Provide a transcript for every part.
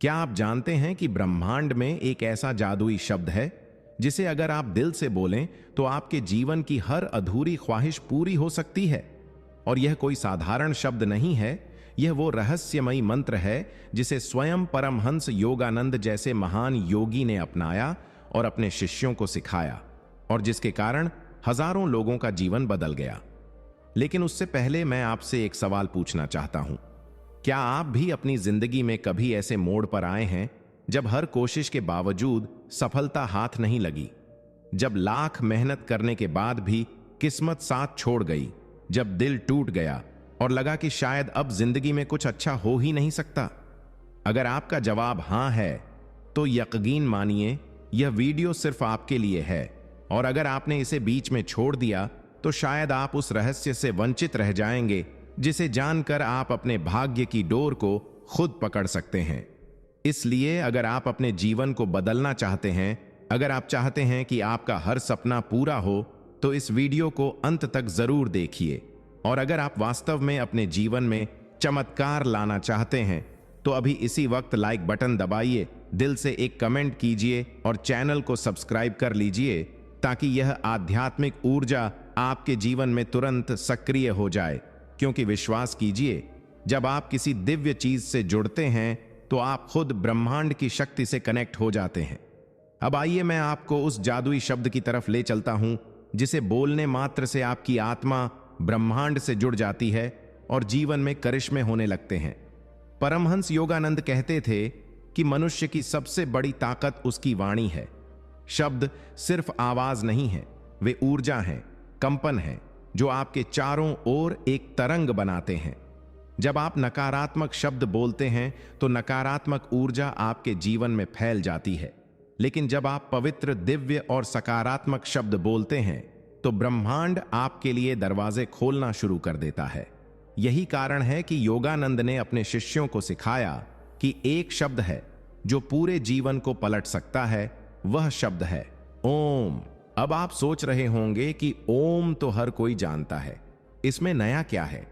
क्या आप जानते हैं कि ब्रह्मांड में एक ऐसा जादुई शब्द है जिसे अगर आप दिल से बोलें तो आपके जीवन की हर अधूरी ख्वाहिश पूरी हो सकती है। और यह कोई साधारण शब्द नहीं है, यह वो रहस्यमयी मंत्र है जिसे स्वयं परमहंस योगानंद जैसे महान योगी ने अपनाया और अपने शिष्यों को सिखाया, और जिसके कारण हजारों लोगों का जीवन बदल गया। लेकिन उससे पहले मैं आपसे एक सवाल पूछना चाहता हूं। क्या आप भी अपनी जिंदगी में कभी ऐसे मोड़ पर आए हैं जब हर कोशिश के बावजूद सफलता हाथ नहीं लगी, जब लाख मेहनत करने के बाद भी किस्मत साथ छोड़ गई, जब दिल टूट गया और लगा कि शायद अब जिंदगी में कुछ अच्छा हो ही नहीं सकता? अगर आपका जवाब हां है तो यकीन मानिए यह वीडियो सिर्फ आपके लिए है। और अगर आपने इसे बीच में छोड़ दिया तो शायद आप उस रहस्य से वंचित रह जाएंगे जिसे जानकर आप अपने भाग्य की डोर को खुद पकड़ सकते हैं। इसलिए अगर आप अपने जीवन को बदलना चाहते हैं, अगर आप चाहते हैं कि आपका हर सपना पूरा हो, तो इस वीडियो को अंत तक जरूर देखिए। और अगर आप वास्तव में अपने जीवन में चमत्कार लाना चाहते हैं तो अभी इसी वक्त लाइक बटन दबाइए, दिल से एक कमेंट कीजिए और चैनल को सब्सक्राइब कर लीजिए ताकि यह आध्यात्मिक ऊर्जा आपके जीवन में तुरंत सक्रिय हो जाए। क्योंकि विश्वास कीजिए, जब आप किसी दिव्य चीज से जुड़ते हैं तो आप खुद ब्रह्मांड की शक्ति से कनेक्ट हो जाते हैं। अब आइए मैं आपको उस जादुई शब्द की तरफ ले चलता हूं जिसे बोलने मात्र से आपकी आत्मा ब्रह्मांड से जुड़ जाती है और जीवन में करिश्मे होने लगते हैं। परमहंस योगानंद कहते थे कि मनुष्य की सबसे बड़ी ताकत उसकी वाणी है। शब्द सिर्फ आवाज नहीं है, वे ऊर्जा हैं, कंपन हैं, जो आपके चारों ओर एक तरंग बनाते हैं। जब आप नकारात्मक शब्द बोलते हैं तो नकारात्मक ऊर्जा आपके जीवन में फैल जाती है, लेकिन जब आप पवित्र, दिव्य और सकारात्मक शब्द बोलते हैं तो ब्रह्मांड आपके लिए दरवाजे खोलना शुरू कर देता है। यही कारण है कि योगानंद ने अपने शिष्यों को सिखाया कि एक शब्द है जो पूरे जीवन को पलट सकता है, वह शब्द है ओम। अब आप सोच रहे होंगे कि ओम तो हर कोई जानता है, इसमें नया क्या है?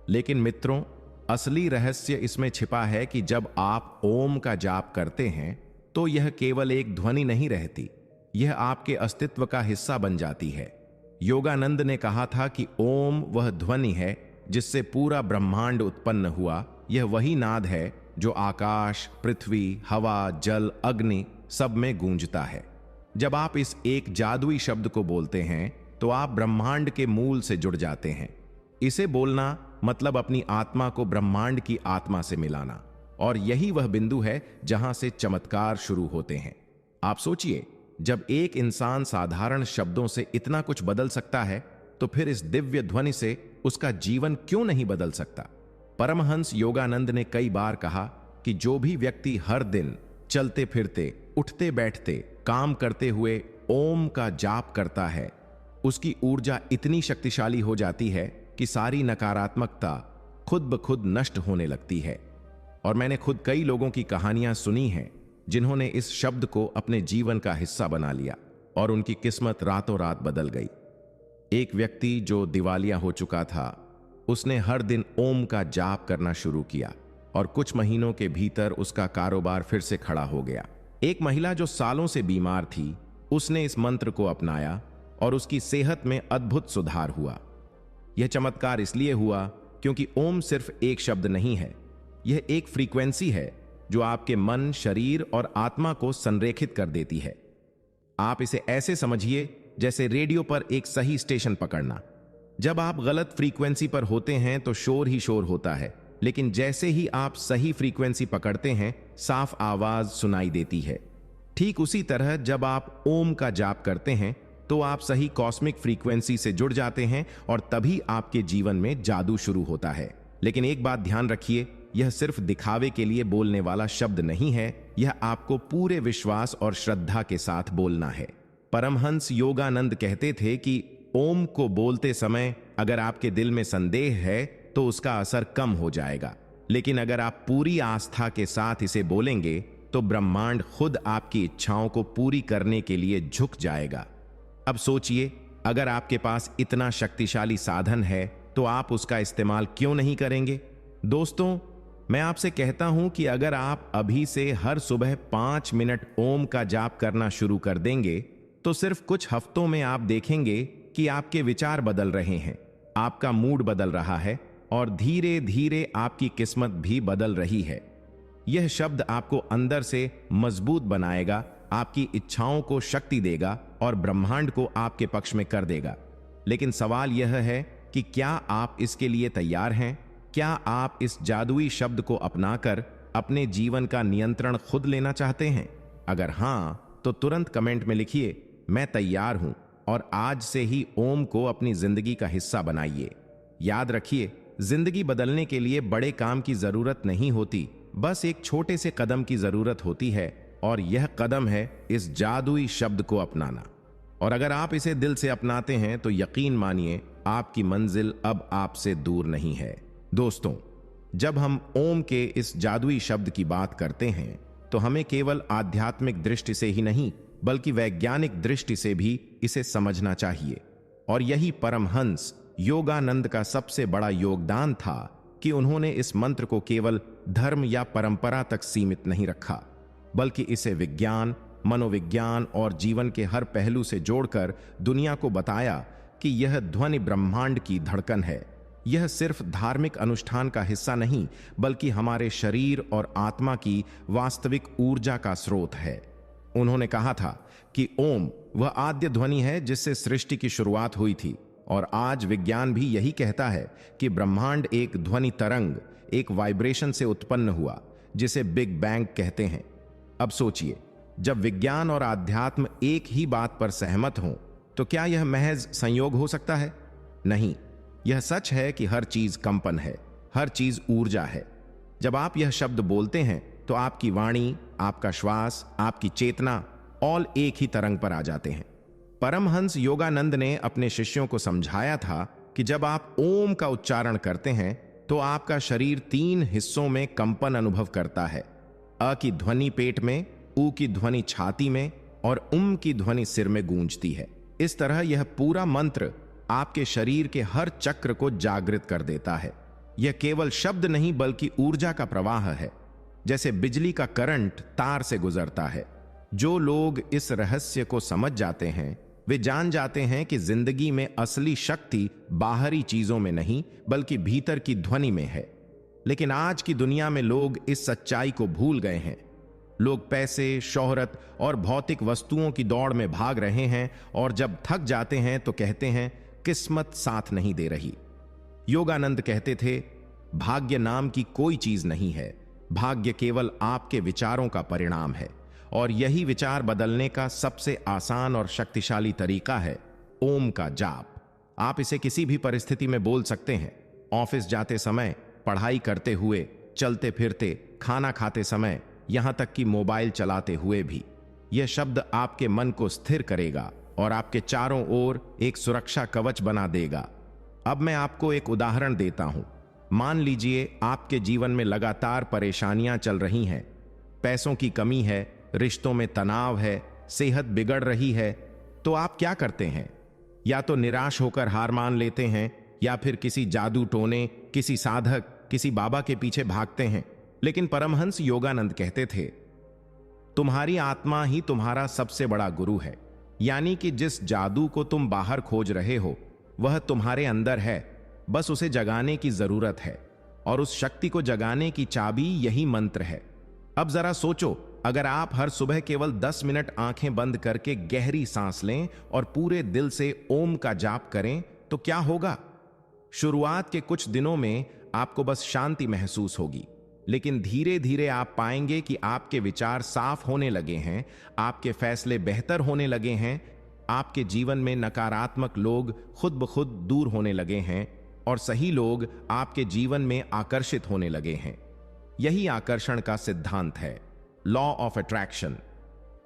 लेकिन मित्रों, असली रहस्य इसमें छिपा है कि जब आप ओम का जाप करते हैं तो यह केवल एक ध्वनि नहीं रहती, यह आपके अस्तित्व का हिस्सा बन जाती है। योगानंद ने कहा था कि ओम वह ध्वनि है जिससे पूरा ब्रह्मांड उत्पन्न हुआ। यह वही नाद है जो आकाश, पृथ्वी, हवा, जल, अग्नि सब में गूंजता है। जब आप इस एक जादुई शब्द को बोलते हैं तो आप ब्रह्मांड के मूल से जुड़ जाते हैं। इसे बोलना मतलब अपनी आत्मा को ब्रह्मांड की आत्मा से मिलाना, और यही वह बिंदु है जहां से चमत्कार शुरू होते हैं। आप सोचिए, जब एक इंसान साधारण शब्दों से इतना कुछ बदल सकता है तो फिर इस दिव्य ध्वनि से उसका जीवन क्यों नहीं बदल सकता? परमहंस योगानंद ने कई बार कहा कि जो भी व्यक्ति हर दिन चलते फिरते, उठते बैठते, काम करते हुए ओम का जाप करता है, उसकी ऊर्जा इतनी शक्तिशाली हो जाती है कि सारी नकारात्मकता खुद ब खुद नष्ट होने लगती है। और मैंने खुद कई लोगों की कहानियां सुनी हैं जिन्होंने इस शब्द को अपने जीवन का हिस्सा बना लिया और उनकी किस्मत रातों रात बदल गई। एक व्यक्ति जो दिवालिया हो चुका था, उसने हर दिन ओम का जाप करना शुरू किया और कुछ महीनों के भीतर उसका कारोबार फिर से खड़ा हो गया। एक महिला जो सालों से बीमार थी, उसने इस मंत्र को अपनाया और उसकी सेहत में अद्भुत सुधार हुआ। यह चमत्कार इसलिए हुआ क्योंकि ओम सिर्फ एक शब्द नहीं है, यह एक फ्रीक्वेंसी है जो आपके मन, शरीर और आत्मा को संरेखित कर देती है। आप इसे ऐसे समझिए जैसे रेडियो पर एक सही स्टेशन पकड़ना। जब आप गलत फ्रीक्वेंसी पर होते हैं तो शोर ही शोर होता है, लेकिन जैसे ही आप सही फ्रीक्वेंसी पकड़ते हैं, साफ आवाज सुनाई देती है। ठीक उसी तरह जब आप ओम का जाप करते हैं तो आप सही कॉस्मिक फ्रीक्वेंसी से जुड़ जाते हैं और तभी आपके जीवन में जादू शुरू होता है। लेकिन एक बात ध्यान रखिए, यह सिर्फ दिखावे के लिए बोलने वाला शब्द नहीं है, यह आपको पूरे विश्वास और श्रद्धा के साथ बोलना है। परमहंस योगानंद कहते थे कि ओम को बोलते समय अगर आपके दिल में संदेह है तो उसका असर कम हो जाएगा, लेकिन अगर आप पूरी आस्था के साथ इसे बोलेंगे तो ब्रह्मांड खुद आपकी इच्छाओं को पूरी करने के लिए झुक जाएगा। अब सोचिए, अगर आपके पास इतना शक्तिशाली साधन है तो आप उसका इस्तेमाल क्यों नहीं करेंगे? दोस्तों, मैं आपसे कहता हूं कि अगर आप अभी से हर सुबह 5 मिनट ओम का जाप करना शुरू कर देंगे तो सिर्फ कुछ हफ्तों में आप देखेंगे कि आपके विचार बदल रहे हैं, आपका मूड बदल रहा है और धीरे धीरे आपकी किस्मत भी बदल रही है। यह शब्द आपको अंदर से मजबूत बनाएगा, आपकी इच्छाओं को शक्ति देगा और ब्रह्मांड को आपके पक्ष में कर देगा। लेकिन सवाल यह है कि क्या आप इसके लिए तैयार हैं? क्या आप इस जादुई शब्द को अपनाकर अपने जीवन का नियंत्रण खुद लेना चाहते हैं? अगर हां, तो तुरंत कमेंट में लिखिए, मैं तैयार हूं, और आज से ही ओम को अपनी जिंदगी का हिस्सा बनाइए। याद रखिए, जिंदगी बदलने के लिए बड़े काम की जरूरत नहीं होती, बस एक छोटे से कदम की जरूरत होती है, और यह कदम है इस जादुई शब्द को अपनाना। और अगर आप इसे दिल से अपनाते हैं तो यकीन मानिए, आपकी मंजिल अब आपसे दूर नहीं है। दोस्तों, जब हम ओम के इस जादुई शब्द की बात करते हैं तो हमें केवल आध्यात्मिक दृष्टि से ही नहीं बल्कि वैज्ञानिक दृष्टि से भी इसे समझना चाहिए। और यही परमहंस योगानंद का सबसे बड़ा योगदान था कि उन्होंने इस मंत्र को केवल धर्म या परंपरा तक सीमित नहीं रखा, बल्कि इसे विज्ञान, मनोविज्ञान और जीवन के हर पहलू से जोड़कर दुनिया को बताया कि यह ध्वनि ब्रह्मांड की धड़कन है। यह सिर्फ धार्मिक अनुष्ठान का हिस्सा नहीं बल्कि हमारे शरीर और आत्मा की वास्तविक ऊर्जा का स्रोत है। उन्होंने कहा था कि ओम वह आद्य ध्वनि है जिससे सृष्टि की शुरुआत हुई थी, और आज विज्ञान भी यही कहता है कि ब्रह्मांड एक ध्वनि तरंग, एक वाइब्रेशन से उत्पन्न हुआ, जिसे बिग बैंग कहते हैं। अब सोचिए, जब विज्ञान और आध्यात्म एक ही बात पर सहमत हों तो क्या यह महज संयोग हो सकता है? नहीं, यह सच है कि हर चीज कंपन है, हर चीज ऊर्जा है। जब आप यह शब्द बोलते हैं तो आपकी वाणी, आपका श्वास, आपकी चेतना ऑल एक ही तरंग पर आ जाते हैं। परमहंस योगानंद ने अपने शिष्यों को समझाया था कि जब आप ओम का उच्चारण करते हैं तो आपका शरीर 3 हिस्सों में कंपन अनुभव करता है। अ की ध्वनि पेट में, ऊ की ध्वनि छाती में और उम की ध्वनि सिर में गूंजती है। इस तरह यह पूरा मंत्र आपके शरीर के हर चक्र को जागृत कर देता है। यह केवल शब्द नहीं बल्कि ऊर्जा का प्रवाह है, जैसे बिजली का करंट तार से गुजरता है। जो लोग इस रहस्य को समझ जाते हैं वे जान जाते हैं कि जिंदगी में असली शक्ति बाहरी चीजों में नहीं बल्कि भीतर की ध्वनि में है। लेकिन आज की दुनिया में लोग इस सच्चाई को भूल गए हैं। लोग पैसे, शोहरत और भौतिक वस्तुओं की दौड़ में भाग रहे हैं, और जब थक जाते हैं तो कहते हैं किस्मत साथ नहीं दे रही। योगानंद कहते थे, भाग्य नाम की कोई चीज नहीं है, भाग्य केवल आपके विचारों का परिणाम है, और यही विचार बदलने का सबसे आसान और शक्तिशाली तरीका है ओम का जाप। आप इसे किसी भी परिस्थिति में बोल सकते हैं, ऑफिस जाते समय, पढ़ाई करते हुए, चलते फिरते, खाना खाते समय, यहां तक कि मोबाइल चलाते हुए भी। यह शब्द आपके मन को स्थिर करेगा और आपके चारों ओर एक सुरक्षा कवच बना देगा। अब मैं आपको एक उदाहरण देता हूं। मान लीजिए आपके जीवन में लगातार परेशानियां चल रही हैं, पैसों की कमी है, रिश्तों में तनाव है, सेहत बिगड़ रही है, तो आप क्या करते हैं? या तो निराश होकर हार मान लेते हैं, या फिर किसी जादू टोने, किसी साधक, किसी बाबा के पीछे भागते हैं। लेकिन परमहंस योगानंद कहते थे, तुम्हारी आत्मा ही तुम्हारा सबसे बड़ा गुरु है। यानी कि जिस जादू को तुम बाहर खोज रहे हो वह तुम्हारे अंदर है, बस उसे जगाने की जरूरत है, और उस शक्ति को जगाने की चाबी यही मंत्र है। अब जरा सोचो, अगर आप हर सुबह केवल 10 मिनट आंखें बंद करके गहरी सांस लें और पूरे दिल से ओम का जाप करें तो क्या होगा? शुरुआत के कुछ दिनों में आपको बस शांति महसूस होगी, लेकिन धीरे धीरे आप पाएंगे कि आपके विचार साफ होने लगे हैं, आपके फैसले बेहतर होने लगे हैं, आपके जीवन में नकारात्मक लोग खुद ब खुद दूर होने लगे हैं और सही लोग आपके जीवन में आकर्षित होने लगे हैं। यही आकर्षण का सिद्धांत है, लॉ ऑफ अट्रैक्शन।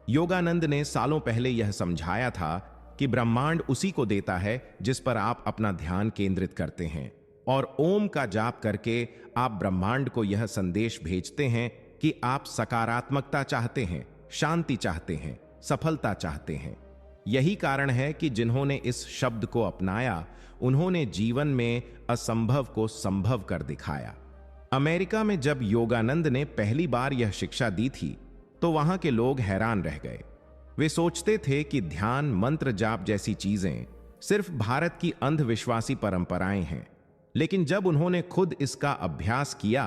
योगानंद ने सालों पहले यह समझाया था कि ब्रह्मांड उसी को देता है जिस पर आप अपना ध्यान केंद्रित करते हैं, और ओम का जाप करके आप ब्रह्मांड को यह संदेश भेजते हैं कि आप सकारात्मकता चाहते हैं, शांति चाहते हैं, सफलता चाहते हैं। यही कारण है कि जिन्होंने इस शब्द को अपनाया उन्होंने जीवन में असंभव को संभव कर दिखाया। अमेरिका में जब योगानंद ने पहली बार यह शिक्षा दी थी तो वहां के लोग हैरान रह गए। वे सोचते थे कि ध्यान, मंत्र जाप जैसी चीजें सिर्फ भारत की अंधविश्वासी परंपराएं हैं। लेकिन जब उन्होंने खुद इसका अभ्यास किया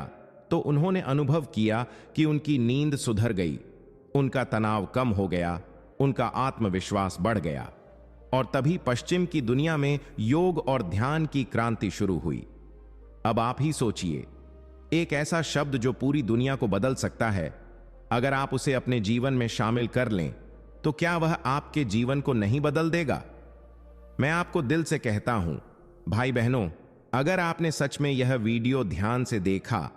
तो उन्होंने अनुभव किया कि उनकी नींद सुधर गई, उनका तनाव कम हो गया, उनका आत्मविश्वास बढ़ गया। और तभी पश्चिम की दुनिया में योग और ध्यान की क्रांति शुरू हुई। अब आप ही सोचिए, एक ऐसा शब्द जो पूरी दुनिया को बदल सकता है, अगर आप उसे अपने जीवन में शामिल कर लें तो क्या वह आपके जीवन को नहीं बदल देगा? मैं आपको दिल से कहता हूं, भाई बहनों, अगर आपने सच में यह वीडियो ध्यान से देखा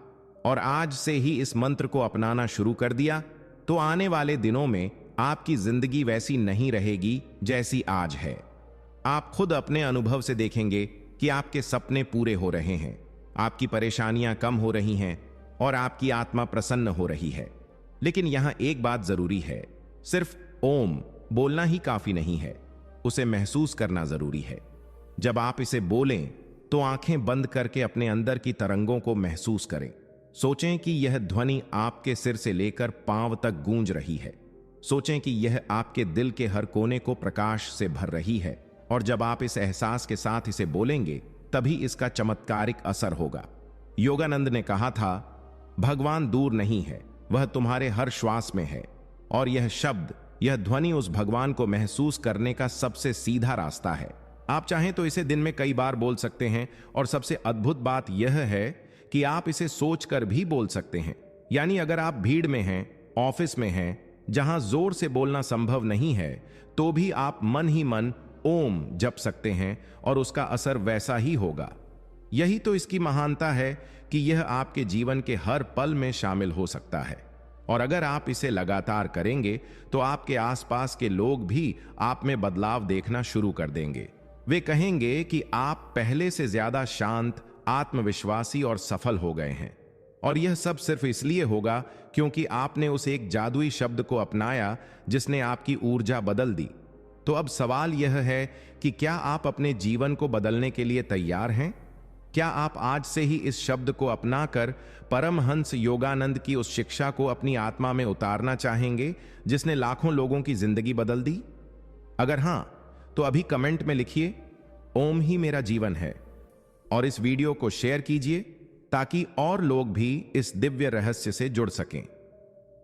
और आज से ही इस मंत्र को अपनाना शुरू कर दिया तो आने वाले दिनों में आपकी जिंदगी वैसी नहीं रहेगी जैसी आज है। आप खुद अपने अनुभव से देखेंगे कि आपके सपने पूरे हो रहे हैं, आपकी परेशानियां कम हो रही हैं और आपकी आत्मा प्रसन्न हो रही है। लेकिन यहां एक बात जरूरी है, सिर्फ ओम बोलना ही काफी नहीं है, उसे महसूस करना जरूरी है। जब आप इसे बोलें तो आंखें बंद करके अपने अंदर की तरंगों को महसूस करें। सोचें कि यह ध्वनि आपके सिर से लेकर पांव तक गूंज रही है। सोचें कि यह आपके दिल के हर कोने को प्रकाश से भर रही है। और जब आप इस एहसास के साथ इसे बोलेंगे तभी इसका चमत्कारिक असर होगा। योगानंद ने कहा था, भगवान दूर नहीं है, वह तुम्हारे हर श्वास में है। और यह शब्द, यह ध्वनि उस भगवान को महसूस करने का सबसे सीधा रास्ता है। आप चाहें तो इसे दिन में कई बार बोल सकते हैं। और सबसे अद्भुत बात यह है कि आप इसे सोचकर भी बोल सकते हैं। यानी अगर आप भीड़ में हैं, ऑफिस में हैं, जहां जोर से बोलना संभव नहीं है, तो भी आप मन ही मन ओम जप सकते हैं और उसका असर वैसा ही होगा। यही तो इसकी महानता है कि यह आपके जीवन के हर पल में शामिल हो सकता है। और अगर आप इसे लगातार करेंगे तो आपके आसपास के लोग भी आप में बदलाव देखना शुरू कर देंगे। वे कहेंगे कि आप पहले से ज्यादा शांत, आत्मविश्वासी और सफल हो गए हैं। और यह सब सिर्फ इसलिए होगा क्योंकि आपने उस एक जादुई शब्द को अपनाया जिसने आपकी ऊर्जा बदल दी। तो अब सवाल यह है कि क्या आप अपने जीवन को बदलने के लिए तैयार हैं? क्या आप आज से ही इस शब्द को अपनाकर परमहंस योगानंद की उस शिक्षा को अपनी आत्मा में उतारना चाहेंगे जिसने लाखों लोगों की जिंदगी बदल दी? अगर हां, तो अभी कमेंट में लिखिए, ओम ही मेरा जीवन है। और इस वीडियो को शेयर कीजिए ताकि और लोग भी इस दिव्य रहस्य से जुड़ सकें।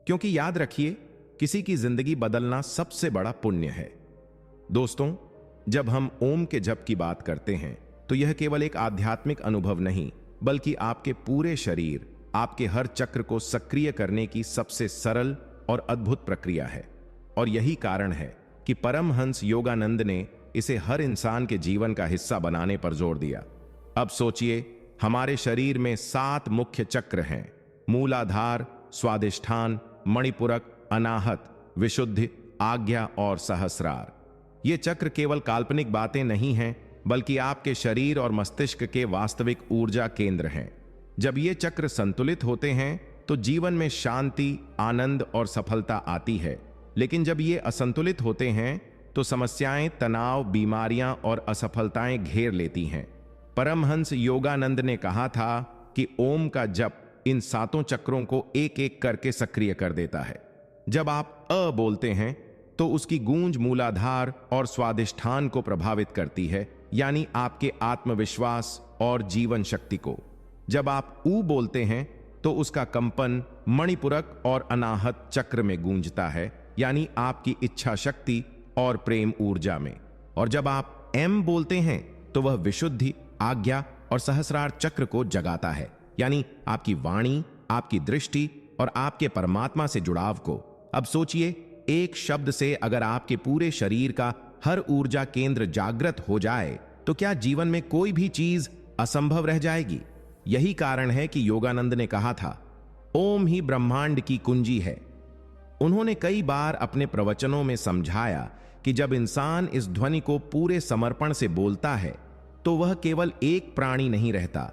क्योंकि याद रखिए, किसी की जिंदगी बदलना सबसे बड़ा पुण्य है। दोस्तों, जब हम ओम के जप की बात करते हैं तो यह केवल एक आध्यात्मिक अनुभव नहीं, बल्कि आपके पूरे शरीर, आपके हर चक्र को सक्रिय करने की सबसे सरल और अद्भुत प्रक्रिया है। और यही कारण है कि परमहंस योगानंद ने इसे हर इंसान के जीवन का हिस्सा बनाने पर जोर दिया। अब सोचिए, हमारे शरीर में 7 मुख्य चक्र हैं: मूलाधार, स्वादिष्ठान, मणिपुरक, अनाहत, विशुद्धि, आज्ञा और सहस्रार। ये चक्र केवल काल्पनिक बातें नहीं हैं, बल्कि आपके शरीर और मस्तिष्क के वास्तविक ऊर्जा केंद्र हैं। जब ये चक्र संतुलित होते हैं तो जीवन में शांति, आनंद और सफलता आती है। लेकिन जब ये असंतुलित होते हैं तो समस्याएं, तनाव, बीमारियां और असफलताएं घेर लेती हैं। परमहंस योगानंद ने कहा था कि ओम का जप इन 7 चक्रों को एक एक करके सक्रिय कर देता है। जब आप अ बोलते हैं तो उसकी गूंज मूलाधार और स्वादिष्ठान को प्रभावित करती है, यानी आपके आत्मविश्वास और जीवन शक्ति को। जब आप ऊ बोलते हैं तो उसका कंपन मणिपुरक और अनाहत चक्र में गूंजता है, यानी आपकी इच्छा शक्ति और प्रेम ऊर्जा में। और जब आप एम बोलते हैं तो वह विशुद्धि, आज्ञा और सहस्रार चक्र को जगाता है, यानी आपकी वाणी, आपकी दृष्टि और आपके परमात्मा से जुड़ाव को। अब सोचिए, एक शब्द से अगर आपके पूरे शरीर का हर ऊर्जा केंद्र जागृत हो जाए तो क्या जीवन में कोई भी चीज असंभव रह जाएगी? यही कारण है कि योगानंद ने कहा था, ओम ही ब्रह्मांड की कुंजी है। उन्होंने कई बार अपने प्रवचनों में समझाया कि जब इंसान इस ध्वनि को पूरे समर्पण से बोलता है तो वह केवल एक प्राणी नहीं रहता,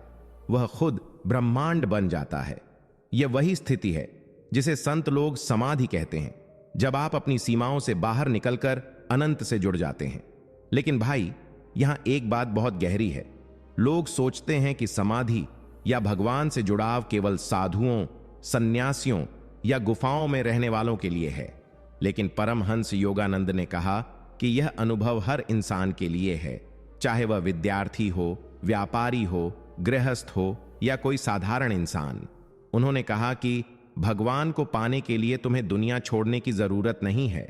वह खुद ब्रह्मांड बन जाता है। यह वही स्थिति है जिसे संत लोग समाधि कहते हैं, जब आप अपनी सीमाओं से बाहर निकलकर अनंत से जुड़ जाते हैं। लेकिन भाई, यहां एक बात बहुत गहरी है। लोग सोचते हैं कि समाधि या भगवान से जुड़ाव केवल साधुओं, सन्यासियों या गुफाओं में रहने वालों के लिए है। लेकिन परमहंस योगानंद ने कहा कि यह अनुभव हर इंसान के लिए है, चाहे वह विद्यार्थी हो, व्यापारी हो, गृहस्थ हो या कोई साधारण इंसान। उन्होंने कहा कि भगवान को पाने के लिए तुम्हें दुनिया छोड़ने की जरूरत नहीं है,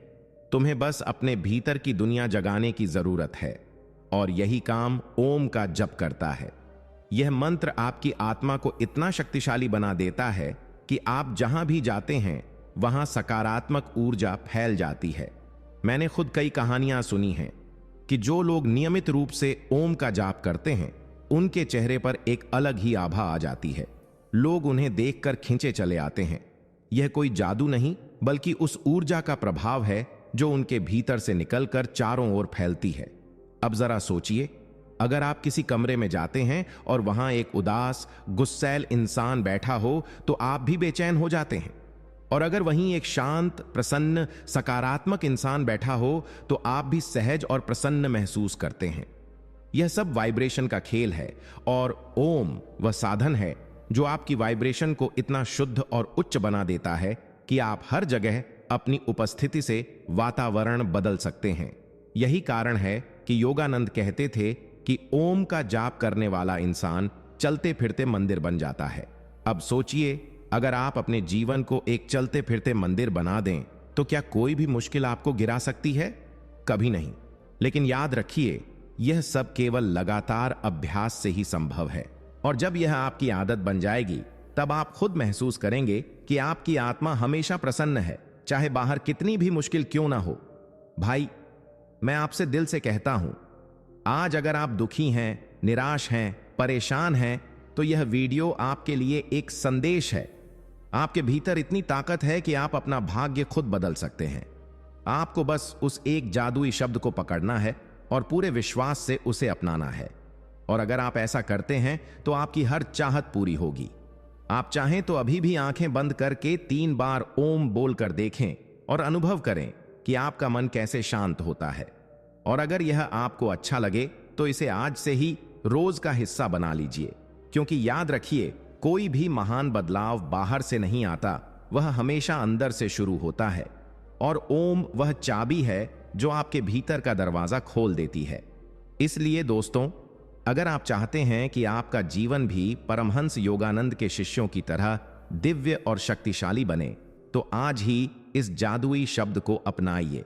तुम्हें बस अपने भीतर की दुनिया जगाने की जरूरत है, और यही काम ओम का जप करता है। यह मंत्र आपकी आत्मा को इतना शक्तिशाली बना देता है कि आप जहां भी जाते हैं वहां सकारात्मक ऊर्जा फैल जाती है। मैंने खुद कई कहानियां सुनी हैं कि जो लोग नियमित रूप से ओम का जाप करते हैं उनके चेहरे पर एक अलग ही आभा आ जाती है। लोग उन्हें देखकर खींचे चले आते हैं। यह कोई जादू नहीं, बल्कि उस ऊर्जा का प्रभाव है जो उनके भीतर से निकलकर चारों ओर फैलती है। अब जरा सोचिए, अगर आप किसी कमरे में जाते हैं और वहां एक उदास, गुस्सैल इंसान बैठा हो तो आप भी बेचैन हो जाते हैं, और अगर वहीं एक शांत, प्रसन्न, सकारात्मक इंसान बैठा हो तो आप भी सहज और प्रसन्न महसूस करते हैं। यह सब वाइब्रेशन का खेल है, और ओम वह साधन है जो आपकी वाइब्रेशन को इतना शुद्ध और उच्च बना देता है कि आप हर जगह अपनी उपस्थिति से वातावरण बदल सकते हैं। यही कारण है कि योगानंद कहते थे कि ओम का जाप करने वाला इंसान चलते फिरते मंदिर बन जाता है। अब सोचिए, अगर आप अपने जीवन को एक चलते फिरते मंदिर बना दें तो क्या कोई भी मुश्किल आपको गिरा सकती है? कभी नहीं। लेकिन याद रखिए, यह सब केवल लगातार अभ्यास से ही संभव है, और जब यह आपकी आदत बन जाएगी तब आप खुद महसूस करेंगे कि आपकी आत्मा हमेशा प्रसन्न है, चाहे बाहर कितनी भी मुश्किल क्यों ना हो। भाई, मैं आपसे दिल से कहता हूं, आज अगर आप दुखी हैं, निराश हैं, परेशान हैं, तो यह वीडियो आपके लिए एक संदेश है। आपके भीतर इतनी ताकत है कि आप अपना भाग्य खुद बदल सकते हैं। आपको बस उस एक जादुई शब्द को पकड़ना है और पूरे विश्वास से उसे अपनाना है। और अगर आप ऐसा करते हैं तो आपकी हर चाहत पूरी होगी। आप चाहें तो अभी भी आंखें बंद करके 3 बार ओम बोलकर देखें और अनुभव करें कि आपका मन कैसे शांत होता है। और अगर यह आपको अच्छा लगे तो इसे आज से ही रोज का हिस्सा बना लीजिए, क्योंकि याद रखिए, कोई भी महान बदलाव बाहर से नहीं आता, वह हमेशा अंदर से शुरू होता है। और ओम वह चाबी है जो आपके भीतर का दरवाजा खोल देती है। इसलिए दोस्तों, अगर आप चाहते हैं कि आपका जीवन भी परमहंस योगानंद के शिष्यों की तरह दिव्य और शक्तिशाली बने, तो आज ही इस जादुई शब्द को अपनाइए।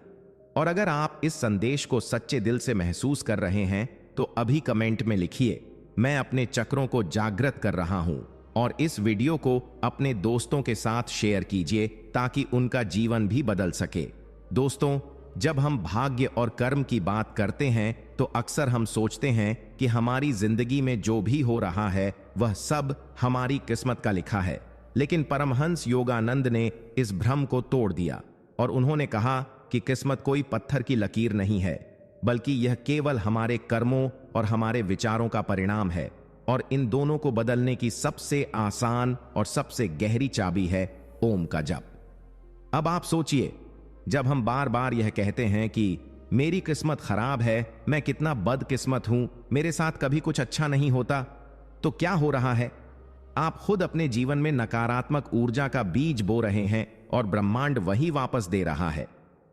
और अगर आप इस संदेश को सच्चे दिल से महसूस कर रहे हैं तो अभी कमेंट में लिखिए, मैं अपने चक्रों को जागृत कर रहा हूं, और इस वीडियो को अपने दोस्तों के साथ शेयर कीजिए ताकि उनका जीवन भी बदल सके। दोस्तों, जब हम भाग्य और कर्म की बात करते हैं तो अक्सर हम सोचते हैं कि हमारी जिंदगी में जो भी हो रहा है वह सब हमारी किस्मत का लिखा है। लेकिन परमहंस योगानंद ने इस भ्रम को तोड़ दिया और उन्होंने कहा कि किस्मत कोई पत्थर की लकीर नहीं है, बल्कि यह केवल हमारे कर्मों और हमारे विचारों का परिणाम है। और इन दोनों को बदलने की सबसे आसान और सबसे गहरी चाबी है ओम का जप। अब आप सोचिए, जब हम बार बार यह कहते हैं कि मेरी किस्मत खराब है, मैं कितना बदकिस्मत हूं, मेरे साथ कभी कुछ अच्छा नहीं होता, तो क्या हो रहा है? आप खुद अपने जीवन में नकारात्मक ऊर्जा का बीज बो रहे हैं और ब्रह्मांड वही वापस दे रहा है।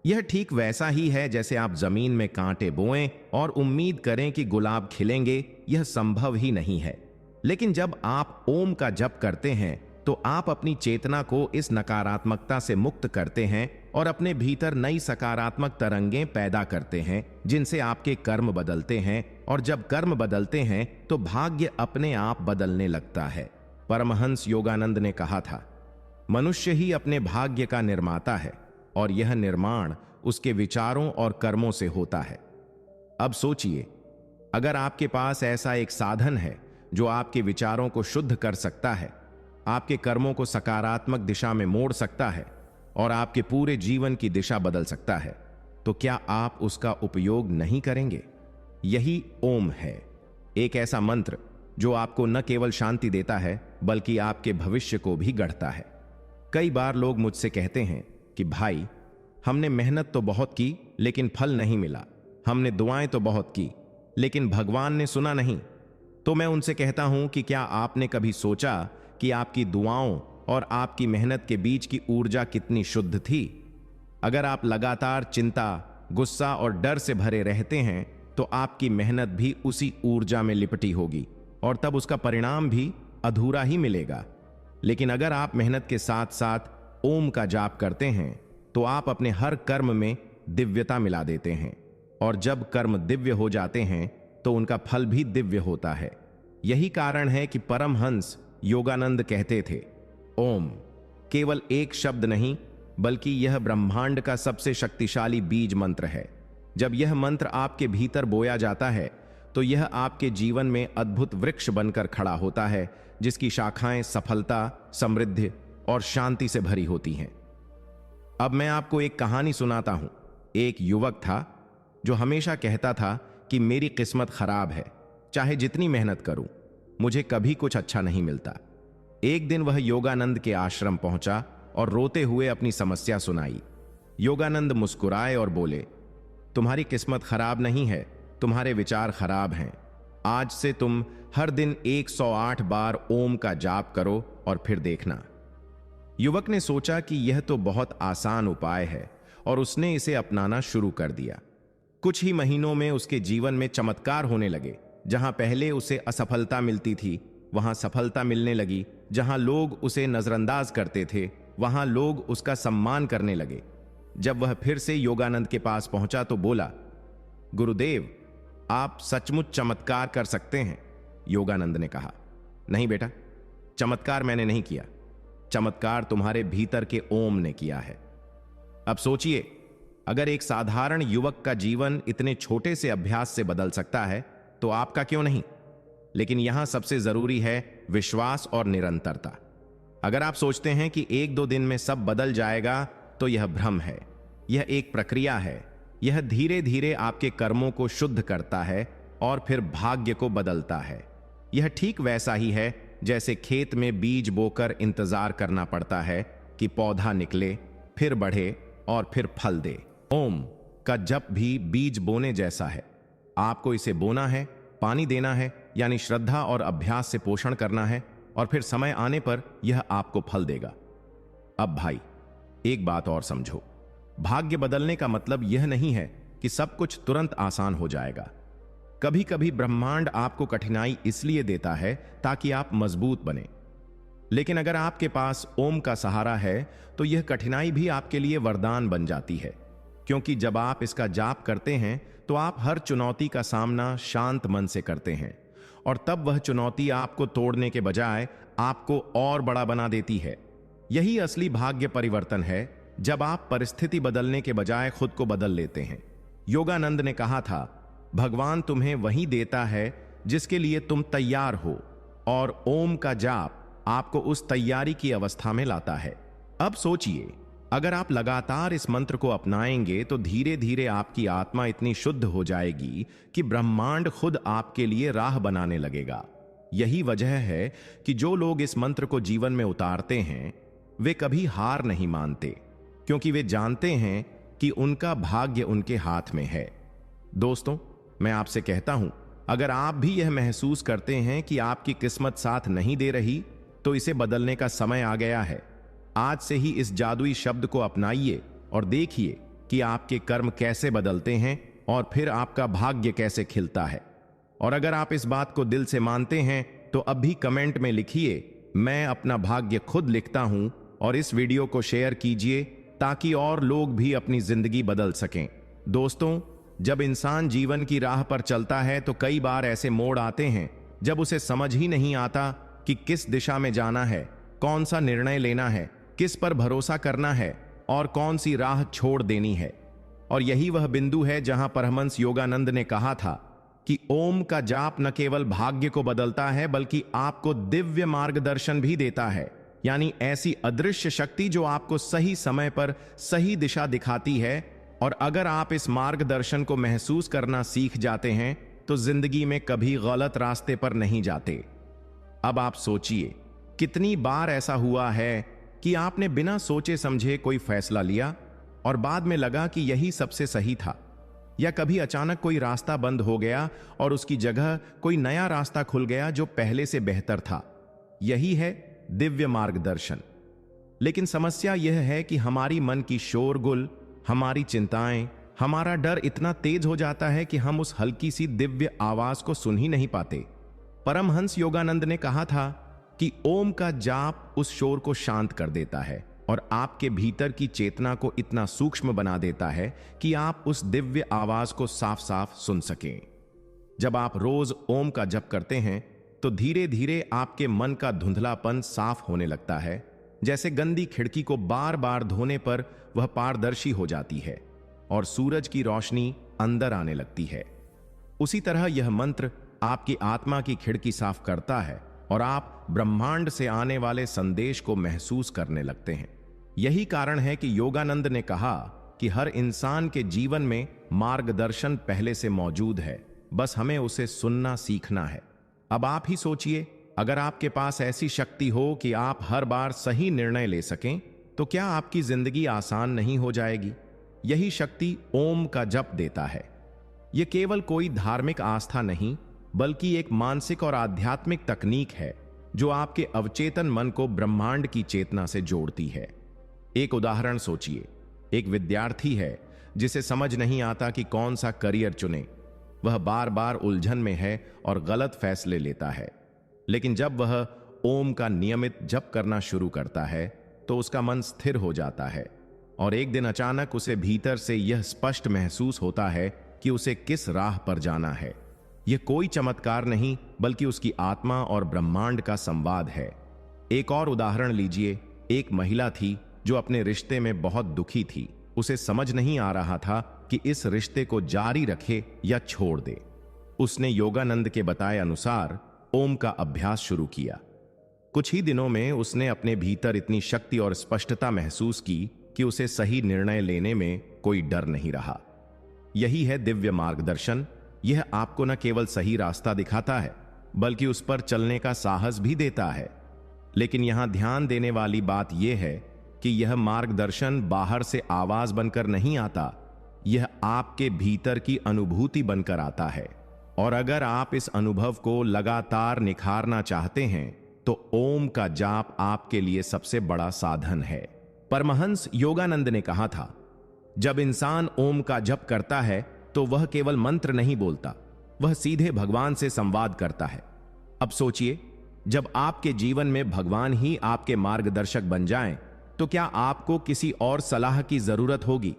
यह ठीक वैसा ही है जैसे आप जमीन में कांटे बोएं और उम्मीद करें कि गुलाब खिलेंगे। यह संभव ही नहीं है। लेकिन जब आप ओम का जप करते हैं तो आप अपनी चेतना को इस नकारात्मकता से मुक्त करते हैं और अपने भीतर नई सकारात्मक तरंगें पैदा करते हैं, जिनसे आपके कर्म बदलते हैं। और जब कर्म बदलते हैं तो भाग्य अपने आप बदलने लगता है। परमहंस योगानंद ने कहा था, मनुष्य ही अपने भाग्य का निर्माता है और यह निर्माण उसके विचारों और कर्मों से होता है। अब सोचिए, अगर आपके पास ऐसा एक साधन है जो आपके विचारों को शुद्ध कर सकता है, आपके कर्मों को सकारात्मक दिशा में मोड़ सकता है और आपके पूरे जीवन की दिशा बदल सकता है, तो क्या आप उसका उपयोग नहीं करेंगे? यही ओम है, एक ऐसा मंत्र जो आपको न केवल शांति देता है बल्कि आपके भविष्य को भी गढ़ता है। कई बार लोग मुझसे कहते हैं कि भाई, हमने मेहनत तो बहुत की लेकिन फल नहीं मिला, हमने दुआएं तो बहुत की लेकिन भगवान ने सुना नहीं। तो मैं उनसे कहता हूं कि क्या आपने कभी सोचा कि आपकी दुआओं और आपकी मेहनत के बीच की ऊर्जा कितनी शुद्ध थी? अगर आप लगातार चिंता, गुस्सा और डर से भरे रहते हैं तो आपकी मेहनत भी उसी ऊर्जा में लिपटी होगी और तब उसका परिणाम भी अधूरा ही मिलेगा। लेकिन अगर आप मेहनत के साथ साथ ओम का जाप करते हैं तो आप अपने हर कर्म में दिव्यता मिला देते हैं, और जब कर्म दिव्य हो जाते हैं तो उनका फल भी दिव्य होता है। यही कारण है कि परमहंस योगानंद कहते थे, ओम केवल एक शब्द नहीं बल्कि यह ब्रह्मांड का सबसे शक्तिशाली बीज मंत्र है। जब यह मंत्र आपके भीतर बोया जाता है तो यह आपके जीवन में अद्भुत वृक्ष बनकर खड़ा होता है, जिसकी शाखाएं सफलता, समृद्धि और शांति से भरी होती हैं। अब मैं आपको एक कहानी सुनाता हूं। एक युवक था जो हमेशा कहता था कि मेरी किस्मत खराब है, चाहे जितनी मेहनत करूं मुझे कभी कुछ अच्छा नहीं मिलता। एक दिन वह योगानंद के आश्रम पहुंचा और रोते हुए अपनी समस्या सुनाई। योगानंद मुस्कुराए और बोले, तुम्हारी किस्मत खराब नहीं है, तुम्हारे विचार खराब हैं। आज से तुम हर दिन 108 बार ओम का जाप करो और फिर देखना। युवक ने सोचा कि यह तो बहुत आसान उपाय है और उसने इसे अपनाना शुरू कर दिया। कुछ ही महीनों में उसके जीवन में चमत्कार होने लगे। जहां पहले उसे असफलता मिलती थी वहां सफलता मिलने लगी। जहां लोग उसे नजरअंदाज करते थे वहां लोग उसका सम्मान करने लगे। जब वह फिर से योगानंद के पास पहुंचा तो बोला, गुरुदेव आप सचमुच चमत्कार कर सकते हैं। योगानंद ने कहा, नहीं बेटा, चमत्कार मैंने नहीं किया, चमत्कार तुम्हारे भीतर के ओम ने किया है। अब सोचिए, अगर एक साधारण युवक का जीवन इतने छोटे से अभ्यास से बदल सकता है तो आपका क्यों नहीं? लेकिन यहां सबसे जरूरी है विश्वास और निरंतरता। अगर आप सोचते हैं कि एक दो दिन में सब बदल जाएगा तो यह भ्रम है। यह एक प्रक्रिया है। यह धीरे धीरे आपके कर्मों को शुद्ध करता है और फिर भाग्य को बदलता है। यह ठीक वैसा ही है जैसे खेत में बीज बोकर इंतजार करना पड़ता है कि पौधा निकले, फिर बढ़े और फिर फल दे। ओम का जप भी बीज बोने जैसा है। आपको इसे बोना है, पानी देना है, यानी श्रद्धा और अभ्यास से पोषण करना है, और फिर समय आने पर यह आपको फल देगा। अब भाई, एक बात और समझो, भाग्य बदलने का मतलब यह नहीं है कि सब कुछ तुरंत आसान हो जाएगा। कभी कभी ब्रह्मांड आपको कठिनाई इसलिए देता है ताकि आप मजबूत बने। लेकिन अगर आपके पास ओम का सहारा है तो यह कठिनाई भी आपके लिए वरदान बन जाती है, क्योंकि जब आप इसका जाप करते हैं तो आप हर चुनौती का सामना शांत मन से करते हैं, और तब वह चुनौती आपको तोड़ने के बजाय आपको और बड़ा बना देती है। यही असली भाग्य परिवर्तन है, जब आप परिस्थिति बदलने के बजाय खुद को बदल लेते हैं। योगानंद ने कहा था, भगवान तुम्हें वही देता है जिसके लिए तुम तैयार हो, और ओम का जाप आपको उस तैयारी की अवस्था में लाता है। अब सोचिए, अगर आप लगातार इस मंत्र को अपनाएंगे तो धीरे धीरे आपकी आत्मा इतनी शुद्ध हो जाएगी कि ब्रह्मांड खुद आपके लिए राह बनाने लगेगा। यही वजह है कि जो लोग इस मंत्र को जीवन में उतारते हैं वे कभी हार नहीं मानते, क्योंकि वे जानते हैं कि उनका भाग्य उनके हाथ में है। दोस्तों, मैं आपसे कहता हूं, अगर आप भी यह महसूस करते हैं कि आपकी किस्मत साथ नहीं दे रही तो इसे बदलने का समय आ गया है। आज से ही इस जादुई शब्द को अपनाइए और देखिए कि आपके कर्म कैसे बदलते हैं और फिर आपका भाग्य कैसे खिलता है। और अगर आप इस बात को दिल से मानते हैं तो अब भी कमेंट में लिखिए, मैं अपना भाग्य खुद लिखता हूं, और इस वीडियो को शेयर कीजिए ताकि और लोग भी अपनी जिंदगी बदल सकें। दोस्तों, जब इंसान जीवन की राह पर चलता है तो कई बार ऐसे मोड़ आते हैं जब उसे समझ ही नहीं आता कि किस दिशा में जाना है, कौन सा निर्णय लेना है, किस पर भरोसा करना है और कौन सी राह छोड़ देनी है। और यही वह बिंदु है जहां परमहंस योगानंद ने कहा था कि ओम का जाप न केवल भाग्य को बदलता है बल्कि आपको दिव्य मार्गदर्शन भी देता है, यानी ऐसी अदृश्य शक्ति जो आपको सही समय पर सही दिशा दिखाती है। और अगर आप इस मार्गदर्शन को महसूस करना सीख जाते हैं तो जिंदगी में कभी गलत रास्ते पर नहीं जाते। अब आप सोचिए, कितनी बार ऐसा हुआ है कि आपने बिना सोचे समझे कोई फैसला लिया और बाद में लगा कि यही सबसे सही था। या कभी अचानक कोई रास्ता बंद हो गया और उसकी जगह कोई नया रास्ता खुल गया जो पहले से बेहतर था। यही है दिव्य मार्गदर्शन। लेकिन समस्या यह है कि हमारी मन की शोरगुल, हमारी चिंताएं, हमारा डर इतना तेज हो जाता है कि हम उस हल्की सी दिव्य आवाज को सुन ही नहीं पाते। परमहंस योगानंद ने कहा था कि ओम का जाप उस शोर को शांत कर देता है और आपके भीतर की चेतना को इतना सूक्ष्म बना देता है कि आप उस दिव्य आवाज को साफ साफ सुन सकें। जब आप रोज ओम का जप करते हैं तो धीरे धीरे आपके मन का धुंधलापन साफ होने लगता है। जैसे गंदी खिड़की को बार बार धोने पर वह पारदर्शी हो जाती है और सूरज की रोशनी अंदर आने लगती है। उसी तरह यह मंत्र आपकी आत्मा की खिड़की साफ करता है और आप ब्रह्मांड से आने वाले संदेश को महसूस करने लगते हैं। यही कारण है कि योगानंद ने कहा कि हर इंसान के जीवन में मार्गदर्शन पहले से मौजूद है, बस हमें उसे सुनना सीखना है। अब आप ही सोचिए, अगर आपके पास ऐसी शक्ति हो कि आप हर बार सही निर्णय ले सकें, तो क्या आपकी जिंदगी आसान नहीं हो जाएगी? यही शक्ति ओम का जप देता है। यह केवल कोई धार्मिक आस्था नहीं, बल्कि एक मानसिक और आध्यात्मिक तकनीक है जो आपके अवचेतन मन को ब्रह्मांड की चेतना से जोड़ती है। एक उदाहरण सोचिए, एक विद्यार्थी है जिसे समझ नहीं आता कि कौन सा करियर चुने। वह बार बार उलझन में है और गलत फैसले लेता है। लेकिन जब वह ओम का नियमित जप करना शुरू करता है तो उसका मन स्थिर हो जाता है और एक दिन अचानक उसे भीतर से यह स्पष्ट महसूस होता है कि उसे किस राह पर जाना है। यह कोई चमत्कार नहीं, बल्कि उसकी आत्मा और ब्रह्मांड का संवाद है। एक और उदाहरण लीजिए। एक महिला थी जो अपने रिश्ते में बहुत दुखी थी। उसे समझ नहीं आ रहा था कि इस रिश्ते को जारी रखे या छोड़ दे। उसने योगानंद के बताए अनुसार ओम का अभ्यास शुरू किया। कुछ ही दिनों में उसने अपने भीतर इतनी शक्ति और स्पष्टता महसूस की कि उसे सही निर्णय लेने में कोई डर नहीं रहा। यही है दिव्य मार्गदर्शन। यह आपको न केवल सही रास्ता दिखाता है, बल्कि उस पर चलने का साहस भी देता है। लेकिन यहां ध्यान देने वाली बात यह है कि यह मार्गदर्शन बाहर से आवाज बनकर नहीं आता, यह आपके भीतर की अनुभूति बनकर आता है। और अगर आप इस अनुभव को लगातार निखारना चाहते हैं तो ओम का जाप आपके लिए सबसे बड़ा साधन है। परमहंस योगानंद ने कहा था, जब इंसान ओम का जप करता है तो वह केवल मंत्र नहीं बोलता, वह सीधे भगवान से संवाद करता है। अब सोचिए, जब आपके जीवन में भगवान ही आपके मार्गदर्शक बन जाएं, तो क्या आपको किसी और सलाह की जरूरत होगी?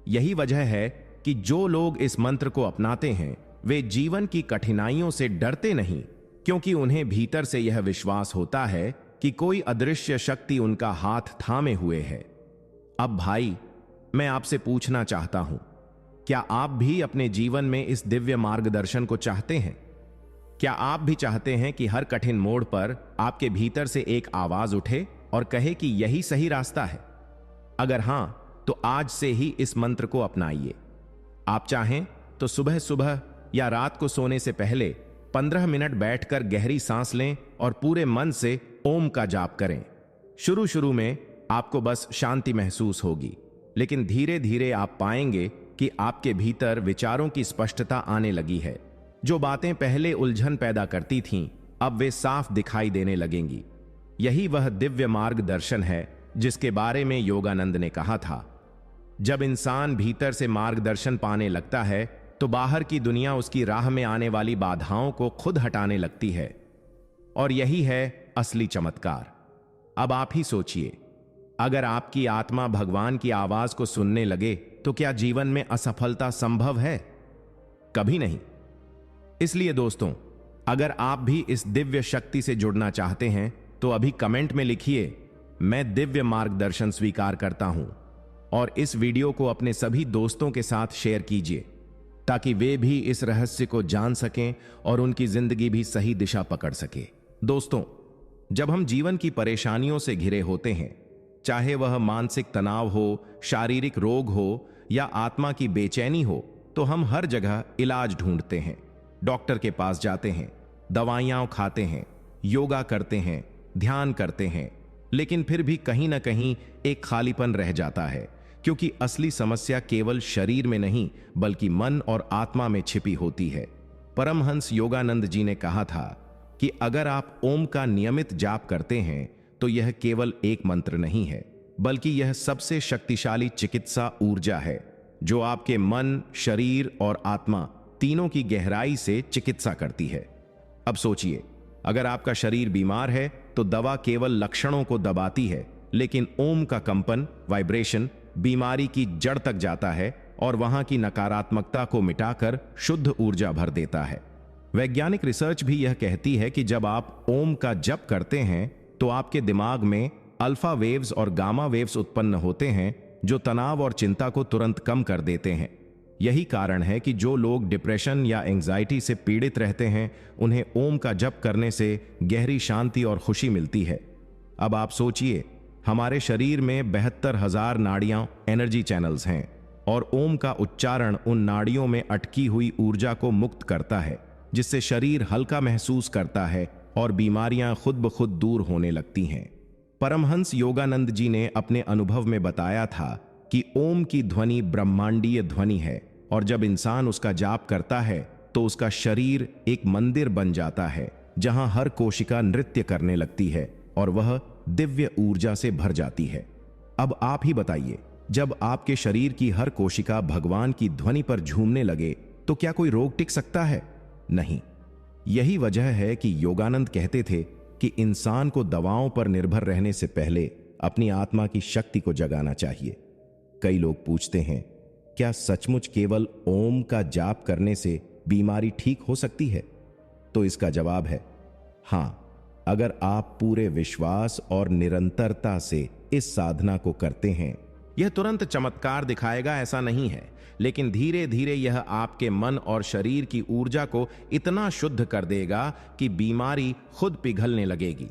यही वजह है कि जो लोग इस मंत्र को अपनाते हैं वे जीवन की कठिनाइयों से डरते नहीं, क्योंकि उन्हें भीतर से यह विश्वास होता है कि कोई अदृश्य शक्ति उनका हाथ थामे हुए है। अब भाई, मैं आपसे पूछना चाहता हूं, क्या आप भी अपने जीवन में इस दिव्य मार्गदर्शन को चाहते हैं? क्या आप भी चाहते हैं कि हर कठिन मोड़ पर आपके भीतर से एक आवाज उठे और कहे कि यही सही रास्ता है? अगर हां, तो आज से ही इस मंत्र को अपनाइए। आप चाहें तो सुबह सुबह या रात को सोने से पहले 15 मिनट बैठकर गहरी सांस लें और पूरे मन से ओम का जाप करें। शुरू शुरू में आपको बस शांति महसूस होगी, लेकिन धीरे धीरे आप पाएंगे कि आपके भीतर विचारों की स्पष्टता आने लगी है। जो बातें पहले उलझन पैदा करती थीं, अब वे साफ दिखाई देने लगेंगी। यही वह दिव्य मार्गदर्शन है जिसके बारे में योगानंद ने कहा था। जब इंसान भीतर से मार्गदर्शन पाने लगता है तो बाहर की दुनिया उसकी राह में आने वाली बाधाओं को खुद हटाने लगती है, और यही है असली चमत्कार। अब आप ही सोचिए, अगर आपकी आत्मा भगवान की आवाज को सुनने लगे तो क्या जीवन में असफलता संभव है? कभी नहीं। इसलिए दोस्तों, अगर आप भी इस दिव्य शक्ति से जुड़ना चाहते हैं तो अभी कमेंट में लिखिए, मैं दिव्य मार्गदर्शन स्वीकार करता हूं, और इस वीडियो को अपने सभी दोस्तों के साथ शेयर कीजिए ताकि वे भी इस रहस्य को जान सकें और उनकी जिंदगी भी सही दिशा पकड़ सके। दोस्तों, जब हम जीवन की परेशानियों से घिरे होते हैं, चाहे वह मानसिक तनाव हो, शारीरिक रोग हो या आत्मा की बेचैनी हो, तो हम हर जगह इलाज ढूंढते हैं। डॉक्टर के पास जाते हैं, दवाइयां खाते हैं, योगा करते हैं, ध्यान करते हैं, लेकिन फिर भी कहीं ना कहीं एक खालीपन रह जाता है, क्योंकि असली समस्या केवल शरीर में नहीं बल्कि मन और आत्मा में छिपी होती है। परमहंस योगानंद जी ने कहा था कि अगर आप ओम का नियमित जाप करते हैं तो यह केवल एक मंत्र नहीं है, बल्कि यह सबसे शक्तिशाली चिकित्सा ऊर्जा है जो आपके मन, शरीर और आत्मा तीनों की गहराई से चिकित्सा करती है। अब सोचिए, अगर आपका शरीर बीमार है तो दवा केवल लक्षणों को दबाती है, लेकिन ओम का कंपन, वाइब्रेशन बीमारी की जड़ तक जाता है और वहां की नकारात्मकता को मिटाकर शुद्ध ऊर्जा भर देता है। वैज्ञानिक रिसर्च भी यह कहती है कि जब आप ओम का जप करते हैं तो आपके दिमाग में अल्फा वेव्स और गामा वेव्स उत्पन्न होते हैं जो तनाव और चिंता को तुरंत कम कर देते हैं। यही कारण है कि जो लोग डिप्रेशन या एंजाइटी से पीड़ित रहते हैं उन्हें ओम का जप करने से गहरी शांति और खुशी मिलती है। अब आप सोचिए, हमारे शरीर में 72,000 नाड़ियां, एनर्जी चैनल्स हैं और ओम का उच्चारण उन नाड़ियों में अटकी हुई ऊर्जा को मुक्त करता है, जिससे शरीर हल्का महसूस करता है और बीमारियां खुद ब खुद दूर होने लगती हैं। परमहंस योगानंद जी ने अपने अनुभव में बताया था कि ओम की ध्वनि ब्रह्मांडीय ध्वनि है और जब इंसान उसका जाप करता है तो उसका शरीर एक मंदिर बन जाता है जहां हर कोशिका नृत्य करने लगती है और वह दिव्य ऊर्जा से भर जाती है। अब आप ही बताइए, जब आपके शरीर की हर कोशिका भगवान की ध्वनि पर झूमने लगे तो क्या कोई रोग टिक सकता है? नहीं। यही वजह है कि योगानंद कहते थे कि इंसान को दवाओं पर निर्भर रहने से पहले अपनी आत्मा की शक्ति को जगाना चाहिए। कई लोग पूछते हैं, क्या सचमुच केवल ओम का जाप करने से बीमारी ठीक हो सकती है? तो इसका जवाब है हां, अगर आप पूरे विश्वास और निरंतरता से इस साधना को करते हैं। यह तुरंत चमत्कार दिखाएगा ऐसा नहीं है, लेकिन धीरे धीरे यह आपके मन और शरीर की ऊर्जा को इतना शुद्ध कर देगा कि बीमारी खुद पिघलने लगेगी।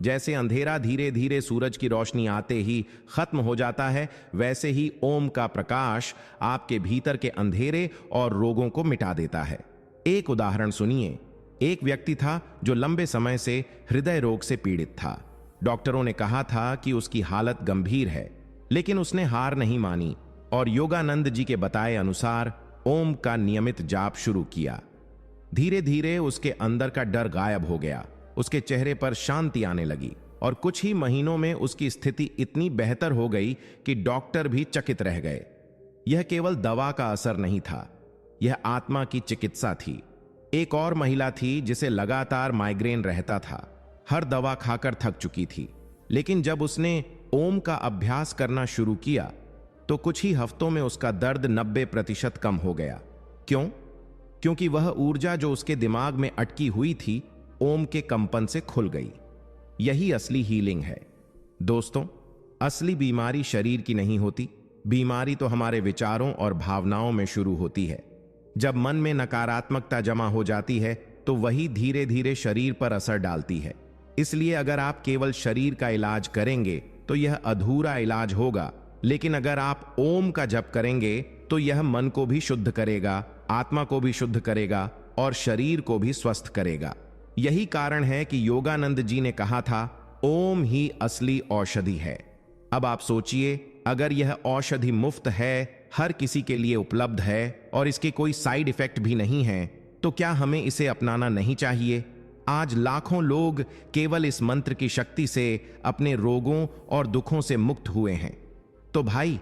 जैसे अंधेरा धीरे धीरे सूरज की रोशनी आते ही खत्म हो जाता है, वैसे ही ओम का प्रकाश आपके भीतर के अंधेरे और रोगों को मिटा देता है। एक उदाहरण सुनिए। एक व्यक्ति था जो लंबे समय से हृदय रोग से पीड़ित था। डॉक्टरों ने कहा था कि उसकी हालत गंभीर है, लेकिन उसने हार नहीं मानी और योगानंद जी के बताए अनुसार ओम का नियमित जाप शुरू किया। धीरे धीरे उसके अंदर का डर गायब हो गया, उसके चेहरे पर शांति आने लगी और कुछ ही महीनों में उसकी स्थिति इतनी बेहतर हो गई कि डॉक्टर भी चकित रह गए। यह केवल दवा का असर नहीं था, यह आत्मा की चिकित्सा थी। एक और महिला थी जिसे लगातार माइग्रेन रहता था, हर दवा खाकर थक चुकी थी, लेकिन जब उसने ओम का अभ्यास करना शुरू किया तो कुछ ही हफ्तों में उसका दर्द 90% कम हो गया। क्यों? क्योंकि वह ऊर्जा जो उसके दिमाग में अटकी हुई थी ओम के कंपन से खुल गई। यही असली हीलिंग है। दोस्तों, असली बीमारी शरीर की नहीं होती, बीमारी तो हमारे विचारों और भावनाओं में शुरू होती है। जब मन में नकारात्मकता जमा हो जाती है तो वही धीरे धीरे शरीर पर असर डालती है। इसलिए अगर आप केवल शरीर का इलाज करेंगे तो यह अधूरा इलाज होगा, लेकिन अगर आप ओम का जप करेंगे तो यह मन को भी शुद्ध करेगा, आत्मा को भी शुद्ध करेगा और शरीर को भी स्वस्थ करेगा। यही कारण है कि योगानंद जी ने कहा था, ओम ही असली औषधि है। अब आप सोचिए, अगर यह औषधि मुफ्त है, हर किसी के लिए उपलब्ध है और इसके कोई साइड इफेक्ट भी नहीं है, तो क्या हमें इसे अपनाना नहीं चाहिए? आज लाखों लोग केवल इस मंत्र की शक्ति से अपने रोगों और दुखों से मुक्त हुए हैं। तो भाई,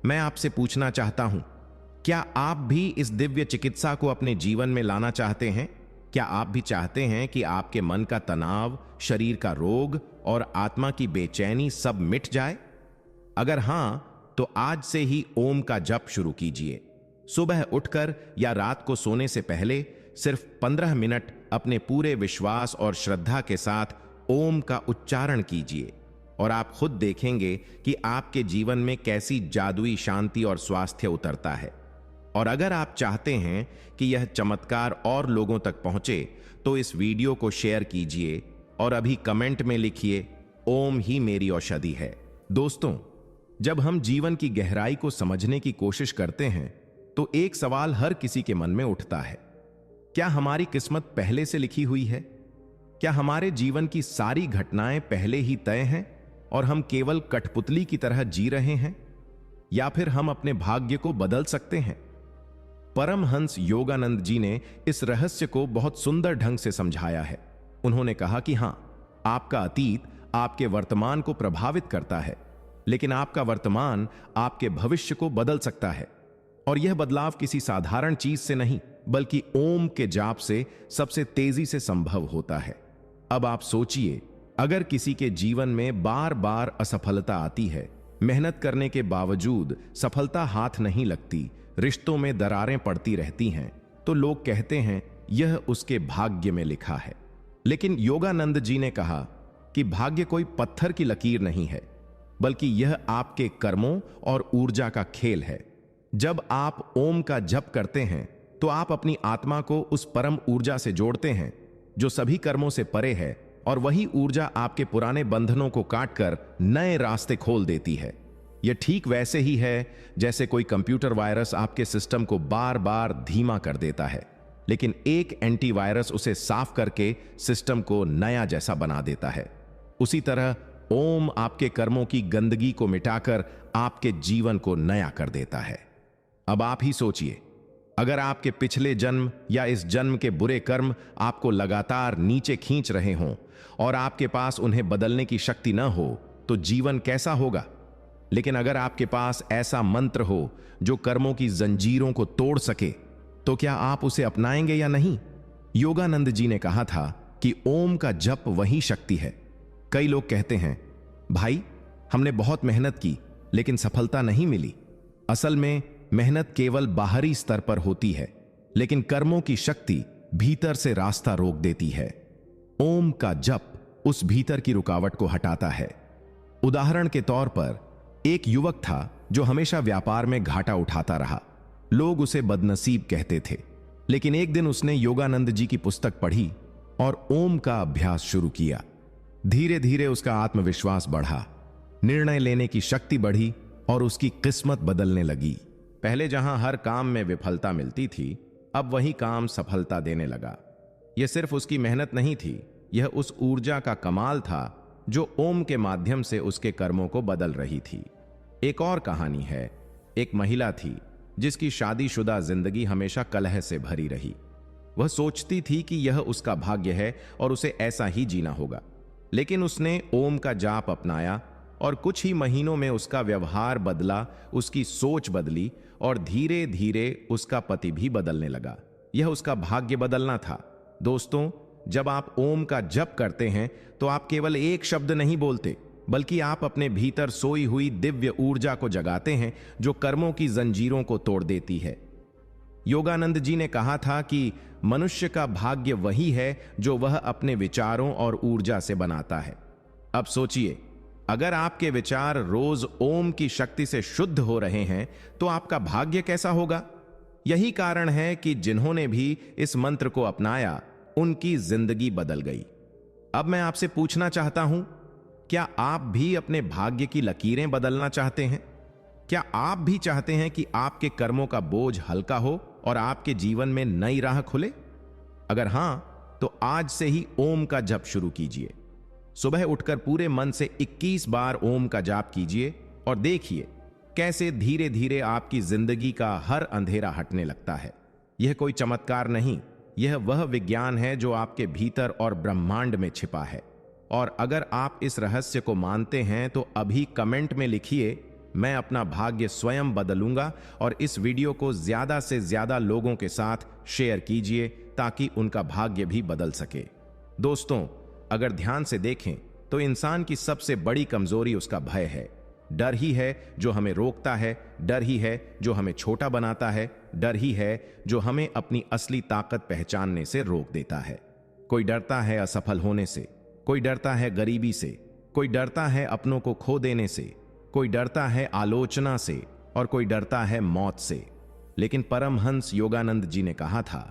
मैं आपसे पूछना चाहता हूं, क्या आप भी इस दिव्य चिकित्सा को अपने जीवन में लाना चाहते हैं? क्या आप भी चाहते हैं कि आपके मन का तनाव, शरीर का रोग और आत्मा की बेचैनी सब मिट जाए? अगर हां, तो आज से ही ओम का जप शुरू कीजिए। सुबह उठकर या रात को सोने से पहले सिर्फ 15 मिनट अपने पूरे विश्वास और श्रद्धा के साथ ओम का उच्चारण कीजिए और आप खुद देखेंगे कि आपके जीवन में कैसी जादुई शांति और स्वास्थ्य उतरता है। और अगर आप चाहते हैं कि यह चमत्कार और लोगों तक पहुंचे तो इस वीडियो को शेयर कीजिए और अभी कमेंट में लिखिए, ओम ही मेरी औषधि है। दोस्तों, जब हम जीवन की गहराई को समझने की कोशिश करते हैं तो एक सवाल हर किसी के मन में उठता है, क्या हमारी किस्मत पहले से लिखी हुई है? क्या हमारे जीवन की सारी घटनाएं पहले ही तय हैं और हम केवल कठपुतली की तरह जी रहे हैं? या फिर हम अपने भाग्य को बदल सकते हैं? परमहंस योगानंद जी ने इस रहस्य को बहुत सुंदर ढंग से समझाया है। उन्होंने कहा कि हां, आपका अतीत आपके वर्तमान को प्रभावित करता है, लेकिन आपका वर्तमान आपके भविष्य को बदल सकता है। और यह बदलाव किसी साधारण चीज से नहीं, बल्कि ओम के जाप से सबसे तेजी से संभव होता है। अब आप सोचिए, अगर किसी के जीवन में बार बार असफलता आती है, मेहनत करने के बावजूद सफलता हाथ नहीं लगती, रिश्तों में दरारें पड़ती रहती हैं, तो लोग कहते हैं यह उसके भाग्य में लिखा है। लेकिन योगानंद जी ने कहा कि भाग्य कोई पत्थर की लकीर नहीं है, बल्कि यह आपके कर्मों और ऊर्जा का खेल है। जब आप ओम का जप करते हैं तो आप अपनी आत्मा को उस परम ऊर्जा से जोड़ते हैं जो सभी कर्मों से परे है, और वही ऊर्जा आपके पुराने बंधनों को काटकर नए रास्ते खोल देती है। यह ठीक वैसे ही है जैसे कोई कंप्यूटर वायरस आपके सिस्टम को बार बार धीमा कर देता है, लेकिन एक एंटीवायरस उसे साफ करके सिस्टम को नया जैसा बना देता है। उसी तरह ओम आपके कर्मों की गंदगी को मिटाकर आपके जीवन को नया कर देता है। अब आप ही सोचिए, अगर आपके पिछले जन्म या इस जन्म के बुरे कर्म आपको लगातार नीचे खींच रहे हों और आपके पास उन्हें बदलने की शक्ति न हो, तो जीवन कैसा होगा? लेकिन अगर आपके पास ऐसा मंत्र हो जो कर्मों की जंजीरों को तोड़ सके, तो क्या आप उसे अपनाएंगे या नहीं? योगानंद जी ने कहा था कि ओम का जप वही शक्ति है। कई लोग कहते हैं, भाई हमने बहुत मेहनत की लेकिन सफलता नहीं मिली। असल में मेहनत केवल बाहरी स्तर पर होती है, लेकिन कर्मों की शक्ति भीतर से रास्ता रोक देती है। ओम का जप उस भीतर की रुकावट को हटाता है। उदाहरण के तौर पर एक युवक था जो हमेशा व्यापार में घाटा उठाता रहा। लोग उसे बदनसीब कहते थे, लेकिन एक दिन उसने योगानंद जी की पुस्तक पढ़ी और ओम का अभ्यास शुरू किया। धीरे धीरे उसका आत्मविश्वास बढ़ा, निर्णय लेने की शक्ति बढ़ी और उसकी किस्मत बदलने लगी। पहले जहां हर काम में विफलता मिलती थी, अब वही काम सफलता देने लगा। यह सिर्फ उसकी मेहनत नहीं थी, यह उस ऊर्जा का कमाल था जो ओम के माध्यम से उसके कर्मों को बदल रही थी। एक और कहानी है। एक महिला थी जिसकी शादीशुदा जिंदगी हमेशा कलह से भरी रही। वह सोचती थी कि यह उसका भाग्य है और उसे ऐसा ही जीना होगा, लेकिन उसने ओम का जाप अपनाया और कुछ ही महीनों में उसका व्यवहार बदला, उसकी सोच बदली और धीरे धीरे उसका पति भी बदलने लगा। यह उसका भाग्य बदलना था। दोस्तों, जब आप ओम का जप करते हैं तो आप केवल एक शब्द नहीं बोलते, बल्कि आप अपने भीतर सोई हुई दिव्य ऊर्जा को जगाते हैं जो कर्मों की जंजीरों को तोड़ देती है। योगानंद जी ने कहा था कि मनुष्य का भाग्य वही है जो वह अपने विचारों और ऊर्जा से बनाता है। अब सोचिए, अगर आपके विचार रोज ओम की शक्ति से शुद्ध हो रहे हैं तो आपका भाग्य कैसा होगा? यही कारण है कि जिन्होंने भी इस मंत्र को अपनाया उनकी जिंदगी बदल गई। अब मैं आपसे पूछना चाहता हूं, क्या आप भी अपने भाग्य की लकीरें बदलना चाहते हैं? क्या आप भी चाहते हैं कि आपके कर्मों का बोझ हल्का हो और आपके जीवन में नई राह खुले? अगर हां, तो आज से ही ओम का जप शुरू कीजिए। सुबह उठकर पूरे मन से 21 बार ओम का जाप कीजिए और देखिए कैसे धीरे धीरे आपकी जिंदगी का हर अंधेरा हटने लगता है। यह कोई चमत्कार नहीं, यह वह विज्ञान है जो आपके भीतर और ब्रह्मांड में छिपा है। और अगर आप इस रहस्य को मानते हैं तो अभी कमेंट में लिखिए, मैं अपना भाग्य स्वयं बदलूंगा, और इस वीडियो को ज्यादा से ज्यादा लोगों के साथ शेयर कीजिए ताकि उनका भाग्य भी बदल सके। दोस्तों, अगर ध्यान से देखें तो इंसान की सबसे बड़ी कमजोरी उसका भय है। डर ही है जो हमें रोकता है, डर ही है जो हमें छोटा बनाता है, डर ही है जो हमें अपनी असली ताकत पहचानने से रोक देता है। कोई डरता है असफल होने से, कोई डरता है गरीबी से, कोई डरता है अपनों को खो देने से, कोई डरता है आलोचना से, और कोई डरता है मौत से। लेकिन परमहंस योगानंद जी ने कहा था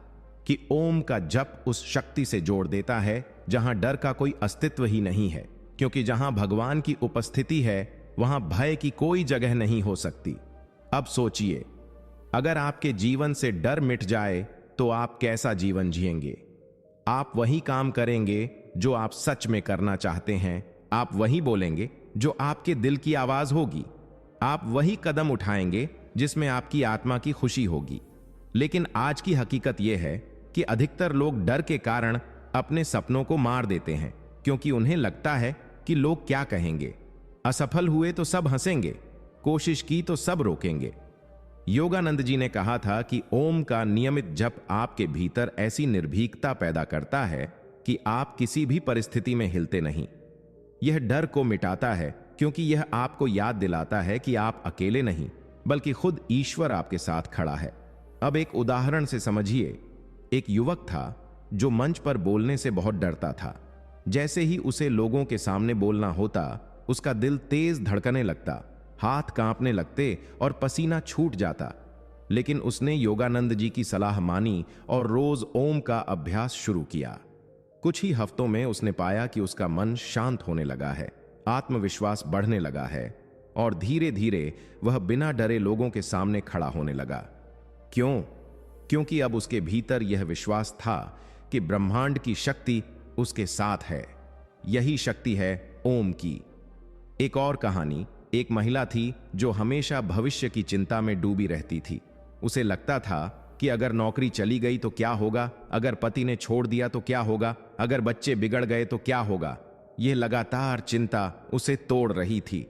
कि ओम का जप उस शक्ति से जोड़ देता है जहां डर का कोई अस्तित्व ही नहीं है, क्योंकि जहां भगवान की उपस्थिति है वहां भय की कोई जगह नहीं हो सकती। अब सोचिए, अगर आपके जीवन से डर मिट जाए तो आप कैसा जीवन जिएंगे? आप वही काम करेंगे जो आप सच में करना चाहते हैं, आप वही बोलेंगे जो आपके दिल की आवाज होगी। आप वही कदम उठाएंगे जिसमें आपकी आत्मा की खुशी होगी। लेकिन आज की हकीकत यह है कि अधिकतर लोग डर के कारण अपने सपनों को मार देते हैं, क्योंकि उन्हें लगता है कि लोग क्या कहेंगे, असफल हुए तो सब हंसेंगे, कोशिश की तो सब रोकेंगे। योगानंद जी ने कहा था कि ओम का नियमित जप आपके भीतर ऐसी निर्भीकता पैदा करता है कि आप किसी भी परिस्थिति में हिलते नहीं। यह डर को मिटाता है, क्योंकि यह आपको याद दिलाता है कि आप अकेले नहीं, बल्कि खुद ईश्वर आपके साथ खड़ा है। अब एक उदाहरण से समझिए। एक युवक था जो मंच पर बोलने से बहुत डरता था। जैसे ही उसे लोगों के सामने बोलना होता, उसका दिल तेज धड़कने लगता, हाथ कांपने लगते और पसीना छूट जाता। लेकिन उसने योगानंद जी की सलाह मानी और रोज ओम का अभ्यास शुरू किया। कुछ ही हफ्तों में उसने पाया कि उसका मन शांत होने लगा है, आत्मविश्वास बढ़ने लगा है और धीरे धीरे वह बिना डरे लोगों के सामने खड़ा होने लगा। क्यों? क्योंकि अब उसके भीतर यह विश्वास था कि ब्रह्मांड की शक्ति उसके साथ है। यही शक्ति है ओम की। एक और कहानी। एक महिला थी जो हमेशा भविष्य की चिंता में डूबी रहती थी। उसे लगता था कि अगर नौकरी चली गई तो क्या होगा, अगर पति ने छोड़ दिया तो क्या होगा, अगर बच्चे बिगड़ गए तो क्या होगा। यह लगातार चिंता उसे तोड़ रही थी।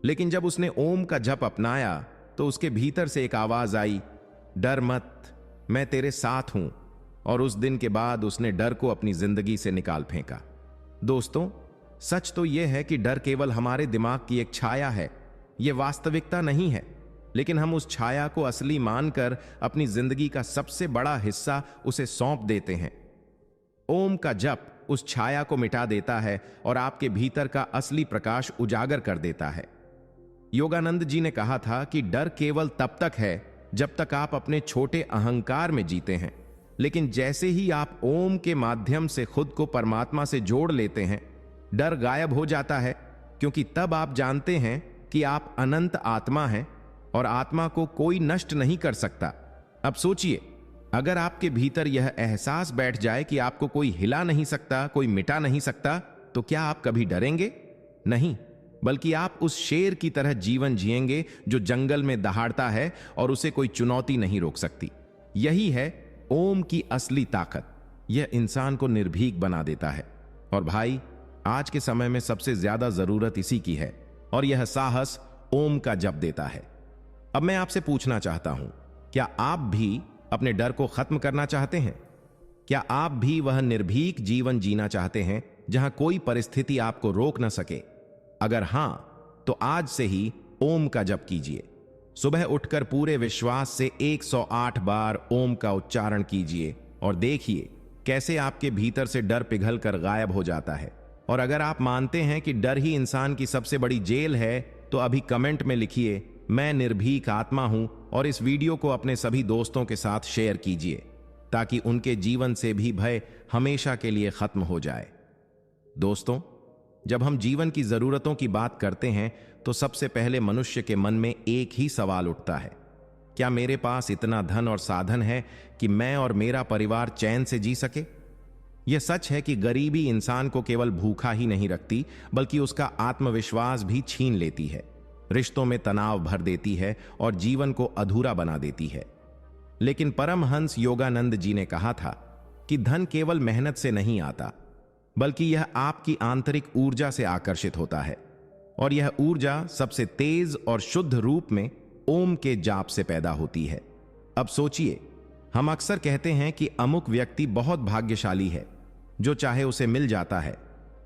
लेकिन जब उसने ओम का जप अपनाया तो उसके भीतर से एक आवाज आई, डर मत, मैं तेरे साथ हूं। और उस दिन के बाद उसने डर को अपनी जिंदगी से निकाल फेंका। दोस्तों, सच तो यह है कि डर केवल हमारे दिमाग की एक छाया है, यह वास्तविकता नहीं है। लेकिन हम उस छाया को असली मानकर अपनी जिंदगी का सबसे बड़ा हिस्सा उसे सौंप देते हैं। ओम का जप उस छाया को मिटा देता है और आपके भीतर का असली प्रकाश उजागर कर देता है। योगानंद जी ने कहा था कि डर केवल तब तक है जब तक आप अपने छोटे अहंकार में जीते हैं। लेकिन जैसे ही आप ओम के माध्यम से खुद को परमात्मा से जोड़ लेते हैं, डर गायब हो जाता है, क्योंकि तब आप जानते हैं कि आप अनंत आत्मा हैं और आत्मा को कोई नष्ट नहीं कर सकता। अब सोचिए, अगर आपके भीतर यह एहसास बैठ जाए कि आपको कोई हिला नहीं सकता, कोई मिटा नहीं सकता, तो क्या आप कभी डरेंगे? नहीं, बल्कि आप उस शेर की तरह जीवन जिएंगे जो जंगल में दहाड़ता है और उसे कोई चुनौती नहीं रोक सकती। यही है ओम की असली ताकत। यह इंसान को निर्भीक बना देता है। और भाई, आज के समय में सबसे ज्यादा जरूरत इसी की है, और यह साहस ओम का जप देता है। अब मैं आपसे पूछना चाहता हूं, क्या आप भी अपने डर को खत्म करना चाहते हैं? क्या आप भी वह निर्भीक जीवन जीना चाहते हैं जहां कोई परिस्थिति आपको रोक न सके? अगर हां, तो आज से ही ओम का जप कीजिए। सुबह उठकर पूरे विश्वास से 108 बार ओम का उच्चारण कीजिए और देखिए कैसे आपके भीतर से डर पिघलकर गायब हो जाता है। और अगर आप मानते हैं कि डर ही इंसान की सबसे बड़ी जेल है, तो अभी कमेंट में लिखिए, मैं निर्भीक आत्मा हूं, और इस वीडियो को अपने सभी दोस्तों के साथ शेयर कीजिए, ताकि उनके जीवन से भी भय हमेशा के लिए खत्म हो जाए। दोस्तों, जब हम जीवन की जरूरतों की बात करते हैं तो सबसे पहले मनुष्य के मन में एक ही सवाल उठता है, क्या मेरे पास इतना धन और साधन है कि मैं और मेरा परिवार चैन से जी सके? यह सच है कि गरीबी इंसान को केवल भूखा ही नहीं रखती, बल्कि उसका आत्मविश्वास भी छीन लेती है, रिश्तों में तनाव भर देती है और जीवन को अधूरा बना देती है। लेकिन परमहंस योगानंद जी ने कहा था कि धन केवल मेहनत से नहीं आता, बल्कि यह आपकी आंतरिक ऊर्जा से आकर्षित होता है, और यह ऊर्जा सबसे तेज और शुद्ध रूप में ओम के जाप से पैदा होती है। अब सोचिए, हम अक्सर कहते हैं कि अमुक व्यक्ति बहुत भाग्यशाली है, जो चाहे उसे मिल जाता है,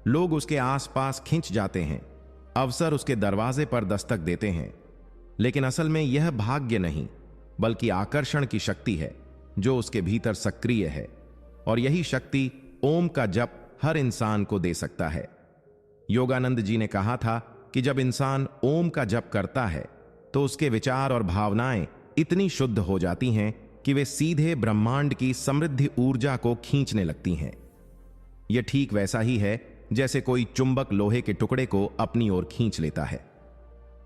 लोग उसके आसपास खिंच जाते हैं, अवसर उसके दरवाजे पर दस्तक देते हैं। लेकिन असल में यह भाग्य नहीं, बल्कि आकर्षण की शक्ति है जो उसके भीतर सक्रिय है, और यही शक्ति ओम का जप हर इंसान को दे सकता है। योगानंद जी ने कहा था कि जब इंसान ओम का जप करता है तो उसके विचार और भावनाएं इतनी शुद्ध हो जाती हैं कि वे सीधे ब्रह्मांड की समृद्धि ऊर्जा को खींचने लगती हैं। यह ठीक वैसा ही है जैसे कोई चुंबक लोहे के टुकड़े को अपनी ओर खींच लेता है।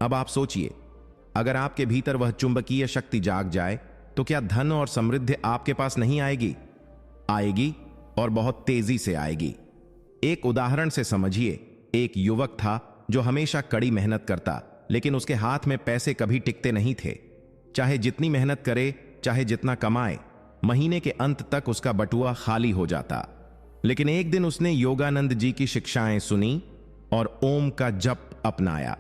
अब आप सोचिए, अगर आपके भीतर वह चुंबकीय शक्ति जाग जाए तो क्या धन और समृद्धि आपके पास नहीं आएगी? आएगी, और बहुत तेजी से आएगी। एक उदाहरण से समझिए। एक युवक था जो हमेशा कड़ी मेहनत करता, लेकिन उसके हाथ में पैसे कभी टिकते नहीं थे। चाहे जितनी मेहनत करे, चाहे जितना कमाए, महीने के अंत तक उसका बटुआ खाली हो जाता। लेकिन एक दिन उसने योगानंद जी की शिक्षाएं सुनी और ओम का जप अपनाया।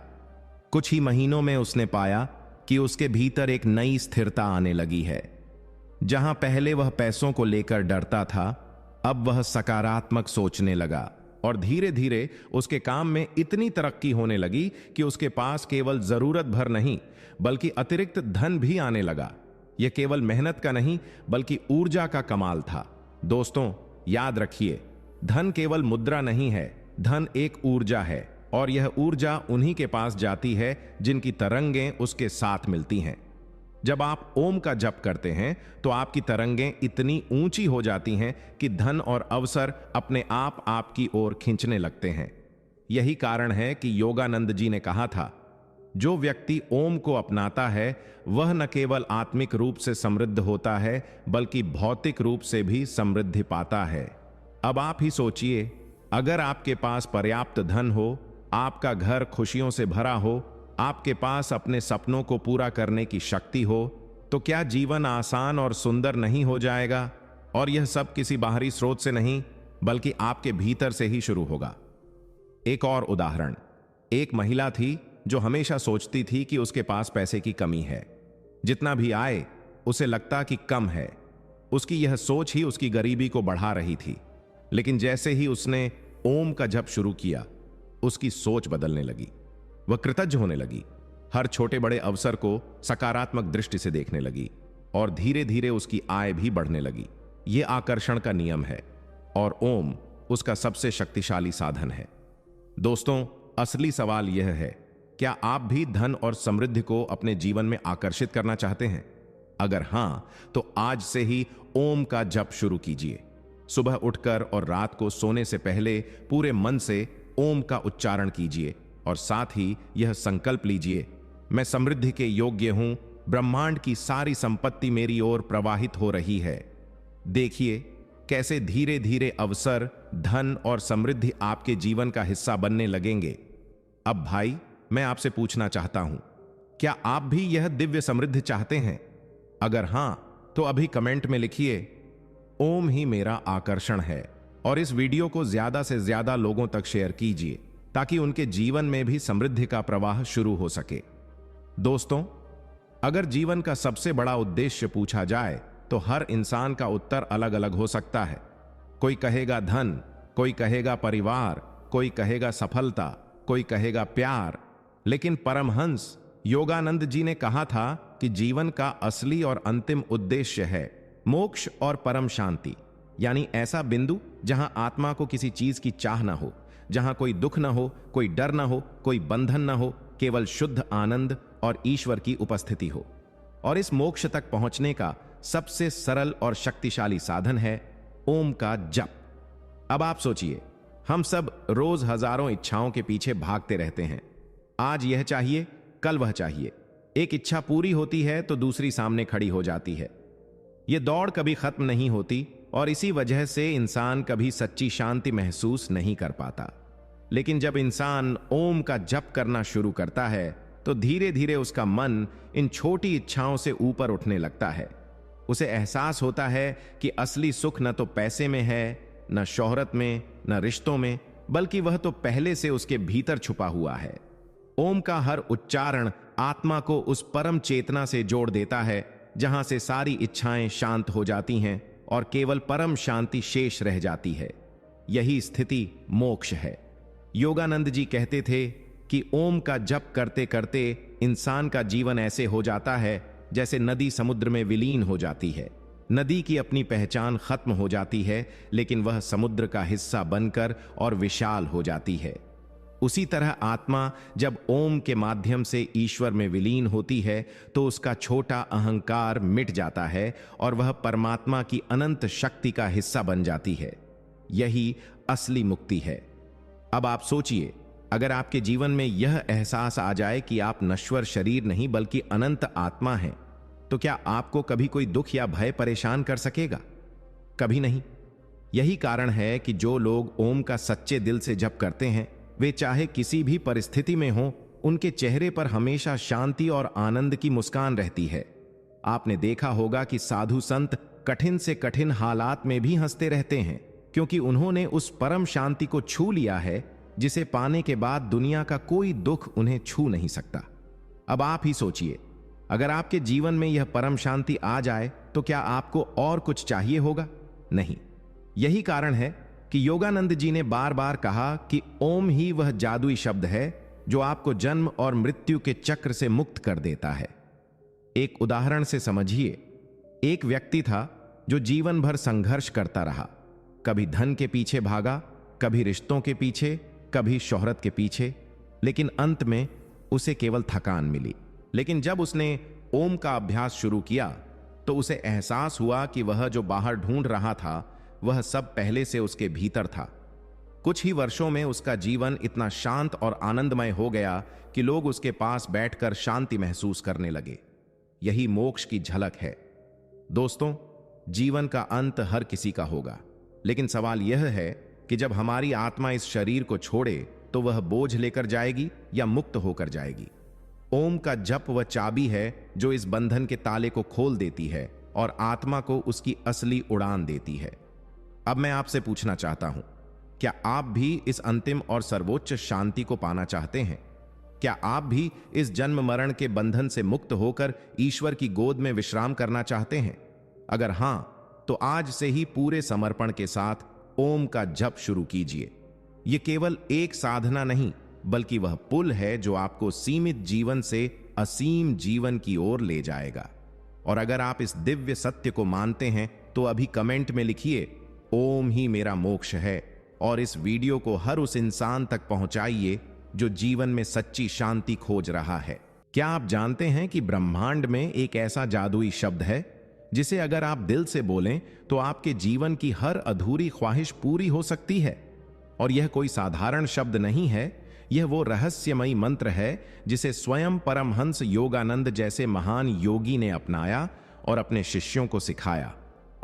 कुछ ही महीनों में उसने पाया कि उसके भीतर एक नई स्थिरता आने लगी है। जहां पहले वह पैसों को लेकर डरता था, अब वह सकारात्मक सोचने लगा और धीरे धीरे उसके काम में इतनी तरक्की होने लगी कि उसके पास केवल जरूरत भर नहीं बल्कि अतिरिक्त धन भी आने लगा। यह केवल मेहनत का नहीं बल्कि ऊर्जा का कमाल था। दोस्तों, याद रखिए, धन केवल मुद्रा नहीं है, धन एक ऊर्जा है और यह ऊर्जा उन्हीं के पास जाती है जिनकी तरंगें उसके साथ मिलती हैं। जब आप ओम का जप करते हैं तो आपकी तरंगें इतनी ऊंची हो जाती हैं कि धन और अवसर अपने आप आपकी ओर खींचने लगते हैं। यही कारण है कि योगानंद जी ने कहा था, जो व्यक्ति ओम को अपनाता है वह न केवल आत्मिक रूप से समृद्ध होता है बल्कि भौतिक रूप से भी समृद्धि पाता है। अब आप ही सोचिए, अगर आपके पास पर्याप्त धन हो, आपका घर खुशियों से भरा हो, आपके पास अपने सपनों को पूरा करने की शक्ति हो, तो क्या जीवन आसान और सुंदर नहीं हो जाएगा? और यह सब किसी बाहरी स्रोत से नहीं बल्कि आपके भीतर से ही शुरू होगा। एक और उदाहरण, एक महिला थी जो हमेशा सोचती थी कि उसके पास पैसे की कमी है। जितना भी आए उसे लगता कि कम है। उसकी यह सोच ही उसकी गरीबी को बढ़ा रही थी। लेकिन जैसे ही उसने ओम का जप शुरू किया, उसकी सोच बदलने लगी। वह कृतज्ञ होने लगी, हर छोटे बड़े अवसर को सकारात्मक दृष्टि से देखने लगी और धीरे धीरे उसकी आय भी बढ़ने लगी। यह आकर्षण का नियम है और ओम उसका सबसे शक्तिशाली साधन है। दोस्तों, असली सवाल यह है, क्या आप भी धन और समृद्धि को अपने जीवन में आकर्षित करना चाहते हैं? अगर हां, तो आज से ही ओम का जप शुरू कीजिए। सुबह उठकर और रात को सोने से पहले पूरे मन से ओम का उच्चारण कीजिए और साथ ही यह संकल्प लीजिए, मैं समृद्धि के योग्य हूं, ब्रह्मांड की सारी संपत्ति मेरी ओर प्रवाहित हो रही है। देखिए कैसे धीरे धीरे अवसर, धन और समृद्धि आपके जीवन का हिस्सा बनने लगेंगे। अब भाई, मैं आपसे पूछना चाहता हूं, क्या आप भी यह दिव्य समृद्धि चाहते हैं? अगर हां, तो अभी कमेंट में लिखिए, ओम ही मेरा आकर्षण है, और इस वीडियो को ज्यादा से ज्यादा लोगों तक शेयर कीजिए ताकि उनके जीवन में भी समृद्धि का प्रवाह शुरू हो सके। दोस्तों, अगर जीवन का सबसे बड़ा उद्देश्य पूछा जाए तो हर इंसान का उत्तर अलग अलग हो सकता है। कोई कहेगा धन, कोई कहेगा परिवार, कोई कहेगा सफलता, कोई कहेगा प्यार। लेकिन परमहंस योगानंद जी ने कहा था कि जीवन का असली और अंतिम उद्देश्य है मोक्ष और परम शांति, यानी ऐसा बिंदु जहां आत्मा को किसी चीज की चाह ना हो, जहां कोई दुख ना हो, कोई डर ना हो, कोई बंधन ना हो, केवल शुद्ध आनंद और ईश्वर की उपस्थिति हो। और इस मोक्ष तक पहुंचने का सबसे सरल और शक्तिशाली साधन है ओम का जप। अब आप सोचिए, हम सब रोज हजारों इच्छाओं के पीछे भागते रहते हैं। आज यह चाहिए, कल वह चाहिए। एक इच्छा पूरी होती है तो दूसरी सामने खड़ी हो जाती है। यह दौड़ कभी खत्म नहीं होती और इसी वजह से इंसान कभी सच्ची शांति महसूस नहीं कर पाता। लेकिन जब इंसान ओम का जप करना शुरू करता है तो धीरे धीरे उसका मन इन छोटी इच्छाओं से ऊपर उठने लगता है। उसे एहसास होता है कि असली सुख न तो पैसे में है, न शोहरत में, न रिश्तों में, बल्कि वह तो पहले से उसके भीतर छुपा हुआ है। ओम का हर उच्चारण आत्मा को उस परम चेतना से जोड़ देता है जहां से सारी इच्छाएं शांत हो जाती हैं और केवल परम शांति शेष रह जाती है। यही स्थिति मोक्ष है। योगानंद जी कहते थे कि ओम का जप करते करते इंसान का जीवन ऐसे हो जाता है जैसे नदी समुद्र में विलीन हो जाती है। नदी की अपनी पहचान खत्म हो जाती है, लेकिन वह समुद्र का हिस्सा बनकर और विशाल हो जाती है। उसी तरह आत्मा जब ओम के माध्यम से ईश्वर में विलीन होती है तो उसका छोटा अहंकार मिट जाता है और वह परमात्मा की अनंत शक्ति का हिस्सा बन जाती है। यही असली मुक्ति है। अब आप सोचिए, अगर आपके जीवन में यह एहसास आ जाए कि आप नश्वर शरीर नहीं बल्कि अनंत आत्मा हैं, तो क्या आपको कभी कोई दुख या भय परेशान कर सकेगा? कभी नहीं। यही कारण है कि जो लोग ओम का सच्चे दिल से जप करते हैं वे चाहे किसी भी परिस्थिति में हों, उनके चेहरे पर हमेशा शांति और आनंद की मुस्कान रहती है। आपने देखा होगा कि साधु संत कठिन से कठिन हालात में भी हंसते रहते हैं, क्योंकि उन्होंने उस परम शांति को छू लिया है जिसे पाने के बाद दुनिया का कोई दुख उन्हें छू नहीं सकता। अब आप ही सोचिए, अगर आपके जीवन में यह परम शांति आ जाए तो क्या आपको और कुछ चाहिए होगा? नहीं। यही कारण है कि योगानंद जी ने बार बार कहा कि ओम ही वह जादुई शब्द है जो आपको जन्म और मृत्यु के चक्र से मुक्त कर देता है। एक उदाहरण से समझिए। एक व्यक्ति था जो जीवन भर संघर्ष करता रहा। कभी धन के पीछे भागा, कभी रिश्तों के पीछे, कभी शोहरत के पीछे, लेकिन अंत में उसे केवल थकान मिली। लेकिन जब उसने ओम का अभ्यास शुरू किया तो उसे एहसास हुआ कि वह जो बाहर ढूंढ रहा था वह सब पहले से उसके भीतर था। कुछ ही वर्षों में उसका जीवन इतना शांत और आनंदमय हो गया कि लोग उसके पास बैठकर शांति महसूस करने लगे। यही मोक्ष की झलक है। दोस्तों, जीवन का अंत हर किसी का होगा, लेकिन सवाल यह है कि जब हमारी आत्मा इस शरीर को छोड़े तो वह बोझ लेकर जाएगी या मुक्त होकर जाएगी। ओम का जप वह चाबी है जो इस बंधन के ताले को खोल देती है और आत्मा को उसकी असली उड़ान देती है। अब मैं आपसे पूछना चाहता हूं, क्या आप भी इस अंतिम और सर्वोच्च शांति को पाना चाहते हैं? क्या आप भी इस जन्म मरण के बंधन से मुक्त होकर ईश्वर की गोद में विश्राम करना चाहते हैं? अगर हां, तो आज से ही पूरे समर्पण के साथ ओम का जप शुरू कीजिए। यह केवल एक साधना नहीं, बल्कि वह पुल है जो आपको सीमित जीवन से असीम जीवन की ओर ले जाएगा। और अगर आप इस दिव्य सत्य को मानते हैं तो अभी कमेंट में लिखिए, ओम ही मेरा मोक्ष है, और इस वीडियो को हर उस इंसान तक पहुंचाइए जो जीवन में सच्ची शांति खोज रहा है। क्या आप जानते हैं कि ब्रह्मांड में एक ऐसा जादुई शब्द है जिसे अगर आप दिल से बोलें तो आपके जीवन की हर अधूरी ख्वाहिश पूरी हो सकती है? और यह कोई साधारण शब्द नहीं है, यह वो रहस्यमयी मंत्र है जिसे स्वयं परमहंस योगानंद जैसे महान योगी ने अपनाया और अपने शिष्यों को सिखाया,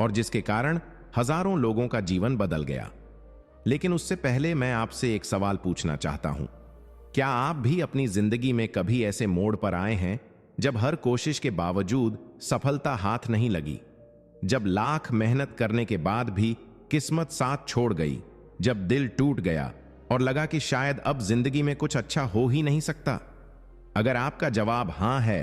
और जिसके कारण हजारों लोगों का जीवन बदल गया। लेकिन उससे पहले मैं आपसे एक सवाल पूछना चाहता हूं। क्या आप भी अपनी जिंदगी में कभी ऐसे मोड़ पर आए हैं जब हर कोशिश के बावजूद सफलता हाथ नहीं लगी, जब लाख मेहनत करने के बाद भी किस्मत साथ छोड़ गई, जब दिल टूट गया और लगा कि शायद अब जिंदगी में कुछ अच्छा हो ही नहीं सकता? अगर आपका जवाब हां है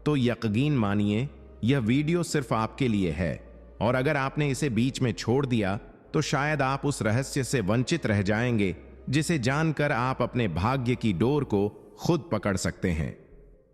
तो यकीन मानिए यह वीडियो सिर्फ आपके लिए है, और अगर आपने इसे बीच में छोड़ दिया तो शायद आप उस रहस्य से वंचित रह जाएंगे जिसे जानकर आप अपने भाग्य की डोर को खुद पकड़ सकते हैं।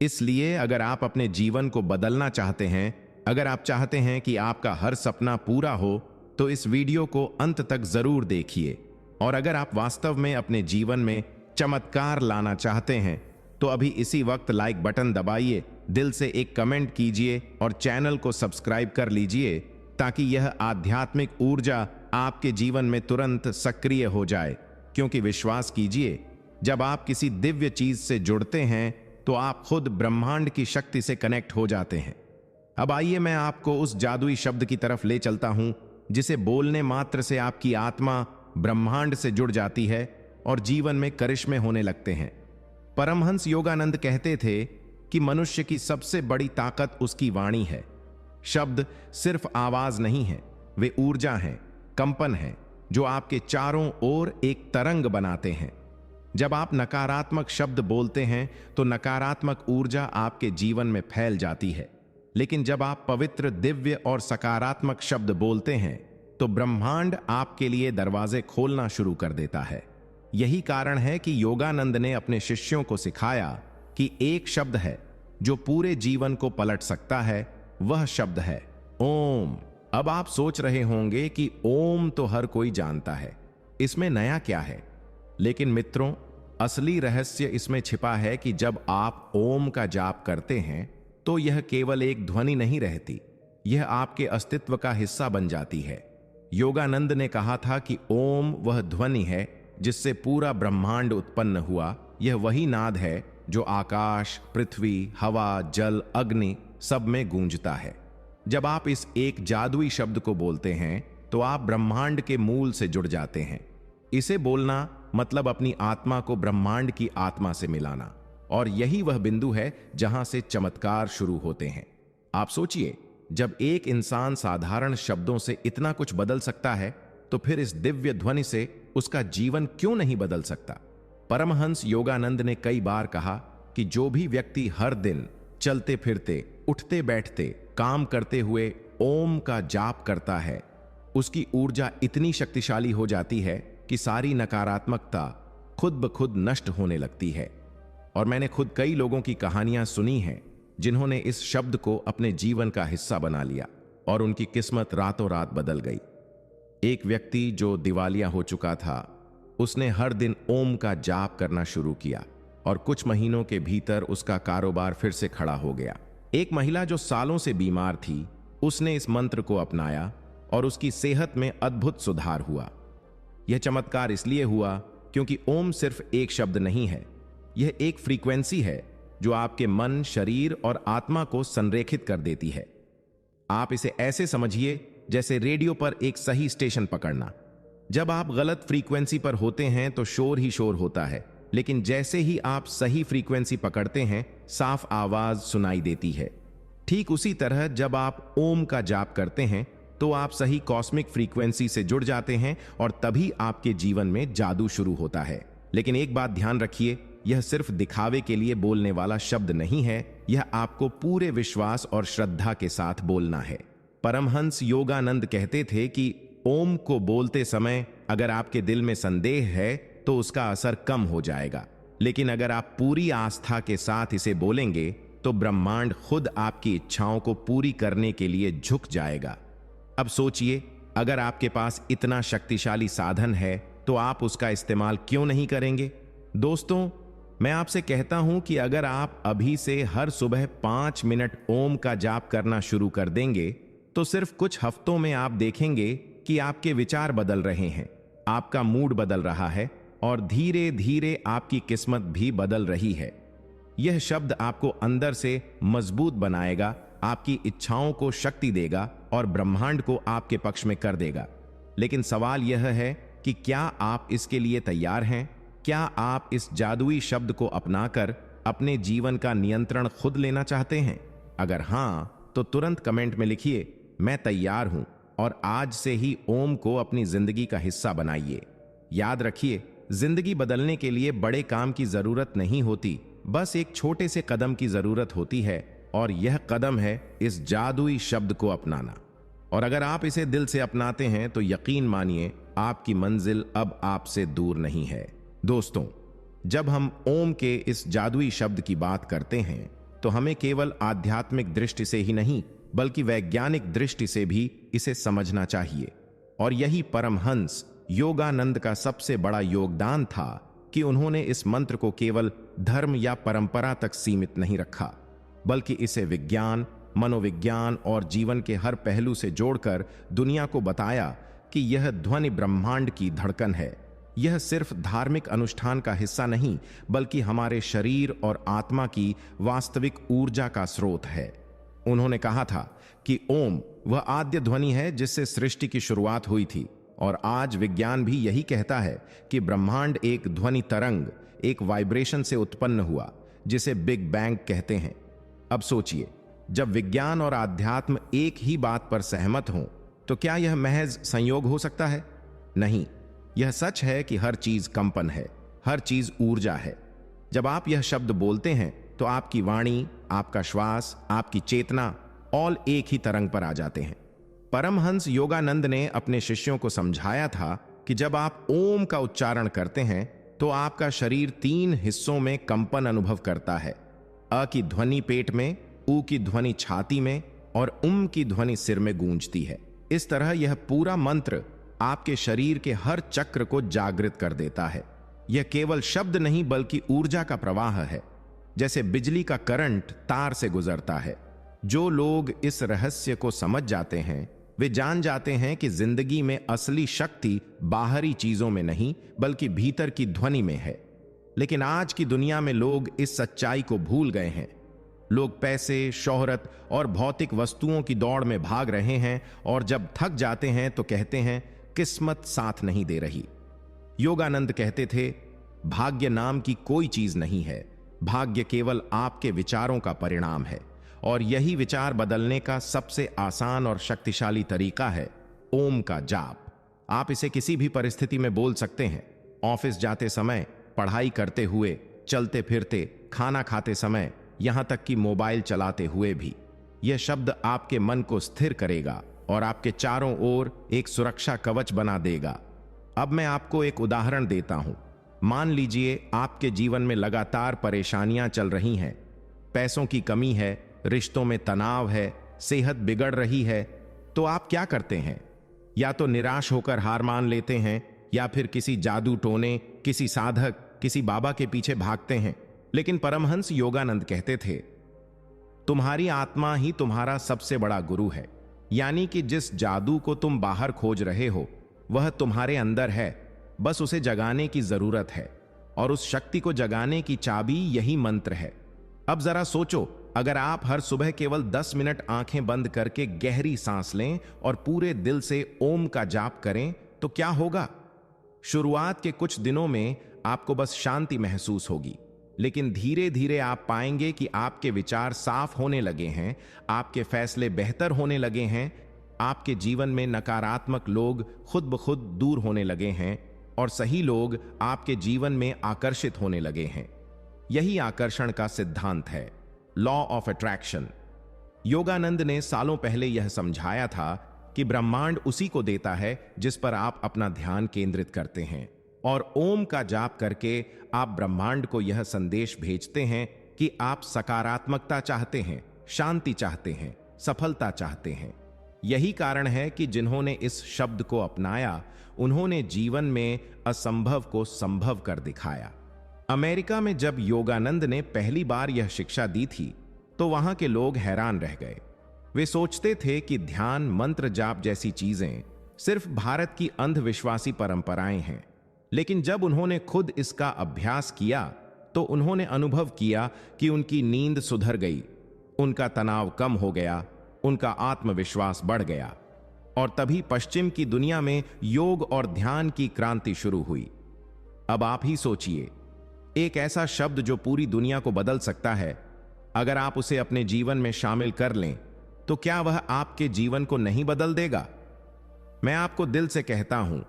इसलिए अगर आप अपने जीवन को बदलना चाहते हैं, अगर आप चाहते हैं कि आपका हर सपना पूरा हो, तो इस वीडियो को अंत तक जरूर देखिए। और अगर आप वास्तव में अपने जीवन में चमत्कार लाना चाहते हैं तो अभी इसी वक्त लाइक बटन दबाइए, दिल से एक कमेंट कीजिए और चैनल को सब्सक्राइब कर लीजिए ताकि यह आध्यात्मिक ऊर्जा आपके जीवन में तुरंत सक्रिय हो जाए। क्योंकि विश्वास कीजिए, जब आप किसी दिव्य चीज से जुड़ते हैं तो आप खुद ब्रह्मांड की शक्ति से कनेक्ट हो जाते हैं। अब आइए मैं आपको उस जादुई शब्द की तरफ ले चलता हूं जिसे बोलने मात्र से आपकी आत्मा ब्रह्मांड से जुड़ जाती है और जीवन में करिश्मे होने लगते हैं। परमहंस योगानंद कहते थे कि मनुष्य की सबसे बड़ी ताकत उसकी वाणी है। शब्द सिर्फ आवाज नहीं है, वे ऊर्जा हैं, कंपन हैं, जो आपके चारों ओर एक तरंग बनाते हैं। जब आप नकारात्मक शब्द बोलते हैं तो नकारात्मक ऊर्जा आपके जीवन में फैल जाती है, लेकिन जब आप पवित्र, दिव्य और सकारात्मक शब्द बोलते हैं तो ब्रह्मांड आपके लिए दरवाजे खोलना शुरू कर देता है। यही कारण है कि योगानंद ने अपने शिष्यों को सिखाया कि एक शब्द है जो पूरे जीवन को पलट सकता है, वह शब्द है ओम। अब आप सोच रहे होंगे कि ओम तो हर कोई जानता है, इसमें नया क्या है? लेकिन मित्रों, असली रहस्य इसमें छिपा है कि जब आप ओम का जाप करते हैं तो यह केवल एक ध्वनि नहीं रहती, यह आपके अस्तित्व का हिस्सा बन जाती है। योगानंद ने कहा था कि ओम वह ध्वनि है जिससे पूरा ब्रह्मांड उत्पन्न हुआ। यह वही नाद है जो आकाश, पृथ्वी, हवा, जल, अग्नि सब में गूंजता है। जब आप इस एक जादुई शब्द को बोलते हैं तो आप ब्रह्मांड के मूल से जुड़ जाते हैं। इसे बोलना मतलब अपनी आत्मा को ब्रह्मांड की आत्मा से मिलाना। और यही वह बिंदु है जहां से चमत्कार शुरू होते हैं। आप सोचिए, जब एक इंसान साधारण शब्दों से इतना कुछ बदल सकता है, तो फिर इस दिव्य ध्वनि से उसका जीवन क्यों नहीं बदल सकता। परमहंस योगानंद ने कई बार कहा कि जो भी व्यक्ति हर दिन चलते फिरते, उठते बैठते, काम करते हुए ओम का जाप करता है, उसकी ऊर्जा इतनी शक्तिशाली हो जाती है कि सारी नकारात्मकता खुद ब खुद नष्ट होने लगती है। और मैंने खुद कई लोगों की कहानियां सुनी हैं जिन्होंने इस शब्द को अपने जीवन का हिस्सा बना लिया और उनकी किस्मत रातों रात बदल गई। एक व्यक्ति जो दिवालिया हो चुका था, उसने हर दिन ओम का जाप करना शुरू किया और कुछ महीनों के भीतर उसका कारोबार फिर से खड़ा हो गया। एक महिला जो सालों से बीमार थी, उसने इस मंत्र को अपनाया और उसकी सेहत में अद्भुत सुधार हुआ। यह चमत्कार इसलिए हुआ क्योंकि ओम सिर्फ एक शब्द नहीं है, यह एक फ्रीक्वेंसी है जो आपके मन, शरीर और आत्मा को संरेखित कर देती है। आप इसे ऐसे समझिए जैसे रेडियो पर एक सही स्टेशन पकड़ना। जब आप गलत फ्रीक्वेंसी पर होते हैं तो शोर ही शोर होता है, लेकिन जैसे ही आप सही फ्रीक्वेंसी पकड़ते हैं, साफ आवाज सुनाई देती है। ठीक उसी तरह जब आप ओम का जाप करते हैं तो आप सही कॉस्मिक फ्रीक्वेंसी से जुड़ जाते हैं और तभी आपके जीवन में जादू शुरू होता है। लेकिन एक बात ध्यान रखिए, यह सिर्फ दिखावे के लिए बोलने वाला शब्द नहीं है, यह आपको पूरे विश्वास और श्रद्धा के साथ बोलना है। परमहंस योगानंद कहते थे कि ओम को बोलते समय अगर आपके दिल में संदेह है तो उसका असर कम हो जाएगा, लेकिन अगर आप पूरी आस्था के साथ इसे बोलेंगे तो ब्रह्मांड खुद आपकी इच्छाओं को पूरी करने के लिए झुक जाएगा। अब सोचिए, अगर आपके पास इतना शक्तिशाली साधन है तो आप उसका इस्तेमाल क्यों नहीं करेंगे। दोस्तों, मैं आपसे कहता हूं कि अगर आप अभी से हर सुबह 5 मिनट ओम का जाप करना शुरू कर देंगे तो सिर्फ कुछ हफ्तों में आप देखेंगे कि आपके विचार बदल रहे हैं, आपका मूड बदल रहा है और धीरे धीरे आपकी किस्मत भी बदल रही है। यह शब्द आपको अंदर से मजबूत बनाएगा, आपकी इच्छाओं को शक्ति देगा और ब्रह्मांड को आपके पक्ष में कर देगा। लेकिन सवाल यह है कि क्या आप इसके लिए तैयार हैं? क्या आप इस जादुई शब्द को अपनाकर अपने जीवन का नियंत्रण खुद लेना चाहते हैं? अगर हां, तो तुरंत कमेंट में लिखिए, मैं तैयार हूं, और आज से ही ओम को अपनी जिंदगी का हिस्सा बनाइए। याद रखिए, जिंदगी बदलने के लिए बड़े काम की जरूरत नहीं होती, बस एक छोटे से कदम की जरूरत होती है, और यह कदम है इस जादुई शब्द को अपनाना। और अगर आप इसे दिल से अपनाते हैं तो यकीन मानिए, आपकी मंजिल अब आपसे दूर नहीं है। दोस्तों, जब हम ओम के इस जादुई शब्द की बात करते हैं तो हमें केवल आध्यात्मिक दृष्टि से ही नहीं बल्कि वैज्ञानिक दृष्टि से भी इसे समझना चाहिए। और यही परमहंस योगानंद का सबसे बड़ा योगदान था कि उन्होंने इस मंत्र को केवल धर्म या परंपरा तक सीमित नहीं रखा, बल्कि इसे विज्ञान, मनोविज्ञान और जीवन के हर पहलू से जोड़कर दुनिया को बताया कि यह ध्वनि ब्रह्मांड की धड़कन है। यह सिर्फ धार्मिक अनुष्ठान का हिस्सा नहीं बल्कि हमारे शरीर और आत्मा की वास्तविक ऊर्जा का स्रोत है। उन्होंने कहा था कि ओम वह आद्य ध्वनि है जिससे सृष्टि की शुरुआत हुई थी, और आज विज्ञान भी यही कहता है कि ब्रह्मांड एक ध्वनि तरंग, एक वाइब्रेशन से उत्पन्न हुआ जिसे बिग बैंग कहते हैं। अब सोचिए, जब विज्ञान और आध्यात्म एक ही बात पर सहमत हों तो क्या यह महज संयोग हो सकता है? नहीं, यह सच है कि हर चीज कंपन है, हर चीज ऊर्जा है। जब आप यह शब्द बोलते हैं तो आपकी वाणी, आपका श्वास, आपकी चेतना ऑल एक ही तरंग पर आ जाते हैं। परमहंस योगानंद ने अपने शिष्यों को समझाया था कि जब आप ओम का उच्चारण करते हैं तो आपका शरीर 3 हिस्सों में कंपन अनुभव करता है। अ की ध्वनि पेट में, ऊ की ध्वनि छाती में और उम की ध्वनि सिर में गूंजती है। इस तरह यह पूरा मंत्र आपके शरीर के हर चक्र को जागृत कर देता है। यह केवल शब्द नहीं बल्कि ऊर्जा का प्रवाह है, जैसे बिजली का करंट तार से गुजरता है। जो लोग इस रहस्य को समझ जाते हैं वे जान जाते हैं कि जिंदगी में असली शक्ति बाहरी चीजों में नहीं बल्कि भीतर की ध्वनि में है। लेकिन आज की दुनिया में लोग इस सच्चाई को भूल गए हैं। लोग पैसे, शोहरत और भौतिक वस्तुओं की दौड़ में भाग रहे हैं, और जब थक जाते हैं तो कहते हैं किस्मत साथ नहीं दे रही। योगानंद कहते थे, भाग्य नाम की कोई चीज नहीं है, भाग्य केवल आपके विचारों का परिणाम है और यही विचार बदलने का सबसे आसान और शक्तिशाली तरीका है ओम का जाप। आप इसे किसी भी परिस्थिति में बोल सकते हैं, ऑफिस जाते समय, पढ़ाई करते हुए, चलते फिरते, खाना खाते समय, यहां तक कि मोबाइल चलाते हुए भी। यह शब्द आपके मन को स्थिर करेगा और आपके चारों ओर एक सुरक्षा कवच बना देगा। अब मैं आपको एक उदाहरण देता हूं। मान लीजिए आपके जीवन में लगातार परेशानियां चल रही हैं, पैसों की कमी है, रिश्तों में तनाव है, सेहत बिगड़ रही है, तो आप क्या करते हैं? या तो निराश होकर हार मान लेते हैं या फिर किसी जादू टोने, किसी साधक, किसी बाबा के पीछे भागते हैं। लेकिन परमहंस योगानंद कहते थे, तुम्हारी आत्मा ही तुम्हारा सबसे बड़ा गुरु है। यानी कि जिस जादू को तुम बाहर खोज रहे हो वह तुम्हारे अंदर है, बस उसे जगाने की जरूरत है। और उस शक्ति को जगाने की चाबी यही मंत्र है। अब जरा सोचो, अगर आप हर सुबह केवल 10 मिनट आंखें बंद करके गहरी सांस लें और पूरे दिल से ओम का जाप करें तो क्या होगा? शुरुआत के कुछ दिनों में आपको बस शांति महसूस होगी, लेकिन धीरे धीरे आप पाएंगे कि आपके विचार साफ होने लगे हैं, आपके फैसले बेहतर होने लगे हैं, आपके जीवन में नकारात्मक लोग खुद ब खुद दूर होने लगे हैं और सही लोग आपके जीवन में आकर्षित होने लगे हैं। यही आकर्षण का सिद्धांत है, लॉ ऑफ अट्रैक्शन। योगानंद ने सालों पहले यह समझाया था कि ब्रह्मांड उसी को देता है जिस पर आप अपना ध्यान केंद्रित करते हैं। और ओम का जाप करके आप ब्रह्मांड को यह संदेश भेजते हैं कि आप सकारात्मकता चाहते हैं, शांति चाहते हैं, सफलता चाहते हैं। यही कारण है कि जिन्होंने इस शब्द को अपनाया उन्होंने जीवन में असंभव को संभव कर दिखाया। अमेरिका में जब योगानंद ने पहली बार यह शिक्षा दी थी तो वहां के लोग हैरान रह गए। वे सोचते थे कि ध्यान, मंत्र जाप जैसी चीजें सिर्फ भारत की अंधविश्वासी परंपराएं हैं। लेकिन जब उन्होंने खुद इसका अभ्यास किया तो उन्होंने अनुभव किया कि उनकी नींद सुधर गई, उनका तनाव कम हो गया, उनका आत्मविश्वास बढ़ गया। और तभी पश्चिम की दुनिया में योग और ध्यान की क्रांति शुरू हुई। अब आप ही सोचिए, एक ऐसा शब्द जो पूरी दुनिया को बदल सकता है, अगर आप उसे अपने जीवन में शामिल कर लें तो क्या वह आपके जीवन को नहीं बदल देगा? मैं आपको दिल से कहता हूं,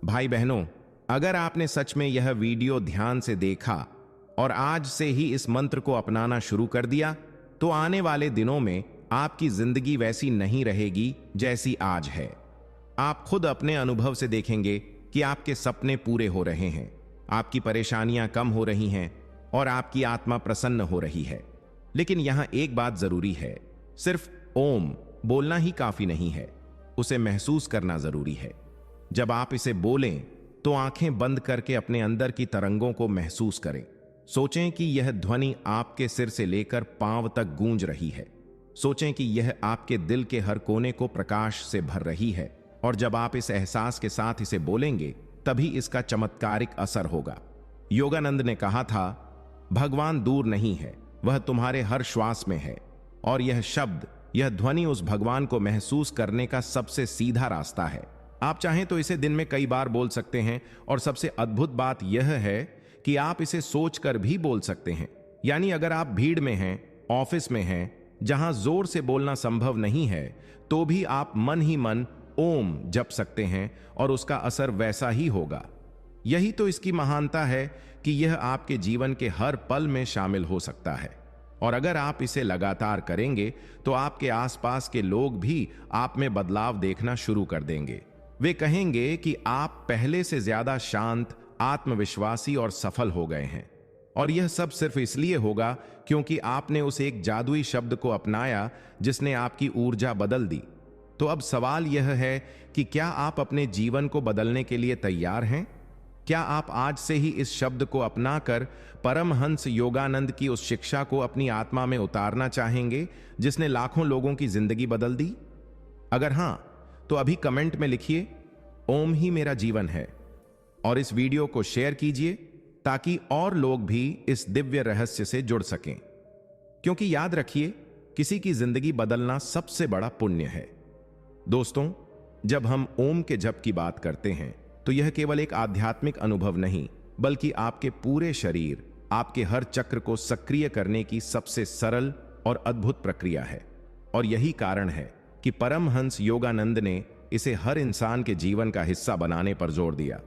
भाई बहनों, अगर आपने सच में यह वीडियो ध्यान से देखा और आज से ही इस मंत्र को अपनाना शुरू कर दिया तो आने वाले दिनों में आपकी जिंदगी वैसी नहीं रहेगी जैसी आज है। आप खुद अपने अनुभव से देखेंगे कि आपके सपने पूरे हो रहे हैं, आपकी परेशानियां कम हो रही हैं और आपकी आत्मा प्रसन्न हो रही है। लेकिन यहां एक बात जरूरी है, सिर्फ ओम बोलना ही काफी नहीं है, उसे महसूस करना जरूरी है। जब आप इसे बोलें तो आंखें बंद करके अपने अंदर की तरंगों को महसूस करें। सोचें कि यह ध्वनि आपके सिर से लेकर पांव तक गूंज रही है। सोचें कि यह आपके दिल के हर कोने को प्रकाश से भर रही है। और जब आप इस एहसास के साथ इसे बोलेंगे तभी इसका चमत्कारिक असर होगा। योगानंद ने कहा था, भगवान दूर नहीं है, वह तुम्हारे हर श्वास में है। और यह शब्द, यह ध्वनि उस भगवान को महसूस करने का सबसे सीधा रास्ता है। आप चाहें तो इसे दिन में कई बार बोल सकते हैं। और सबसे अद्भुत बात यह है कि आप इसे सोचकर भी बोल सकते हैं। यानी अगर आप भीड़ में हैं, ऑफिस में हैं, जहां जोर से बोलना संभव नहीं है, तो भी आप मन ही मन ओम जप सकते हैं और उसका असर वैसा ही होगा। यही तो इसकी महानता है कि यह आपके जीवन के हर पल में शामिल हो सकता है। और अगर आप इसे लगातार करेंगे तो आपके आसपास के लोग भी आप में बदलाव देखना शुरू कर देंगे। वे कहेंगे कि आप पहले से ज्यादा शांत, आत्मविश्वासी और सफल हो गए हैं। और यह सब सिर्फ इसलिए होगा क्योंकि आपने उस एक जादुई शब्द को अपनाया जिसने आपकी ऊर्जा बदल दी। तो अब सवाल यह है कि क्या आप अपने जीवन को बदलने के लिए तैयार हैं? क्या आप आज से ही इस शब्द को अपनाकर परमहंस योगानंद की उस शिक्षा को अपनी आत्मा में उतारना चाहेंगे जिसने लाखों लोगों की जिंदगी बदल दी? अगर हां, तो अभी कमेंट में लिखिए, ओम ही मेरा जीवन है। और इस वीडियो को शेयर कीजिए ताकि और लोग भी इस दिव्य रहस्य से जुड़ सकें। क्योंकि याद रखिए, किसी की जिंदगी बदलना सबसे बड़ा पुण्य है। दोस्तों, जब हम ओम के जप की बात करते हैं तो यह केवल एक आध्यात्मिक अनुभव नहीं, बल्कि आपके पूरे शरीर, आपके हर चक्र को सक्रिय करने की सबसे सरल और अद्भुत प्रक्रिया है। और यही कारण है कि परमहंस योगानंद ने इसे हर इंसान के जीवन का हिस्सा बनाने पर जोर दिया।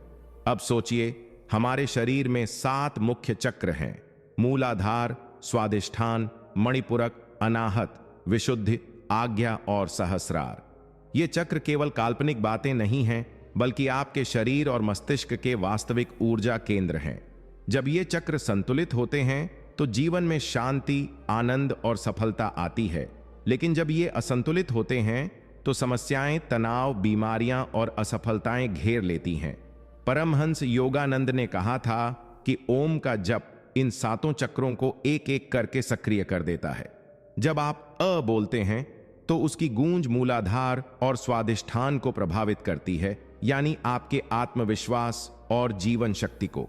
अब सोचिए, हमारे शरीर में 7 मुख्य चक्र हैं: मूलाधार, स्वादिष्ठान, मणिपुरक, अनाहत, विशुद्धि, आज्ञा और सहस्रार। ये चक्र केवल काल्पनिक बातें नहीं हैं, बल्कि आपके शरीर और मस्तिष्क के वास्तविक ऊर्जा केंद्र हैं। जब ये चक्र संतुलित होते हैं तो जीवन में शांति, आनंद और सफलता आती है। लेकिन जब ये असंतुलित होते हैं तो समस्याएं, तनाव, बीमारियां और असफलताएं घेर लेती हैं। परमहंस योगानंद ने कहा था कि ओम का जप इन 7 चक्रों को एक एक करके सक्रिय कर देता है। जब आप अ बोलते हैं तो उसकी गूंज मूलाधार और स्वादिष्ठान को प्रभावित करती है, यानी आपके आत्मविश्वास और जीवन शक्ति को।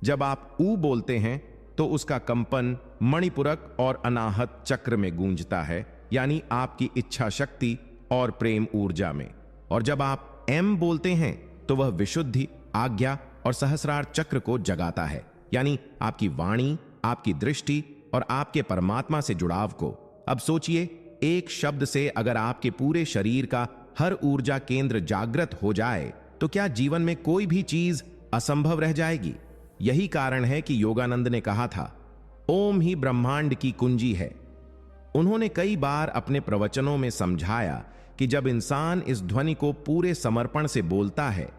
जब आप ऊ बोलते हैं तो उसका कंपन मणिपुरक और अनाहत चक्र में गूंजता है, यानी आपकी इच्छा शक्ति और प्रेम ऊर्जा में। और जब आप एम बोलते हैं तो वह विशुद्धि, आज्ञा और सहस्रार चक्र को जगाता है, यानी आपकी वाणी, आपकी दृष्टि और आपके परमात्मा से जुड़ाव को। अब सोचिए, एक शब्द से अगर आपके पूरे शरीर का हर ऊर्जा केंद्र जागृत हो जाए तो क्या जीवन में कोई भी चीज असंभव रह जाएगी? यही कारण है कि योगानंद ने कहा था, ओम ही ब्रह्मांड की कुंजी है। उन्होंने कई बार अपने प्रवचनों में समझाया कि जब इंसान इस ध्वनि को पूरे समर्पण से बोलता है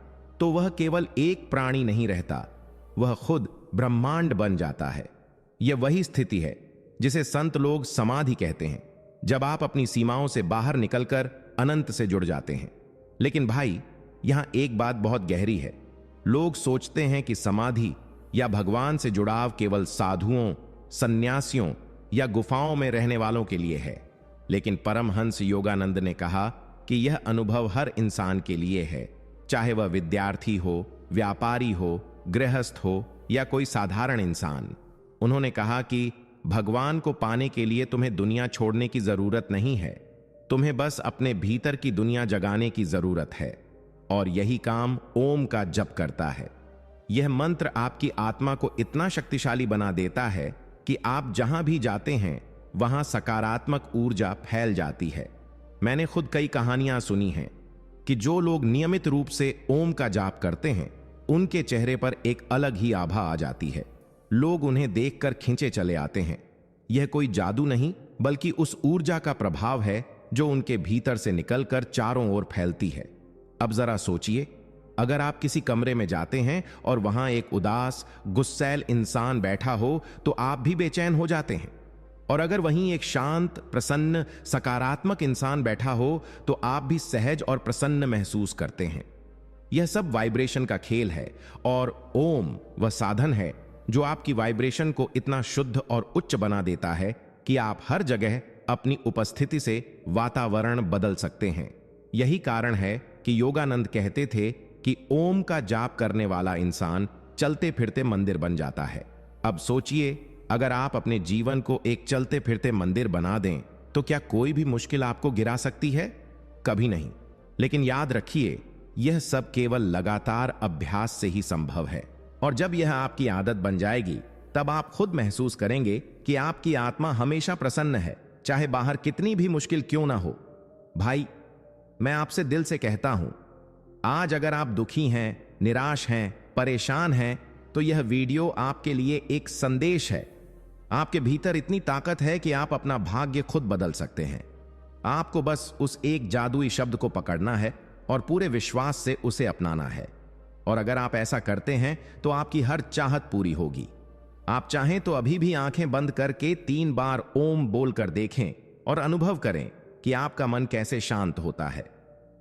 तो वह केवल एक प्राणी नहीं रहता, वह खुद ब्रह्मांड बन जाता है। यह वही स्थिति है जिसे संत लोग समाधि कहते हैं, जब आप अपनी सीमाओं से बाहर निकलकर अनंत से जुड़ जाते हैं। लेकिन भाई, यहां एक बात बहुत गहरी है। लोग सोचते हैं कि समाधि या भगवान से जुड़ाव केवल साधुओं, सन्यासियों या गुफाओं में रहने वालों के लिए है। लेकिन परमहंस योगानंद ने कहा कि यह अनुभव हर इंसान के लिए है, चाहे वह विद्यार्थी हो, व्यापारी हो, गृहस्थ हो या कोई साधारण इंसान। उन्होंने कहा कि भगवान को पाने के लिए तुम्हें दुनिया छोड़ने की जरूरत नहीं है, तुम्हें बस अपने भीतर की दुनिया जगाने की जरूरत है। और यही काम ओम का जप करता है। यह मंत्र आपकी आत्मा को इतना शक्तिशाली बना देता है कि आप जहां भी जाते हैं वहां सकारात्मक ऊर्जा फैल जाती है। मैंने खुद कई कहानियां सुनी हैं कि जो लोग नियमित रूप से ओम का जाप करते हैं उनके चेहरे पर एक अलग ही आभा आ जाती है। लोग उन्हें देखकर खींचे चले आते हैं। यह कोई जादू नहीं, बल्कि उस ऊर्जा का प्रभाव है जो उनके भीतर से निकलकर चारों ओर फैलती है। अब जरा सोचिए, अगर आप किसी कमरे में जाते हैं और वहां एक उदास, गुस्सैल इंसान बैठा हो तो आप भी बेचैन हो जाते हैं। और अगर वहीं एक शांत, प्रसन्न, सकारात्मक इंसान बैठा हो तो आप भी सहज और प्रसन्न महसूस करते हैं। यह सब वाइब्रेशन का खेल है और ओम वह साधन है जो आपकी वाइब्रेशन को इतना शुद्ध और उच्च बना देता है कि आप हर जगह अपनी उपस्थिति से वातावरण बदल सकते हैं। यही कारण है कि योगानंद कहते थे कि ओम का जाप करने वाला इंसान चलते फिरते मंदिर बन जाता है। अब सोचिए, अगर आप अपने जीवन को एक चलते फिरते मंदिर बना दें तो क्या कोई भी मुश्किल आपको गिरा सकती है? कभी नहीं। लेकिन याद रखिए, यह सब केवल लगातार अभ्यास से ही संभव है। और जब यह आपकी आदत बन जाएगी तब आप खुद महसूस करेंगे कि आपकी आत्मा हमेशा प्रसन्न है, चाहे बाहर कितनी भी मुश्किल क्यों ना हो। भाई, मैं आपसे दिल से कहता हूं, आज अगर आप दुखी हैं, निराश हैं, परेशान हैं, तो यह वीडियो आपके लिए एक संदेश है। आपके भीतर इतनी ताकत है कि आप अपना भाग्य खुद बदल सकते हैं। आपको बस उस एक जादुई शब्द को पकड़ना है और पूरे विश्वास से उसे अपनाना है। और अगर आप ऐसा करते हैं तो आपकी हर चाहत पूरी होगी। आप चाहें तो अभी भी आंखें बंद करके 3 बार ओम बोलकर देखें और अनुभव करें कि आपका मन कैसे शांत होता है।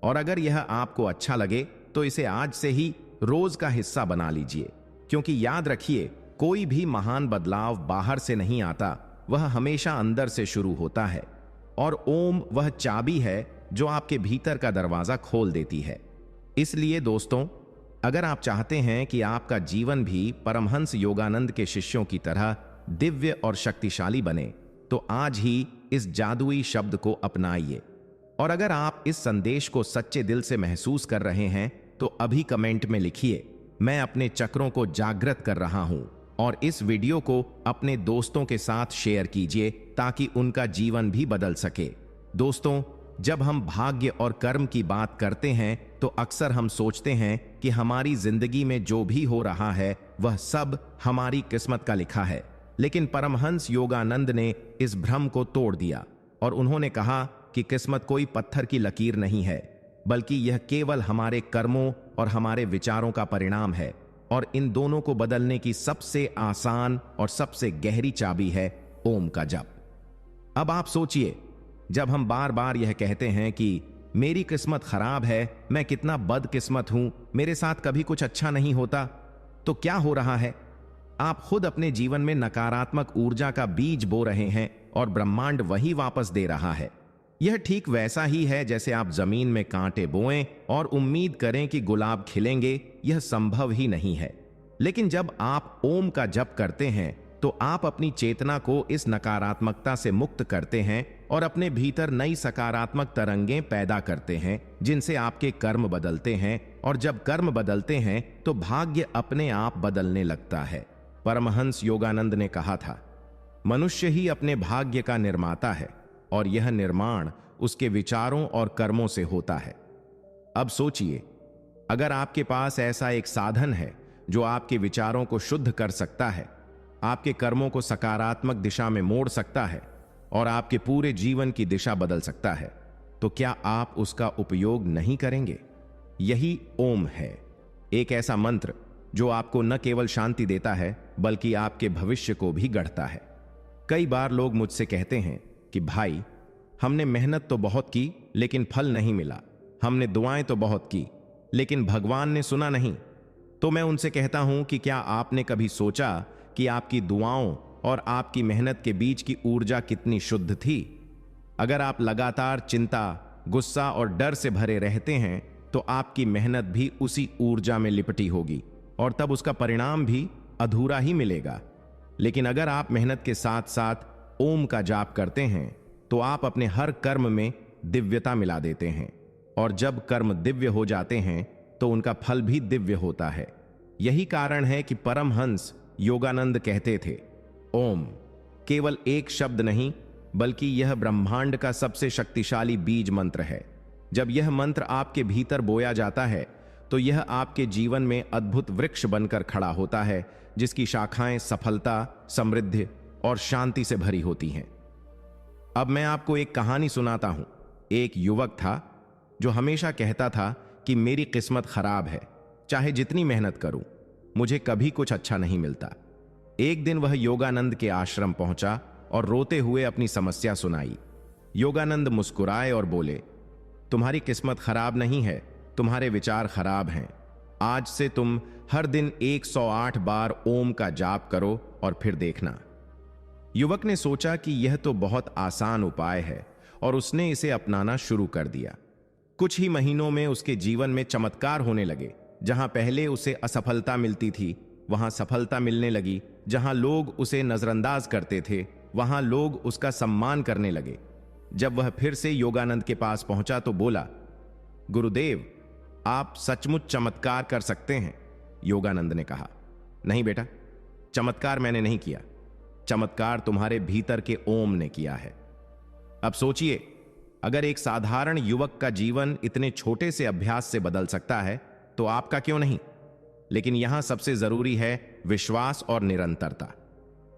और अगर यह आपको अच्छा लगे तो इसे आज से ही रोज का हिस्सा बना लीजिए, क्योंकि याद रखिए, कोई भी महान बदलाव बाहर से नहीं आता, वह हमेशा अंदर से शुरू होता है। और ओम वह चाबी है जो आपके भीतर का दरवाजा खोल देती है। इसलिए दोस्तों, अगर आप चाहते हैं कि आपका जीवन भी परमहंस योगानंद के शिष्यों की तरह दिव्य और शक्तिशाली बने, तो आज ही इस जादुई शब्द को अपनाइए। और अगर आप इस संदेश को सच्चे दिल से महसूस कर रहे हैं तो अभी कमेंट में लिखिए, मैं अपने चक्रों को जागृत कर रहा हूं, और इस वीडियो को अपने दोस्तों के साथ शेयर कीजिए ताकि उनका जीवन भी बदल सके। दोस्तों, जब हम भाग्य और कर्म की बात करते हैं तो अक्सर हम सोचते हैं कि हमारी जिंदगी में जो भी हो रहा है वह सब हमारी किस्मत का लिखा है। लेकिन परमहंस योगानंद ने इस भ्रम को तोड़ दिया और उन्होंने कहा कि किस्मत कोई पत्थर की लकीर नहीं है, बल्कि यह केवल हमारे कर्मों और हमारे विचारों का परिणाम है। और इन दोनों को बदलने की सबसे आसान और सबसे गहरी चाबी है ओम का जप। अब आप सोचिए, जब हम बार बार यह कहते हैं कि मेरी किस्मत खराब है, मैं कितना बदकिस्मत हूं, मेरे साथ कभी कुछ अच्छा नहीं होता, तो क्या हो रहा है? आप खुद अपने जीवन में नकारात्मक ऊर्जा का बीज बो रहे हैं और ब्रह्मांड वही वापस दे रहा है। यह ठीक वैसा ही है जैसे आप जमीन में कांटे बोएं और उम्मीद करें कि गुलाब खिलेंगे। यह संभव ही नहीं है। लेकिन जब आप ओम का जप करते हैं तो आप अपनी चेतना को इस नकारात्मकता से मुक्त करते हैं और अपने भीतर नई सकारात्मक तरंगें पैदा करते हैं, जिनसे आपके कर्म बदलते हैं। और जब कर्म बदलते हैं तो भाग्य अपने आप बदलने लगता है। परमहंस योगानंद ने कहा था, मनुष्य ही अपने भाग्य का निर्माता है और यह निर्माण उसके विचारों और कर्मों से होता है। अब सोचिए, अगर आपके पास ऐसा एक साधन है जो आपके विचारों को शुद्ध कर सकता है, आपके कर्मों को सकारात्मक दिशा में मोड़ सकता है और आपके पूरे जीवन की दिशा बदल सकता है, तो क्या आप उसका उपयोग नहीं करेंगे? यही ओम है, एक ऐसा मंत्र जो आपको न केवल शांति देता है बल्कि आपके भविष्य को भी गढ़ता है। कई बार लोग मुझसे कहते हैं कि भाई, हमने मेहनत तो बहुत की लेकिन फल नहीं मिला, हमने दुआएं तो बहुत की लेकिन भगवान ने सुना नहीं। तो मैं उनसे कहता हूं कि क्या आपने कभी सोचा कि आपकी दुआओं और आपकी मेहनत के बीच की ऊर्जा कितनी शुद्ध थी? अगर आप लगातार चिंता, गुस्सा और डर से भरे रहते हैं तो आपकी मेहनत भी उसी ऊर्जा में लिपटी होगी और तब उसका परिणाम भी अधूरा ही मिलेगा। लेकिन अगर आप मेहनत के साथ साथ ओम का जाप करते हैं तो आप अपने हर कर्म में दिव्यता मिला देते हैं, और जब कर्म दिव्य हो जाते हैं तो उनका फल भी दिव्य होता है। यही कारण है कि परमहंस योगानंद कहते थे, ओम केवल एक शब्द नहीं बल्कि यह ब्रह्मांड का सबसे शक्तिशाली बीज मंत्र है। जब यह मंत्र आपके भीतर बोया जाता है तो यह आपके जीवन में अद्भुत वृक्ष बनकर खड़ा होता है, जिसकी शाखाएं सफलता, समृद्धि और शांति से भरी होती हैं। अब मैं आपको एक कहानी सुनाता हूं। एक युवक था जो हमेशा कहता था कि मेरी किस्मत खराब है, चाहे जितनी मेहनत करूं मुझे कभी कुछ अच्छा नहीं मिलता। एक दिन वह योगानंद के आश्रम पहुंचा और रोते हुए अपनी समस्या सुनाई। योगानंद मुस्कुराए और बोले, तुम्हारी किस्मत खराब नहीं है, तुम्हारे विचार खराब हैं। आज से तुम हर दिन 108 बार ओम का जाप करो और फिर देखना। युवक ने सोचा कि यह तो बहुत आसान उपाय है और उसने इसे अपनाना शुरू कर दिया। कुछ ही महीनों में उसके जीवन में चमत्कार होने लगे। जहां पहले उसे असफलता मिलती थी वहां सफलता मिलने लगी। जहां लोग उसे नजरअंदाज करते थे वहां लोग उसका सम्मान करने लगे। जब वह फिर से योगानंद के पास पहुंचा तो बोला, गुरुदेव, आप सचमुच चमत्कार कर सकते हैं। योगानंद ने कहा, नहीं बेटा, चमत्कार मैंने नहीं किया, चमत्कार तुम्हारे भीतर के ओम ने किया है। अब सोचिए, अगर एक साधारण युवक का जीवन इतने छोटे से अभ्यास से बदल सकता है तो आपका क्यों नहीं? लेकिन यहां सबसे जरूरी है विश्वास और निरंतरता।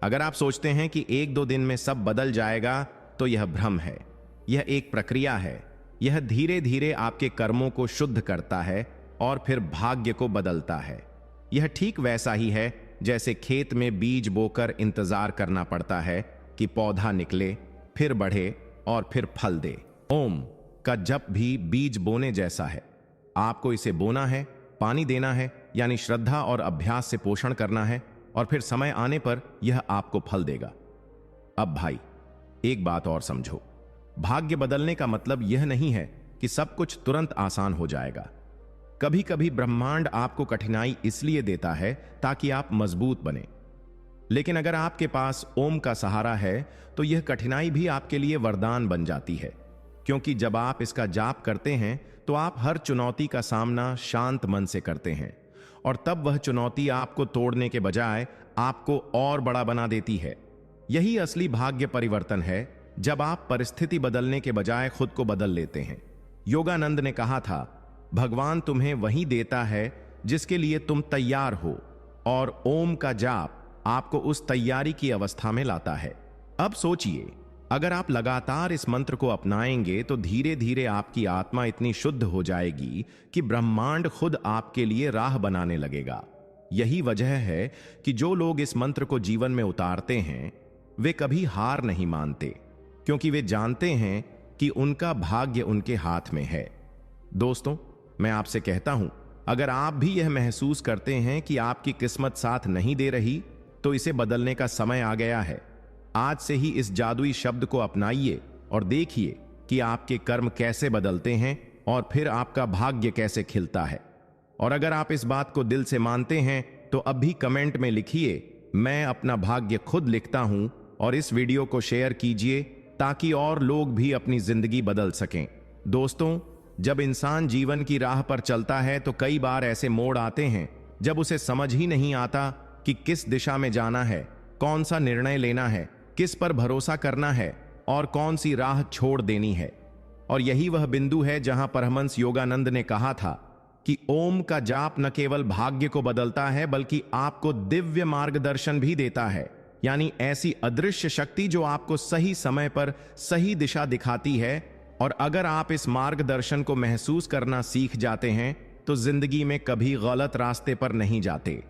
अगर आप सोचते हैं कि एक दो दिन में सब बदल जाएगा तो यह भ्रम है। यह एक प्रक्रिया है। यह धीरे धीरे आपके कर्मों को शुद्ध करता है और फिर भाग्य को बदलता है। यह ठीक वैसा ही है जैसे खेत में बीज बोकर इंतजार करना पड़ता है कि पौधा निकले, फिर बढ़े और फिर फल दे। ओम का जप भी बीज बोने जैसा है। आपको इसे बोना है, पानी देना है, यानी श्रद्धा और अभ्यास से पोषण करना है, और फिर समय आने पर यह आपको फल देगा। अब भाई, एक बात और समझो, भाग्य बदलने का मतलब यह नहीं है कि सब कुछ तुरंत आसान हो जाएगा। कभी कभी ब्रह्मांड आपको कठिनाई इसलिए देता है ताकि आप मजबूत बने। लेकिन अगर आपके पास ओम का सहारा है तो यह कठिनाई भी आपके लिए वरदान बन जाती है, क्योंकि जब आप इसका जाप करते हैं तो आप हर चुनौती का सामना शांत मन से करते हैं, और तब वह चुनौती आपको तोड़ने के बजाय आपको और बड़ा बना देती है। यही असली भाग्य परिवर्तन है, जब आप परिस्थिति बदलने के बजाय खुद को बदल लेते हैं। योगानंद ने कहा था, भगवान तुम्हें वही देता है जिसके लिए तुम तैयार हो, और ओम का जाप आपको उस तैयारी की अवस्था में लाता है। अब सोचिए, अगर आप लगातार इस मंत्र को अपनाएंगे तो धीरे धीरे आपकी आत्मा इतनी शुद्ध हो जाएगी कि ब्रह्मांड खुद आपके लिए राह बनाने लगेगा। यही वजह है कि जो लोग इस मंत्र को जीवन में उतारते हैं वे कभी हार नहीं मानते, क्योंकि वे जानते हैं कि उनका भाग्य उनके हाथ में है। दोस्तों, मैं आपसे कहता हूं, अगर आप भी यह महसूस करते हैं कि आपकी किस्मत साथ नहीं दे रही, तो इसे बदलने का समय आ गया है। आज से ही इस जादुई शब्द को अपनाइए और देखिए कि आपके कर्म कैसे बदलते हैं और फिर आपका भाग्य कैसे खिलता है। और अगर आप इस बात को दिल से मानते हैं तो अब भी कमेंट में लिखिए, मैं अपना भाग्य खुद लिखता हूं, और इस वीडियो को शेयर कीजिए ताकि और लोग भी अपनी जिंदगी बदल सकें। दोस्तों, जब इंसान जीवन की राह पर चलता है तो कई बार ऐसे मोड़ आते हैं जब उसे समझ ही नहीं आता कि किस दिशा में जाना है, कौन सा निर्णय लेना है, किस पर भरोसा करना है और कौन सी राह छोड़ देनी है। और यही वह बिंदु है जहां परमहंस योगानंद ने कहा था कि ओम का जाप न केवल भाग्य को बदलता है बल्कि आपको दिव्य मार्गदर्शन भी देता है, यानी ऐसी अदृश्य शक्ति जो आपको सही समय पर सही दिशा दिखाती है। और अगर आप इस मार्गदर्शन को महसूस करना सीख जाते हैं तो जिंदगी में कभी गलत रास्ते पर नहीं जाते।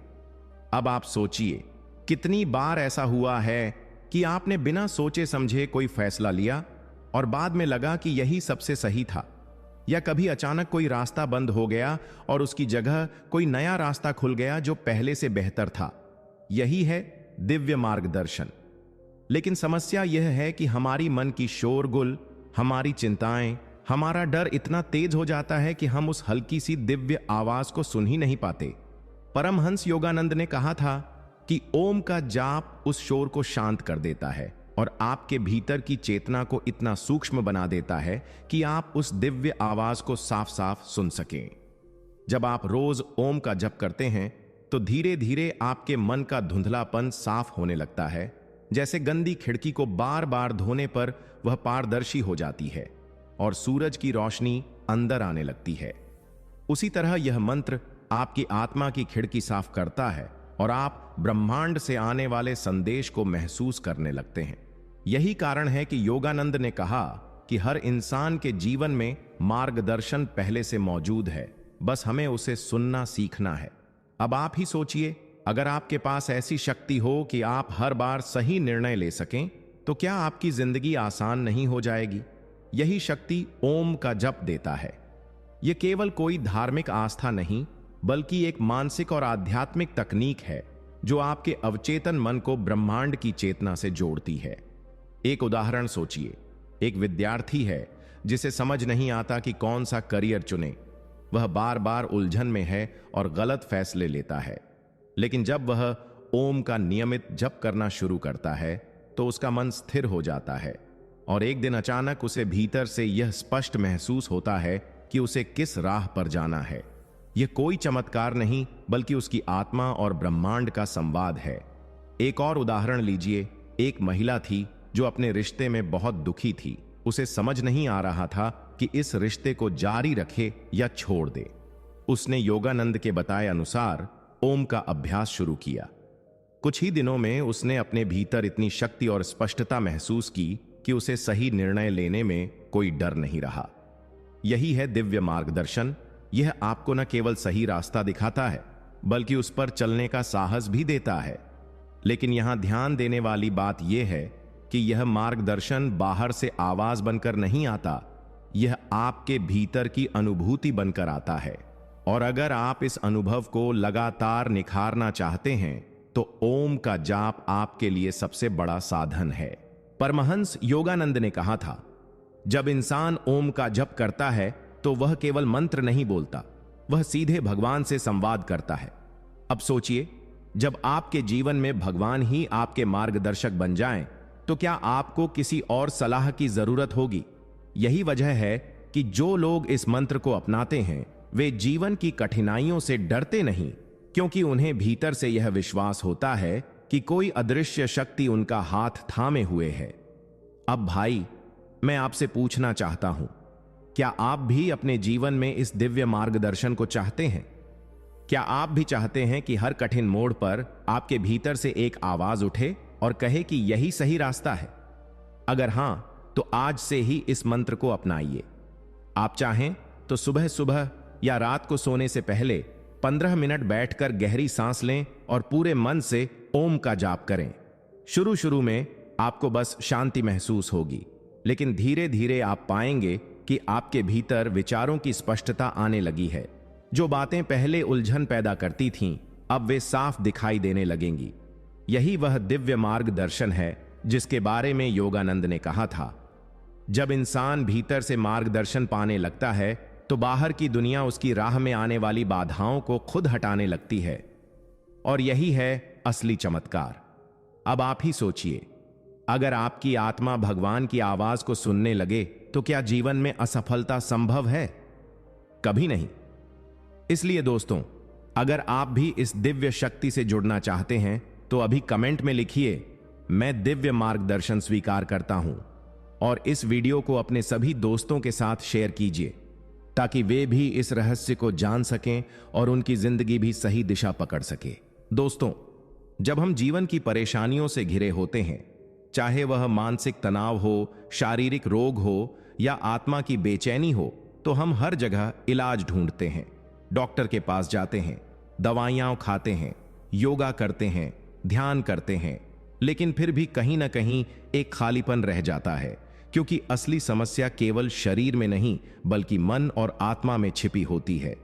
अब आप सोचिए, कितनी बार ऐसा हुआ है कि आपने बिना सोचे समझे कोई फैसला लिया और बाद में लगा कि यही सबसे सही था, या कभी अचानक कोई रास्ता बंद हो गया और उसकी जगह कोई नया रास्ता खुल गया जो पहले से बेहतर था। यही है दिव्य मार्गदर्शन। लेकिन समस्या यह है कि हमारी मन की शोरगुल, हमारी चिंताएं, हमारा डर इतना तेज हो जाता है कि हम उस हल्की सी दिव्य आवाज को सुन ही नहीं पाते। परमहंस योगानंद ने कहा था कि ओम का जाप उस शोर को शांत कर देता है और आपके भीतर की चेतना को इतना सूक्ष्म बना देता है कि आप उस दिव्य आवाज को साफ साफ सुन सकें। जब आप रोज ओम का जप करते हैं तो धीरे धीरे आपके मन का धुंधलापन साफ होने लगता है। जैसे गंदी खिड़की को बार बार धोने पर वह पारदर्शी हो जाती है और सूरज की रोशनी अंदर आने लगती है। उसी तरह यह मंत्र आपकी आत्मा की खिड़की साफ करता है और आप ब्रह्मांड से आने वाले संदेश को महसूस करने लगते हैं। यही कारण है कि योगानंद ने कहा कि हर इंसान के जीवन में मार्गदर्शन पहले से मौजूद है, बस हमें उसे सुनना सीखना है। अब आप ही सोचिए, अगर आपके पास ऐसी शक्ति हो कि आप हर बार सही निर्णय ले सकें, तो क्या आपकी जिंदगी आसान नहीं हो जाएगी? यही शक्ति ओम का जप देता है। यह केवल कोई धार्मिक आस्था नहीं, बल्कि एक मानसिक और आध्यात्मिक तकनीक है जो आपके अवचेतन मन को ब्रह्मांड की चेतना से जोड़ती है। एक उदाहरण सोचिए, एक विद्यार्थी है जिसे समझ नहीं आता कि कौन सा करियर चुने। वह बार बार उलझन में है और गलत फैसले लेता है। लेकिन जब वह ओम का नियमित जप करना शुरू करता है तो उसका मन स्थिर हो जाता है और एक दिन अचानक उसे भीतर से यह स्पष्ट महसूस होता है कि उसे किस राह पर जाना है। यह कोई चमत्कार नहीं, बल्कि उसकी आत्मा और ब्रह्मांड का संवाद है। एक और उदाहरण लीजिए। एक महिला थी जो अपने रिश्ते में बहुत दुखी थी। उसे समझ नहीं आ रहा था कि इस रिश्ते को जारी रखे या छोड़ दे। उसने योगानंद के बताए अनुसार ओम का अभ्यास शुरू किया। कुछ ही दिनों में उसने अपने भीतर इतनी शक्ति और स्पष्टता महसूस की कि उसे सही निर्णय लेने में कोई डर नहीं रहा। यही है दिव्य मार्गदर्शन। यह आपको न केवल सही रास्ता दिखाता है, बल्कि उस पर चलने का साहस भी देता है। लेकिन यहां ध्यान देने वाली बात यह है कि यह मार्गदर्शन बाहर से आवाज बनकर नहीं आता, यह आपके भीतर की अनुभूति बनकर आता है। और अगर आप इस अनुभव को लगातार निखारना चाहते हैं तो ओम का जाप आपके लिए सबसे बड़ा साधन है। परमहंस योगानंद ने कहा था, जब इंसान ओम का जप करता है तो वह केवल मंत्र नहीं बोलता, वह सीधे भगवान से संवाद करता है। अब सोचिए, जब आपके जीवन में भगवान ही आपके मार्गदर्शक बन जाएं, तो क्या आपको किसी और सलाह की जरूरत होगी? यही वजह है कि जो लोग इस मंत्र को अपनाते हैं वे जीवन की कठिनाइयों से डरते नहीं, क्योंकि उन्हें भीतर से यह विश्वास होता है कि कोई अदृश्य शक्ति उनका हाथ थामे हुए है। अब भाई, मैं आपसे पूछना चाहता हूं, क्या आप भी अपने जीवन में इस दिव्य मार्गदर्शन को चाहते हैं? क्या आप भी चाहते हैं कि हर कठिन मोड़ पर आपके भीतर से एक आवाज उठे और कहे कि यही सही रास्ता है? अगर हां, तो आज से ही इस मंत्र को अपनाइए। आप चाहें तो सुबह सुबह या रात को सोने से पहले 15 मिनट बैठकर गहरी सांस लें और पूरे मन से ओम का जाप करें। शुरू शुरू में आपको बस शांति महसूस होगी, लेकिन धीरे धीरे आप पाएंगे कि आपके भीतर विचारों की स्पष्टता आने लगी है। जो बातें पहले उलझन पैदा करती थीं, अब वे साफ दिखाई देने लगेंगी। यही वह दिव्य मार्गदर्शन है जिसके बारे में योगानंद ने कहा था, जब इंसान भीतर से मार्गदर्शन पाने लगता है तो बाहर की दुनिया उसकी राह में आने वाली बाधाओं को खुद हटाने लगती है। और यही है असली चमत्कार। अब आप ही सोचिए, अगर आपकी आत्मा भगवान की आवाज को सुनने लगे तो क्या जीवन में असफलता संभव है? कभी नहीं। इसलिए दोस्तों, अगर आप भी इस दिव्य शक्ति से जुड़ना चाहते हैं तो अभी कमेंट में लिखिए, मैं दिव्य मार्गदर्शन स्वीकार करता हूं, और इस वीडियो को अपने सभी दोस्तों के साथ शेयर कीजिए ताकि वे भी इस रहस्य को जान सकें और उनकी जिंदगी भी सही दिशा पकड़ सके। दोस्तों, जब हम जीवन की परेशानियों से घिरे होते हैं, चाहे वह मानसिक तनाव हो, शारीरिक रोग हो या आत्मा की बेचैनी हो, तो हम हर जगह इलाज ढूंढते हैं। डॉक्टर के पास जाते हैं, दवाइयां खाते हैं, योगा करते हैं, ध्यान करते हैं, लेकिन फिर भी कहीं ना कहीं एक खालीपन रह जाता है, क्योंकि असली समस्या केवल शरीर में नहीं बल्कि मन और आत्मा में छिपी होती है।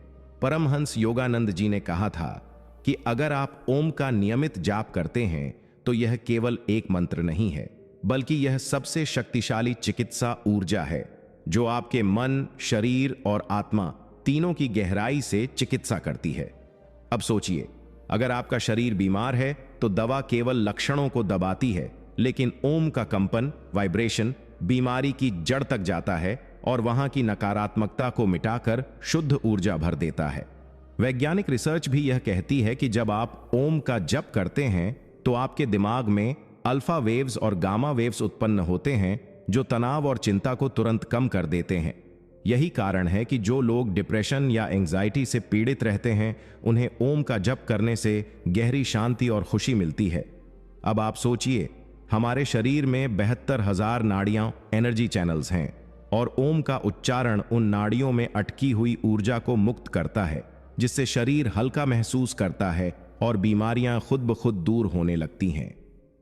परमहंस योगानंद जी ने कहा था कि अगर आप ओम का नियमित जाप करते हैं तो यह केवल एक मंत्र नहीं है, बल्कि यह सबसे शक्तिशाली चिकित्सा ऊर्जा है जो आपके मन, शरीर और आत्मा तीनों की गहराई से चिकित्सा करती है। अब सोचिए, अगर आपका शरीर बीमार है तो दवा केवल लक्षणों को दबाती है, लेकिन ओम का कंपन, वाइब्रेशन बीमारी की जड़ तक जाता है और वहां की नकारात्मकता को मिटाकर शुद्ध ऊर्जा भर देता है। वैज्ञानिक रिसर्च भी यह कहती है कि जब आप ओम का जप करते हैं तो आपके दिमाग में अल्फा वेव्स और गामा वेव्स उत्पन्न होते हैं जो तनाव और चिंता को तुरंत कम कर देते हैं। यही कारण है कि जो लोग डिप्रेशन या एंजाइटी से पीड़ित रहते हैं, उन्हें ओम का जप करने से गहरी शांति और खुशी मिलती है। अब आप सोचिए, हमारे शरीर में 72,000 नाड़ियां, एनर्जी चैनल्स हैं, और ओम का उच्चारण उन नाड़ियों में अटकी हुई ऊर्जा को मुक्त करता है, जिससे शरीर हल्का महसूस करता है और बीमारियां खुद ब खुद दूर होने लगती हैं।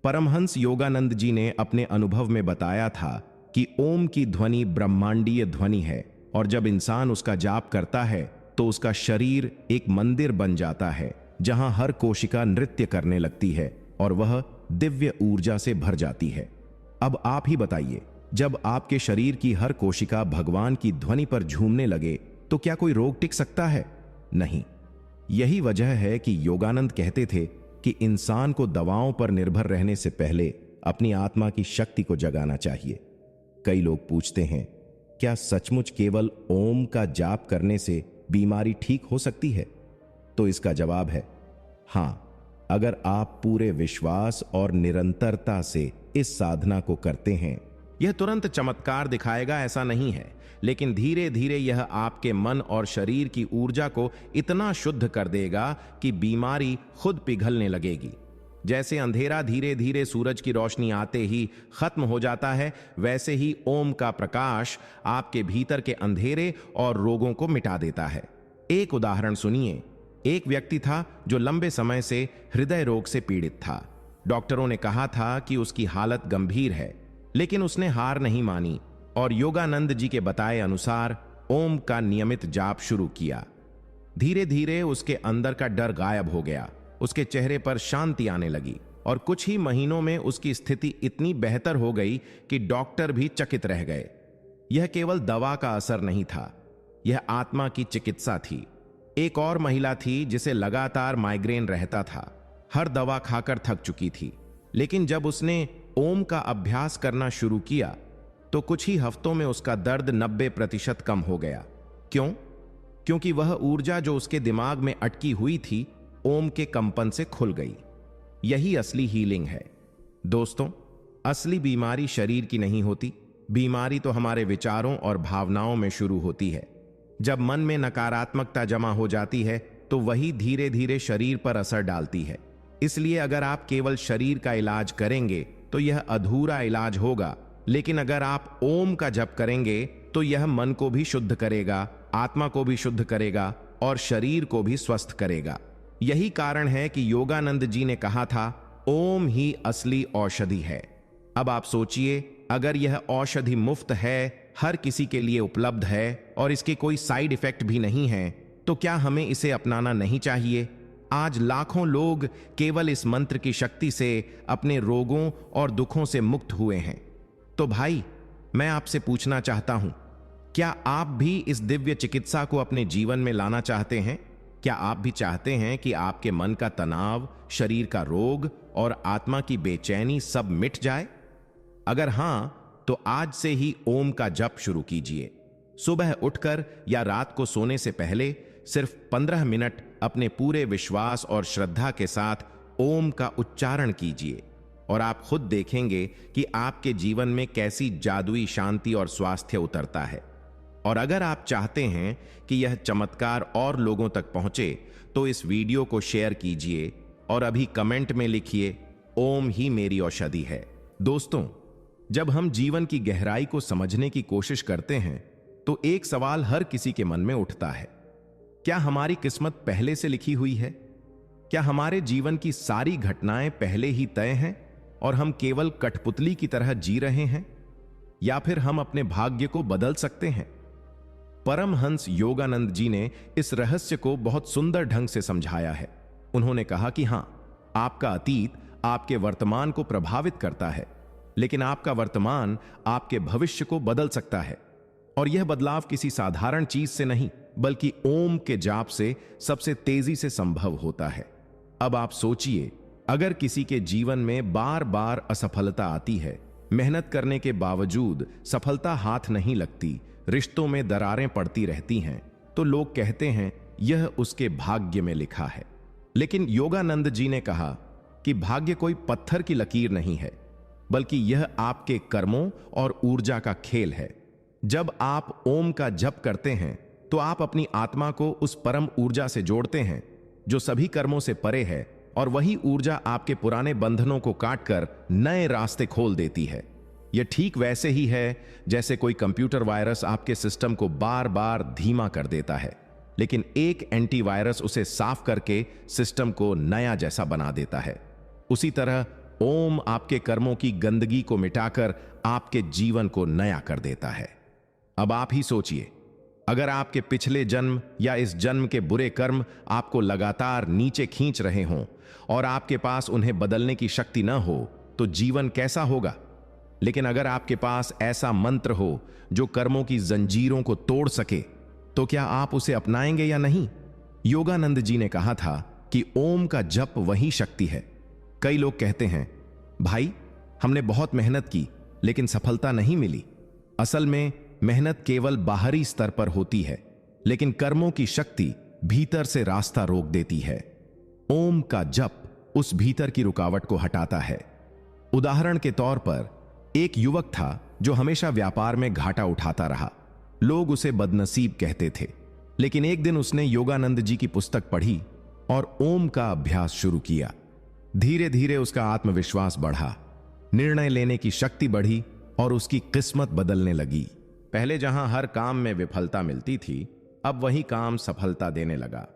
परमहंस योगानंद जी ने अपने अनुभव में बताया था कि ओम की ध्वनि ब्रह्मांडीय ध्वनि है, और जब इंसान उसका जाप करता है तो उसका शरीर एक मंदिर बन जाता है जहां हर कोशिका नृत्य करने लगती है और वह दिव्य ऊर्जा से भर जाती है। अब आप ही बताइए, जब आपके शरीर की हर कोशिका भगवान की ध्वनि पर झूमने लगे तो क्या कोई रोग टिक सकता है? नहीं। यही वजह है कि योगानंद कहते थे कि इंसान को दवाओं पर निर्भर रहने से पहले अपनी आत्मा की शक्ति को जगाना चाहिए। कई लोग पूछते हैं, क्या सचमुच केवल ओम का जाप करने से बीमारी ठीक हो सकती है? तो इसका जवाब है हां, अगर आप पूरे विश्वास और निरंतरता से इस साधना को करते हैं। यह तुरंत चमत्कार दिखाएगा ऐसा नहीं है, लेकिन धीरे धीरे यह आपके मन और शरीर की ऊर्जा को इतना शुद्ध कर देगा कि बीमारी खुद पिघलने लगेगी। जैसे अंधेरा धीरे धीरे सूरज की रोशनी आते ही खत्म हो जाता है, वैसे ही ओम का प्रकाश आपके भीतर के अंधेरे और रोगों को मिटा देता है। एक उदाहरण सुनिए। एक व्यक्ति था जो लंबे समय से हृदय रोग से पीड़ित था। डॉक्टरों ने कहा था कि उसकी हालत गंभीर है, लेकिन उसने हार नहीं मानी और योगानंद जी के बताए अनुसार ओम का नियमित जाप शुरू किया। धीरे धीरे उसके अंदर का डर गायब हो गया, उसके चेहरे पर शांति आने लगी और कुछ ही महीनों में उसकी स्थिति इतनी बेहतर हो गई कि डॉक्टर भी चकित रह गए। यह केवल दवा का असर नहीं था, यह आत्मा की चिकित्सा थी। एक और महिला थी जिसे लगातार माइग्रेन रहता था, हर दवा खाकर थक चुकी थी, लेकिन जब उसने ओम का अभ्यास करना शुरू किया तो कुछ ही हफ्तों में उसका दर्द 90% कम हो गया। क्यों? क्योंकि वह ऊर्जा जो उसके दिमाग में अटकी हुई थी ओम के कंपन से खुल गई। यही असली हीलिंग है। दोस्तों, असली बीमारी शरीर की नहीं होती, बीमारी तो हमारे विचारों और भावनाओं में शुरू होती है। जब मन में नकारात्मकता जमा हो जाती है तो वही धीरे धीरे शरीर पर असर डालती है। इसलिए अगर आप केवल शरीर का इलाज करेंगे तो यह अधूरा इलाज होगा, लेकिन अगर आप ओम का जप करेंगे तो यह मन को भी शुद्ध करेगा, आत्मा को भी शुद्ध करेगा और शरीर को भी स्वस्थ करेगा। यही कारण है कि योगानंद जी ने कहा था, ओम ही असली औषधि है। अब आप सोचिए, अगर यह औषधि मुफ्त है, हर किसी के लिए उपलब्ध है और इसके कोई साइड इफेक्ट भी नहीं है, तो क्या हमें इसे अपनाना नहीं चाहिए? आज लाखों लोग केवल इस मंत्र की शक्ति से अपने रोगों और दुखों से मुक्त हुए हैं। तो भाई, मैं आपसे पूछना चाहता हूं, क्या आप भी इस दिव्य चिकित्सा को अपने जीवन में लाना चाहते हैं? क्या आप भी चाहते हैं कि आपके मन का तनाव, शरीर का रोग और आत्मा की बेचैनी सब मिट जाए? अगर हां, तो आज से ही ओम का जप शुरू कीजिए। सुबह उठकर या रात को सोने से पहले सिर्फ 15 मिनट अपने पूरे विश्वास और श्रद्धा के साथ ओम का उच्चारण कीजिए और आप खुद देखेंगे कि आपके जीवन में कैसी जादुई शांति और स्वास्थ्य उतरता है। और अगर आप चाहते हैं कि यह चमत्कार और लोगों तक पहुंचे तो इस वीडियो को शेयर कीजिए और अभी कमेंट में लिखिए, ओम ही मेरी औषधि है। दोस्तों, जब हम जीवन की गहराई को समझने की कोशिश करते हैं तो एक सवाल हर किसी के मन में उठता है, क्या हमारी किस्मत पहले से लिखी हुई है? क्या हमारे जीवन की सारी घटनाएं पहले ही तय हैं और हम केवल कठपुतली की तरह जी रहे हैं? या फिर हम अपने भाग्य को बदल सकते हैं? परमहंस योगानंद जी ने इस रहस्य को बहुत सुंदर ढंग से समझाया है। उन्होंने कहा कि हां, आपका अतीत आपके वर्तमान को प्रभावित करता है, लेकिन आपका वर्तमान आपके भविष्य को बदल सकता है। और यह बदलाव किसी साधारण चीज से नहीं, बल्कि ओम के जाप से सबसे तेजी से संभव होता है। अब आप सोचिए, अगर किसी के जीवन में बार बार असफलता आती है, मेहनत करने के बावजूद सफलता हाथ नहीं लगती, रिश्तों में दरारें पड़ती रहती हैं, तो लोग कहते हैं यह उसके भाग्य में लिखा है। लेकिन योगानंद जी ने कहा कि भाग्य कोई पत्थर की लकीर नहीं है, बल्कि यह आपके कर्मों और ऊर्जा का खेल है। जब आप ओम का जप करते हैं तो आप अपनी आत्मा को उस परम ऊर्जा से जोड़ते हैं जो सभी कर्मों से परे है, और वही ऊर्जा आपके पुराने बंधनों को काटकर नए रास्ते खोल देती है। यह ठीक वैसे ही है जैसे कोई कंप्यूटर वायरस आपके सिस्टम को बार बार धीमा कर देता है, लेकिन एक एंटीवायरस उसे साफ करके सिस्टम को नया जैसा बना देता है। उसी तरह ओम आपके कर्मों की गंदगी को मिटाकर आपके जीवन को नया कर देता है। अब आप ही सोचिए, अगर आपके पिछले जन्म या इस जन्म के बुरे कर्म आपको लगातार नीचे खींच रहे हों और आपके पास उन्हें बदलने की शक्ति न हो, तो जीवन कैसा होगा? लेकिन अगर आपके पास ऐसा मंत्र हो जो कर्मों की जंजीरों को तोड़ सके, तो क्या आप उसे अपनाएंगे या नहीं? योगानंद जी ने कहा था कि ओम का जप वही शक्ति है। कई लोग कहते हैं, भाई, हमने बहुत मेहनत की लेकिन सफलता नहीं मिली। असल में मेहनत केवल बाहरी स्तर पर होती है, लेकिन कर्मों की शक्ति भीतर से रास्ता रोक देती है। ओम का जप उस भीतर की रुकावट को हटाता है। उदाहरण के तौर पर, एक युवक था जो हमेशा व्यापार में घाटा उठाता रहा। लोग उसे बदनसीब कहते थे, लेकिन एक दिन उसने योगानंद जी की पुस्तक पढ़ी और ओम का अभ्यास शुरू किया। धीरे धीरे उसका आत्मविश्वास बढ़ा, निर्णय लेने की शक्ति बढ़ी और उसकी किस्मत बदलने लगी। पहले जहां हर काम में विफलता मिलती थी, अब वही काम सफलता देने लगा।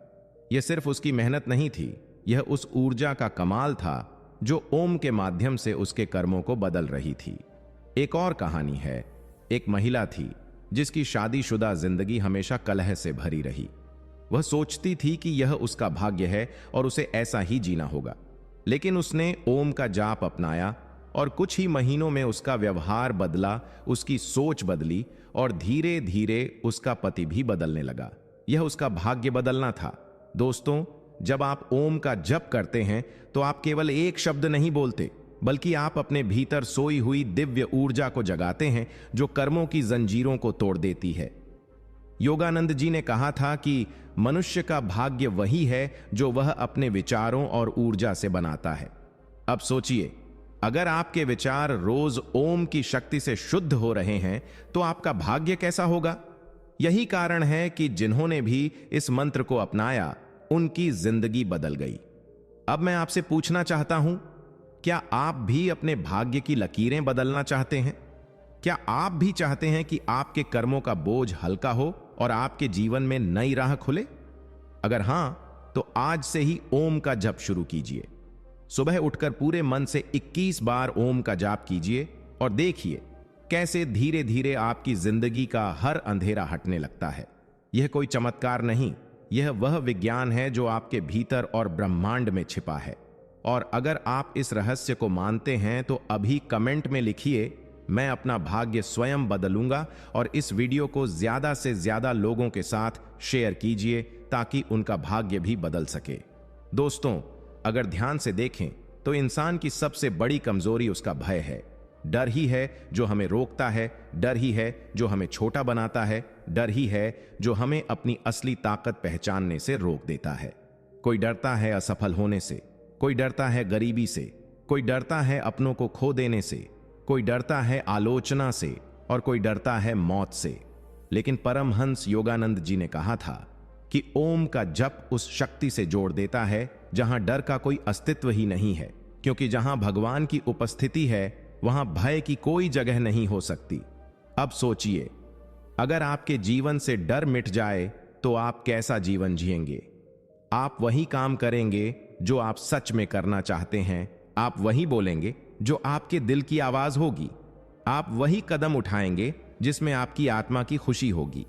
यह सिर्फ उसकी मेहनत नहीं थी, यह उस ऊर्जा का कमाल था जो ओम के माध्यम से उसके कर्मों को बदल रही थी। एक और कहानी है। एक महिला थी जिसकी शादीशुदा जिंदगी हमेशा कलह से भरी रही। वह सोचती थी कि यह उसका भाग्य है और उसे ऐसा ही जीना होगा, लेकिन उसने ओम का जाप अपनाया और कुछ ही महीनों में उसका व्यवहार बदला, उसकी सोच बदली और धीरे धीरे उसका पति भी बदलने लगा। यह उसका भाग्य बदलना था। दोस्तों, जब आप ओम का जप करते हैं तो आप केवल एक शब्द नहीं बोलते, बल्कि आप अपने भीतर सोई हुई दिव्य ऊर्जा को जगाते हैं जो कर्मों की जंजीरों को तोड़ देती है। योगानंद जी ने कहा था कि मनुष्य का भाग्य वही है जो वह अपने विचारों और ऊर्जा से बनाता है। अब सोचिए, अगर आपके विचार रोज ओम की शक्ति से शुद्ध हो रहे हैं तो आपका भाग्य कैसा होगा। यही कारण है कि जिन्होंने भी इस मंत्र को अपनाया उनकी जिंदगी बदल गई। अब मैं आपसे पूछना चाहता हूं, क्या आप भी अपने भाग्य की लकीरें बदलना चाहते हैं? क्या आप भी चाहते हैं कि आपके कर्मों का बोझ हल्का हो और आपके जीवन में नई राह खुले? अगर हां, तो आज से ही ओम का जप शुरू कीजिए। सुबह उठकर पूरे मन से 21 बार ओम का जाप कीजिए और देखिए कैसे धीरे धीरे आपकी जिंदगी का हर अंधेरा हटने लगता है। यह कोई चमत्कार नहीं, यह वह विज्ञान है जो आपके भीतर और ब्रह्मांड में छिपा है। और अगर आप इस रहस्य को मानते हैं तो अभी कमेंट में लिखिए, मैं अपना भाग्य स्वयं बदलूंगा, और इस वीडियो को ज्यादा से ज्यादा लोगों के साथ शेयर कीजिए ताकि उनका भाग्य भी बदल सके। दोस्तों, अगर ध्यान से देखें तो इंसान की सबसे बड़ी कमजोरी उसका भय है। डर ही है जो हमें रोकता है, डर ही है जो हमें छोटा बनाता है, डर ही है जो हमें अपनी असली ताकत पहचानने से रोक देता है। कोई डरता है असफल होने से, कोई डरता है गरीबी से, कोई डरता है अपनों को खो देने से, कोई डरता है आलोचना से, और कोई डरता है मौत से। लेकिन परमहंस योगानंद जी ने कहा था कि ओम का जप उस शक्ति से जोड़ देता है जहां डर का कोई अस्तित्व ही नहीं है, क्योंकि जहां भगवान की उपस्थिति है वहां भय की कोई जगह नहीं हो सकती। अब सोचिए, अगर आपके जीवन से डर मिट जाए तो आप कैसा जीवन जिएंगे? आप वही काम करेंगे जो आप सच में करना चाहते हैं, आप वही बोलेंगे जो आपके दिल की आवाज होगी, आप वही कदम उठाएंगे जिसमें आपकी आत्मा की खुशी होगी।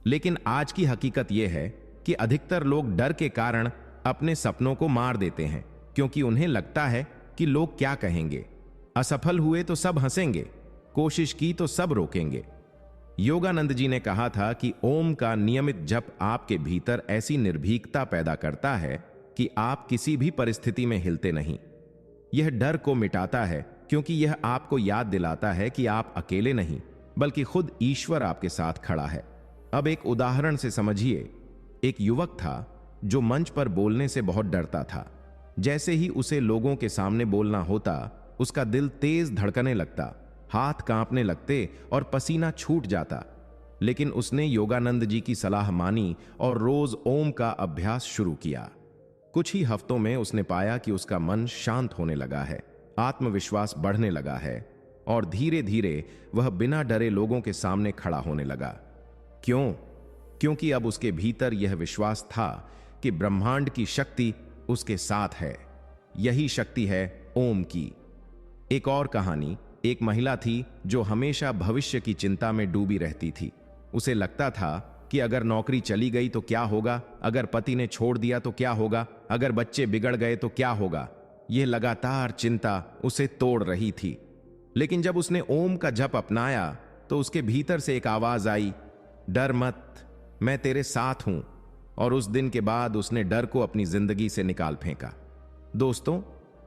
लेकिन आज की हकीकत यह है कि अधिकतर लोग डर के कारण अपने सपनों को मार देते हैं, क्योंकि उन्हें लगता है कि लोग क्या कहेंगे, असफल हुए तो सब हंसेंगे, कोशिश की तो सब रोकेंगे। योगानंद जी ने कहा था कि ओम का नियमित जप आपके भीतर ऐसी निर्भीकता पैदा करता है कि आप किसी भी परिस्थिति में हिलते नहीं। यह डर को मिटाता है, क्योंकि यह आपको याद दिलाता है कि आप अकेले नहीं, बल्कि खुद ईश्वर आपके साथ खड़ा है। अब एक उदाहरण से समझिए। एक युवक था जो मंच पर बोलने से बहुत डरता था। जैसे ही उसे लोगों के सामने बोलना होता, उसका दिल तेज धड़कने लगता, हाथ कांपने लगते और पसीना छूट जाता। लेकिन उसने योगानंद जी की सलाह मानी और रोज ओम का अभ्यास शुरू किया। कुछ ही हफ्तों में उसने पाया कि उसका मन शांत होने लगा है, आत्मविश्वास बढ़ने लगा है, और धीरे धीरे वह बिना डरे लोगों के सामने खड़ा होने लगा। क्यों? क्योंकि अब उसके भीतर यह विश्वास था कि ब्रह्मांड की शक्ति उसके साथ है। यही शक्ति है ओम की। एक और कहानी। एक महिला थी जो हमेशा भविष्य की चिंता में डूबी रहती थी। उसे लगता था कि अगर नौकरी चली गई तो क्या होगा, अगर पति ने छोड़ दिया तो क्या होगा, अगर बच्चे बिगड़ गए तो क्या होगा। यह लगातार चिंता उसे तोड़ रही थी। लेकिन जब उसने ओम का जप अपनाया तो उसके भीतर से एक आवाज आई, डर मत, मैं तेरे साथ हूं। और उस दिन के बाद उसने डर को अपनी जिंदगी से निकाल फेंका। दोस्तों,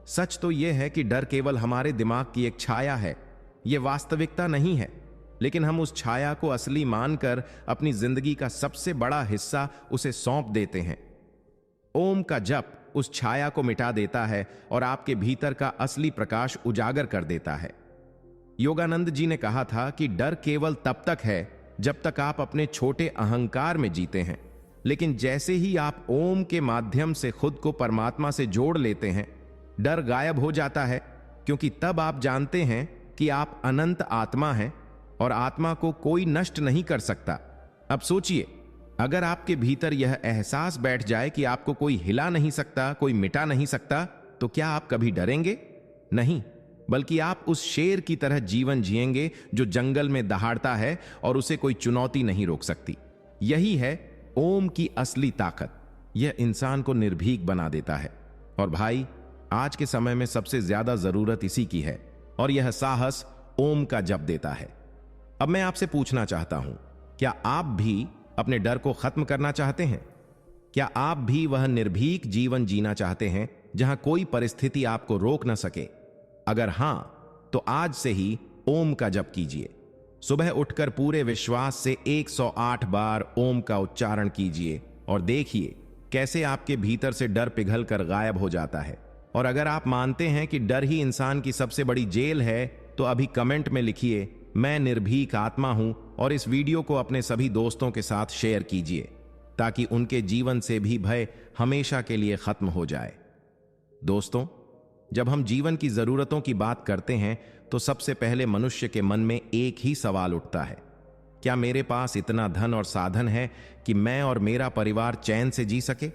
सच तो यह है कि डर केवल हमारे दिमाग की एक छाया है, यह वास्तविकता नहीं है। लेकिन हम उस छाया को असली मानकर अपनी जिंदगी का सबसे बड़ा हिस्सा उसे सौंप देते हैं। ओम का जप उस छाया को मिटा देता है और आपके भीतर का असली प्रकाश उजागर कर देता है। योगानंद जी ने कहा था कि डर केवल तब तक है जब तक आप अपने छोटे अहंकार में जीते हैं, लेकिन जैसे ही आप ओम के माध्यम से खुद को परमात्मा से जोड़ लेते हैं, डर गायब हो जाता है, क्योंकि तब आप जानते हैं कि आप अनंत आत्मा हैं और आत्मा को कोई नष्ट नहीं कर सकता। अब सोचिए, अगर आपके भीतर यह एहसास बैठ जाए कि आपको कोई हिला नहीं सकता, कोई मिटा नहीं सकता, तो क्या आप कभी डरेंगे? नहीं, बल्कि आप उस शेर की तरह जीवन जिएंगे जो जंगल में दहाड़ता है और उसे कोई चुनौती नहीं रोक सकती। यही है ओम की असली ताकत। यह इंसान को निर्भीक बना देता है। और भाई, आज के समय में सबसे ज्यादा जरूरत इसी की है, और यह साहस ओम का जप देता है। अब मैं आपसे पूछना चाहता हूं, क्या आप भी अपने डर को खत्म करना चाहते हैं? क्या आप भी वह निर्भीक जीवन जीना चाहते हैं जहां कोई परिस्थिति आपको रोक न सके? अगर हां, तो आज से ही ओम का जप कीजिए। सुबह उठकर पूरे विश्वास से 108 बार ओम का उच्चारण कीजिए और देखिए कैसे आपके भीतर से डर पिघल कर गायब हो जाता है और अगर आप मानते हैं कि डर ही इंसान की सबसे बड़ी जेल है, तो अभी कमेंट में लिखिए, मैं निर्भीक आत्मा हूं, और इस वीडियो को अपने सभी दोस्तों के साथ शेयर कीजिए ताकि उनके जीवन से भी भय हमेशा के लिए खत्म हो जाए। दोस्तों, जब हम जीवन की जरूरतों की बात करते हैं तो सबसे पहले मनुष्य के मन में एक ही सवाल उठता है, क्या मेरे पास इतना धन और साधन है कि मैं और मेरा परिवार चैन से जी सके?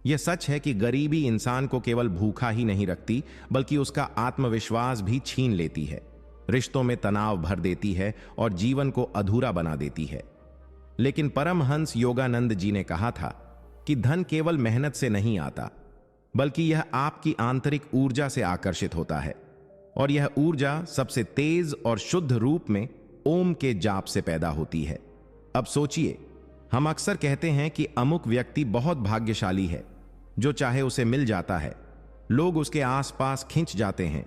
यह सच है कि गरीबी इंसान को केवल भूखा ही नहीं रखती, बल्कि उसका आत्मविश्वास भी छीन लेती है, रिश्तों में तनाव भर देती है और जीवन को अधूरा बना देती है। लेकिन परमहंस योगानंद जी ने कहा था कि धन केवल मेहनत से नहीं आता, बल्कि यह आपकी आंतरिक ऊर्जा से आकर्षित होता है, और यह ऊर्जा सबसे तेज और शुद्ध रूप में ओम के जाप से पैदा होती है। अब सोचिए, हम अक्सर कहते हैं कि अमुक व्यक्ति बहुत भाग्यशाली है, जो चाहे उसे मिल जाता है, लोग उसके आसपास खिंच जाते हैं,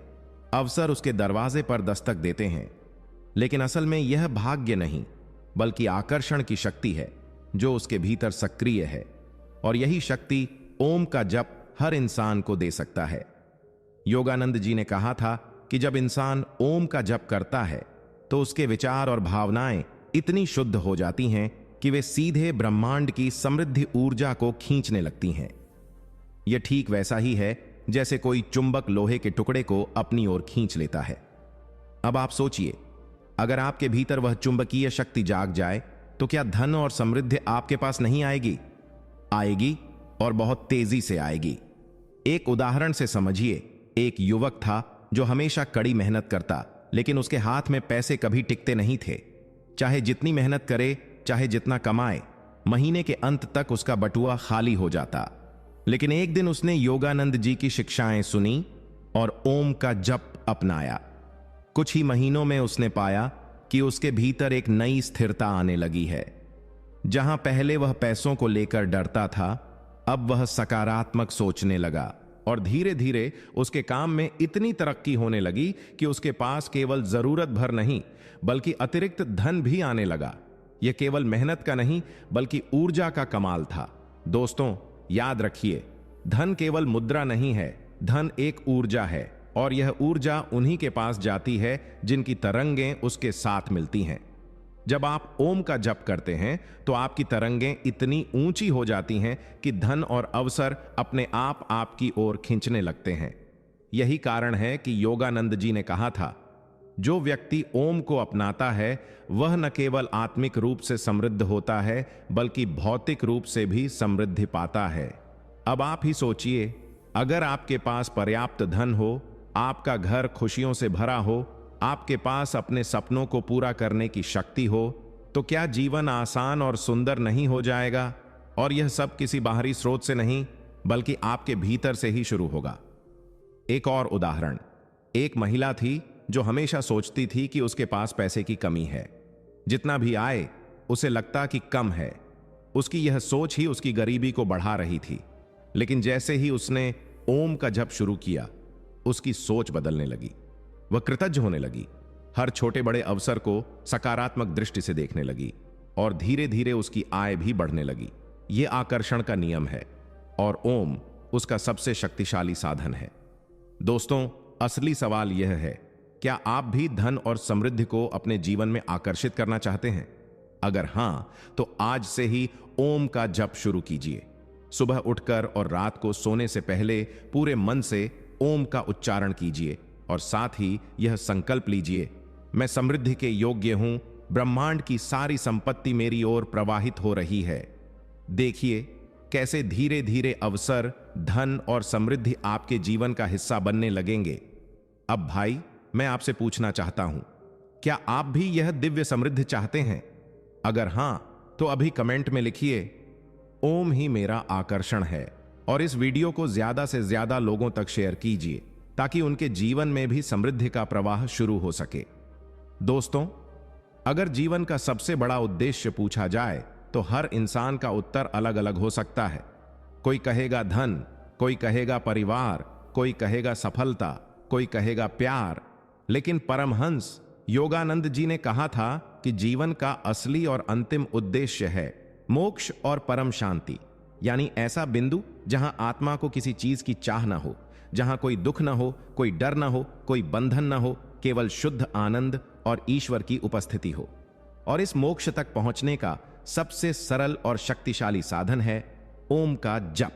अवसर उसके दरवाजे पर दस्तक देते हैं। लेकिन असल में यह भाग्य नहीं, बल्कि आकर्षण की शक्ति है जो उसके भीतर सक्रिय है, और यही शक्ति ओम का जप हर इंसान को दे सकता है। योगानंद जी ने कहा था कि जब इंसान ओम का जप करता है तो उसके विचार और भावनाएं इतनी शुद्ध हो जाती हैं कि वे सीधे ब्रह्मांड की समृद्धि ऊर्जा को खींचने लगती हैं। यह ठीक वैसा ही है जैसे कोई चुंबक लोहे के टुकड़े को अपनी ओर खींच लेता है। अब आप सोचिए, अगर आपके भीतर वह चुंबकीय शक्ति जाग जाए तो क्या धन और समृद्धि आपके पास नहीं आएगी? आएगी, और बहुत तेजी से आएगी। एक उदाहरण से समझिए, एक युवक था जो हमेशा कड़ी मेहनत करता, लेकिन उसके हाथ में पैसे कभी टिकते नहीं थे। चाहे जितनी मेहनत करे, चाहे जितना कमाए, महीने के अंत तक उसका बटुआ खाली हो जाता। लेकिन एक दिन उसने योगानंद जी की शिक्षाएं सुनी और ओम का जप अपनाया। कुछ ही महीनों में उसने पाया कि उसके भीतर एक नई स्थिरता आने लगी है। जहां पहले वह पैसों को लेकर डरता था, अब वह सकारात्मक सोचने लगा, और धीरे धीरे उसके काम में इतनी तरक्की होने लगी कि उसके पास केवल जरूरत भर नहीं, बल्कि अतिरिक्त धन भी आने लगा। यह केवल मेहनत का नहीं, बल्कि ऊर्जा का कमाल था। दोस्तों, याद रखिए, धन केवल मुद्रा नहीं है, धन एक ऊर्जा है, और यह ऊर्जा उन्हीं के पास जाती है जिनकी तरंगें उसके साथ मिलती हैं। जब आप ओम का जप करते हैं तो आपकी तरंगें इतनी ऊंची हो जाती हैं कि धन और अवसर अपने आप आपकी ओर खींचने लगते हैं। यही कारण है कि योगानंद जी ने कहा था, जो व्यक्ति ओम को अपनाता है वह न केवल आत्मिक रूप से समृद्ध होता है, बल्कि भौतिक रूप से भी समृद्धि पाता है। अब आप ही सोचिए, अगर आपके पास पर्याप्त धन हो, आपका घर खुशियों से भरा हो, आपके पास अपने सपनों को पूरा करने की शक्ति हो, तो क्या जीवन आसान और सुंदर नहीं हो जाएगा? और यह सब किसी बाहरी स्रोत से नहीं, बल्कि आपके भीतर से ही शुरू होगा। एक और उदाहरण, एक महिला थी जो हमेशा सोचती थी कि उसके पास पैसे की कमी है। जितना भी आए उसे लगता कि कम है। उसकी यह सोच ही उसकी गरीबी को बढ़ा रही थी। लेकिन जैसे ही उसने ओम का जप शुरू किया, उसकी सोच बदलने लगी। वह कृतज्ञ होने लगी, हर छोटे बड़े अवसर को सकारात्मक दृष्टि से देखने लगी, और धीरे धीरे उसकी आय भी बढ़ने लगी। यह आकर्षण का नियम है, और ओम उसका सबसे शक्तिशाली साधन है। दोस्तों, असली सवाल यह है, क्या आप भी धन और समृद्धि को अपने जीवन में आकर्षित करना चाहते हैं? अगर हां, तो आज से ही ओम का जप शुरू कीजिए। सुबह उठकर और रात को सोने से पहले पूरे मन से ओम का उच्चारण कीजिए, और साथ ही यह संकल्प लीजिए, मैं समृद्धि के योग्य हूं, ब्रह्मांड की सारी संपत्ति मेरी ओर प्रवाहित हो रही है। देखिए कैसे धीरे धीरे अवसर, धन और समृद्धि आपके जीवन का हिस्सा बनने लगेंगे। अब भाई, मैं आपसे पूछना चाहता हूं, क्या आप भी यह दिव्य समृद्धि चाहते हैं? अगर हां, तो अभी कमेंट में लिखिए, ओम ही मेरा आकर्षण है, और इस वीडियो को ज्यादा से ज्यादा लोगों तक शेयर कीजिए ताकि उनके जीवन में भी समृद्धि का प्रवाह शुरू हो सके। दोस्तों, अगर जीवन का सबसे बड़ा उद्देश्य पूछा जाए तो हर इंसान का उत्तर अलग अलग हो सकता है। कोई कहेगा धन, कोई कहेगा परिवार, कोई कहेगा सफलता, कोई कहेगा प्यार। लेकिन परमहंस योगानंद जी ने कहा था कि जीवन का असली और अंतिम उद्देश्य है मोक्ष और परम शांति, यानी ऐसा बिंदु जहां आत्मा को किसी चीज की चाह ना हो, जहां कोई दुख न हो, कोई डर न हो, कोई बंधन न हो, केवल शुद्ध आनंद और ईश्वर की उपस्थिति हो। और इस मोक्ष तक पहुंचने का सबसे सरल और शक्तिशाली साधन है ओम का जप।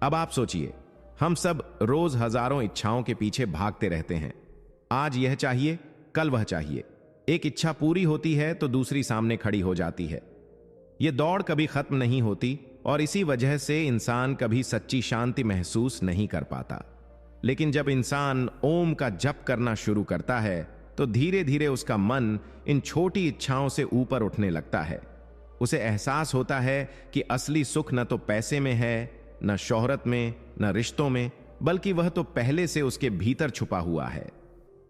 अब आप सोचिए, हम सब रोज हजारों इच्छाओं के पीछे भागते रहते हैं। आज यह चाहिए, कल वह चाहिए। एक इच्छा पूरी होती है तो दूसरी सामने खड़ी हो जाती है। यह दौड़ कभी खत्म नहीं होती और इसी वजह से इंसान कभी सच्ची शांति महसूस नहीं कर पाता। लेकिन जब इंसान ओम का जप करना शुरू करता है तो धीरे धीरे उसका मन इन छोटी इच्छाओं से ऊपर उठने लगता है। उसे एहसास होता है कि असली सुख न तो पैसे में है, न शोहरत में, न रिश्तों में, बल्कि वह तो पहले से उसके भीतर छुपा हुआ है।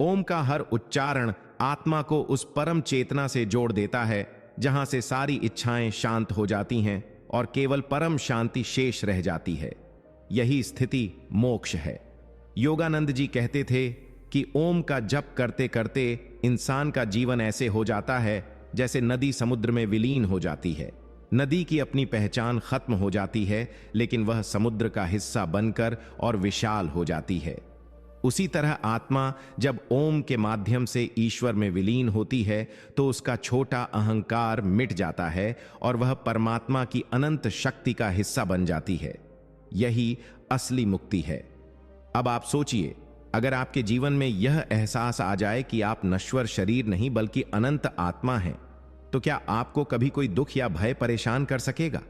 ओम का हर उच्चारण आत्मा को उस परम चेतना से जोड़ देता है जहां से सारी इच्छाएं शांत हो जाती हैं और केवल परम शांति शेष रह जाती है। यही स्थिति मोक्ष है। योगानंद जी कहते थे कि ओम का जप करते करते इंसान का जीवन ऐसे हो जाता है जैसे नदी समुद्र में विलीन हो जाती है। नदी की अपनी पहचान खत्म हो जाती है, लेकिन वह समुद्र का हिस्सा बनकर और विशाल हो जाती है। उसी तरह आत्मा जब ओम के माध्यम से ईश्वर में विलीन होती है तो उसका छोटा अहंकार मिट जाता है और वह परमात्मा की अनंत शक्ति का हिस्सा बन जाती है। यही असली मुक्ति है। अब आप सोचिए, अगर आपके जीवन में यह एहसास आ जाए कि आप नश्वर शरीर नहीं बल्कि अनंत आत्मा हैं, तो क्या आपको कभी कोई दुख या भय परेशान कर सकेगा?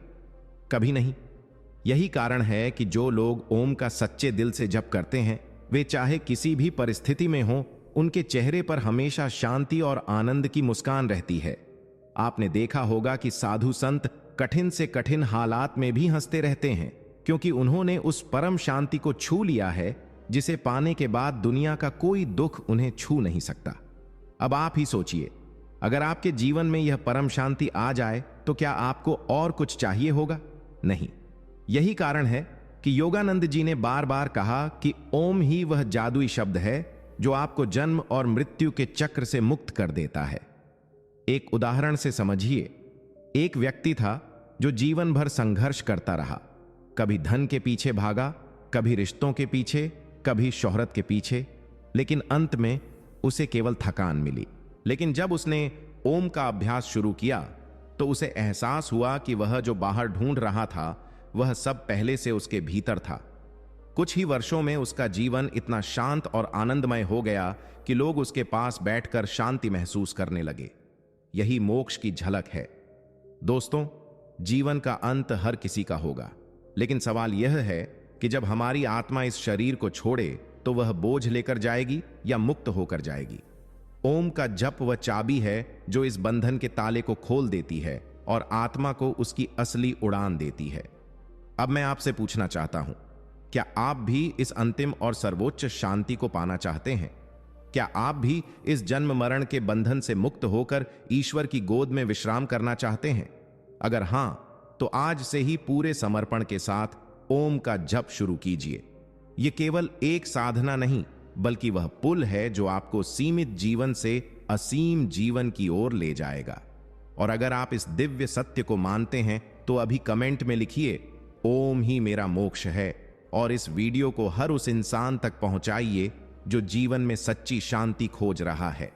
कभी नहीं। यही कारण है कि जो लोग ओम का सच्चे दिल से जप करते हैं, वे चाहे किसी भी परिस्थिति में हों, उनके चेहरे पर हमेशा शांति और आनंद की मुस्कान रहती है। आपने देखा होगा कि साधु संत कठिन से कठिन हालात में भी हंसते रहते हैं, क्योंकि उन्होंने उस परम शांति को छू लिया है जिसे पाने के बाद दुनिया का कोई दुख उन्हें छू नहीं सकता। अब आप ही सोचिए, अगर आपके जीवन में यह परम शांति आ जाए तो क्या आपको और कुछ चाहिए होगा? नहीं। यही कारण है कि योगानंद जी ने बार बार कहा कि ओम ही वह जादुई शब्द है जो आपको जन्म और मृत्यु के चक्र से मुक्त कर देता है। एक उदाहरण से समझिए। एक व्यक्ति था जो जीवन भर संघर्ष करता रहा। कभी धन के पीछे भागा, कभी रिश्तों के पीछे, कभी शोहरत के पीछे, लेकिन अंत में उसे केवल थकान मिली। लेकिन जब उसने ओम का अभ्यास शुरू किया तो उसे एहसास हुआ कि वह जो बाहर ढूंढ रहा था वह सब पहले से उसके भीतर था। कुछ ही वर्षों में उसका जीवन इतना शांत और आनंदमय हो गया कि लोग उसके पास बैठकर शांति महसूस करने लगे। यही मोक्ष की झलक है। दोस्तों, जीवन का अंत हर किसी का होगा, लेकिन सवाल यह है कि जब हमारी आत्मा इस शरीर को छोड़े तो वह बोझ लेकर जाएगी या मुक्त होकर जाएगी। ओम का जप वह चाबी है जो इस बंधन के ताले को खोल देती है और आत्मा को उसकी असली उड़ान देती है। अब मैं आपसे पूछना चाहता हूं, क्या आप भी इस अंतिम और सर्वोच्च शांति को पाना चाहते हैं? क्या आप भी इस जन्म मरण के बंधन से मुक्त होकर ईश्वर की गोद में विश्राम करना चाहते हैं? अगर हां, तो आज से ही पूरे समर्पण के साथ ओम का जप शुरू कीजिए। यह केवल एक साधना नहीं, बल्कि वह पुल है जो आपको सीमित जीवन से असीम जीवन की ओर ले जाएगा। और अगर आप इस दिव्य सत्य को मानते हैं तो अभी कमेंट में लिखिए, ओम ही मेरा मोक्ष है, और इस वीडियो को हर उस इंसान तक पहुंचाइए जो जीवन में सच्ची शांति खोज रहा है।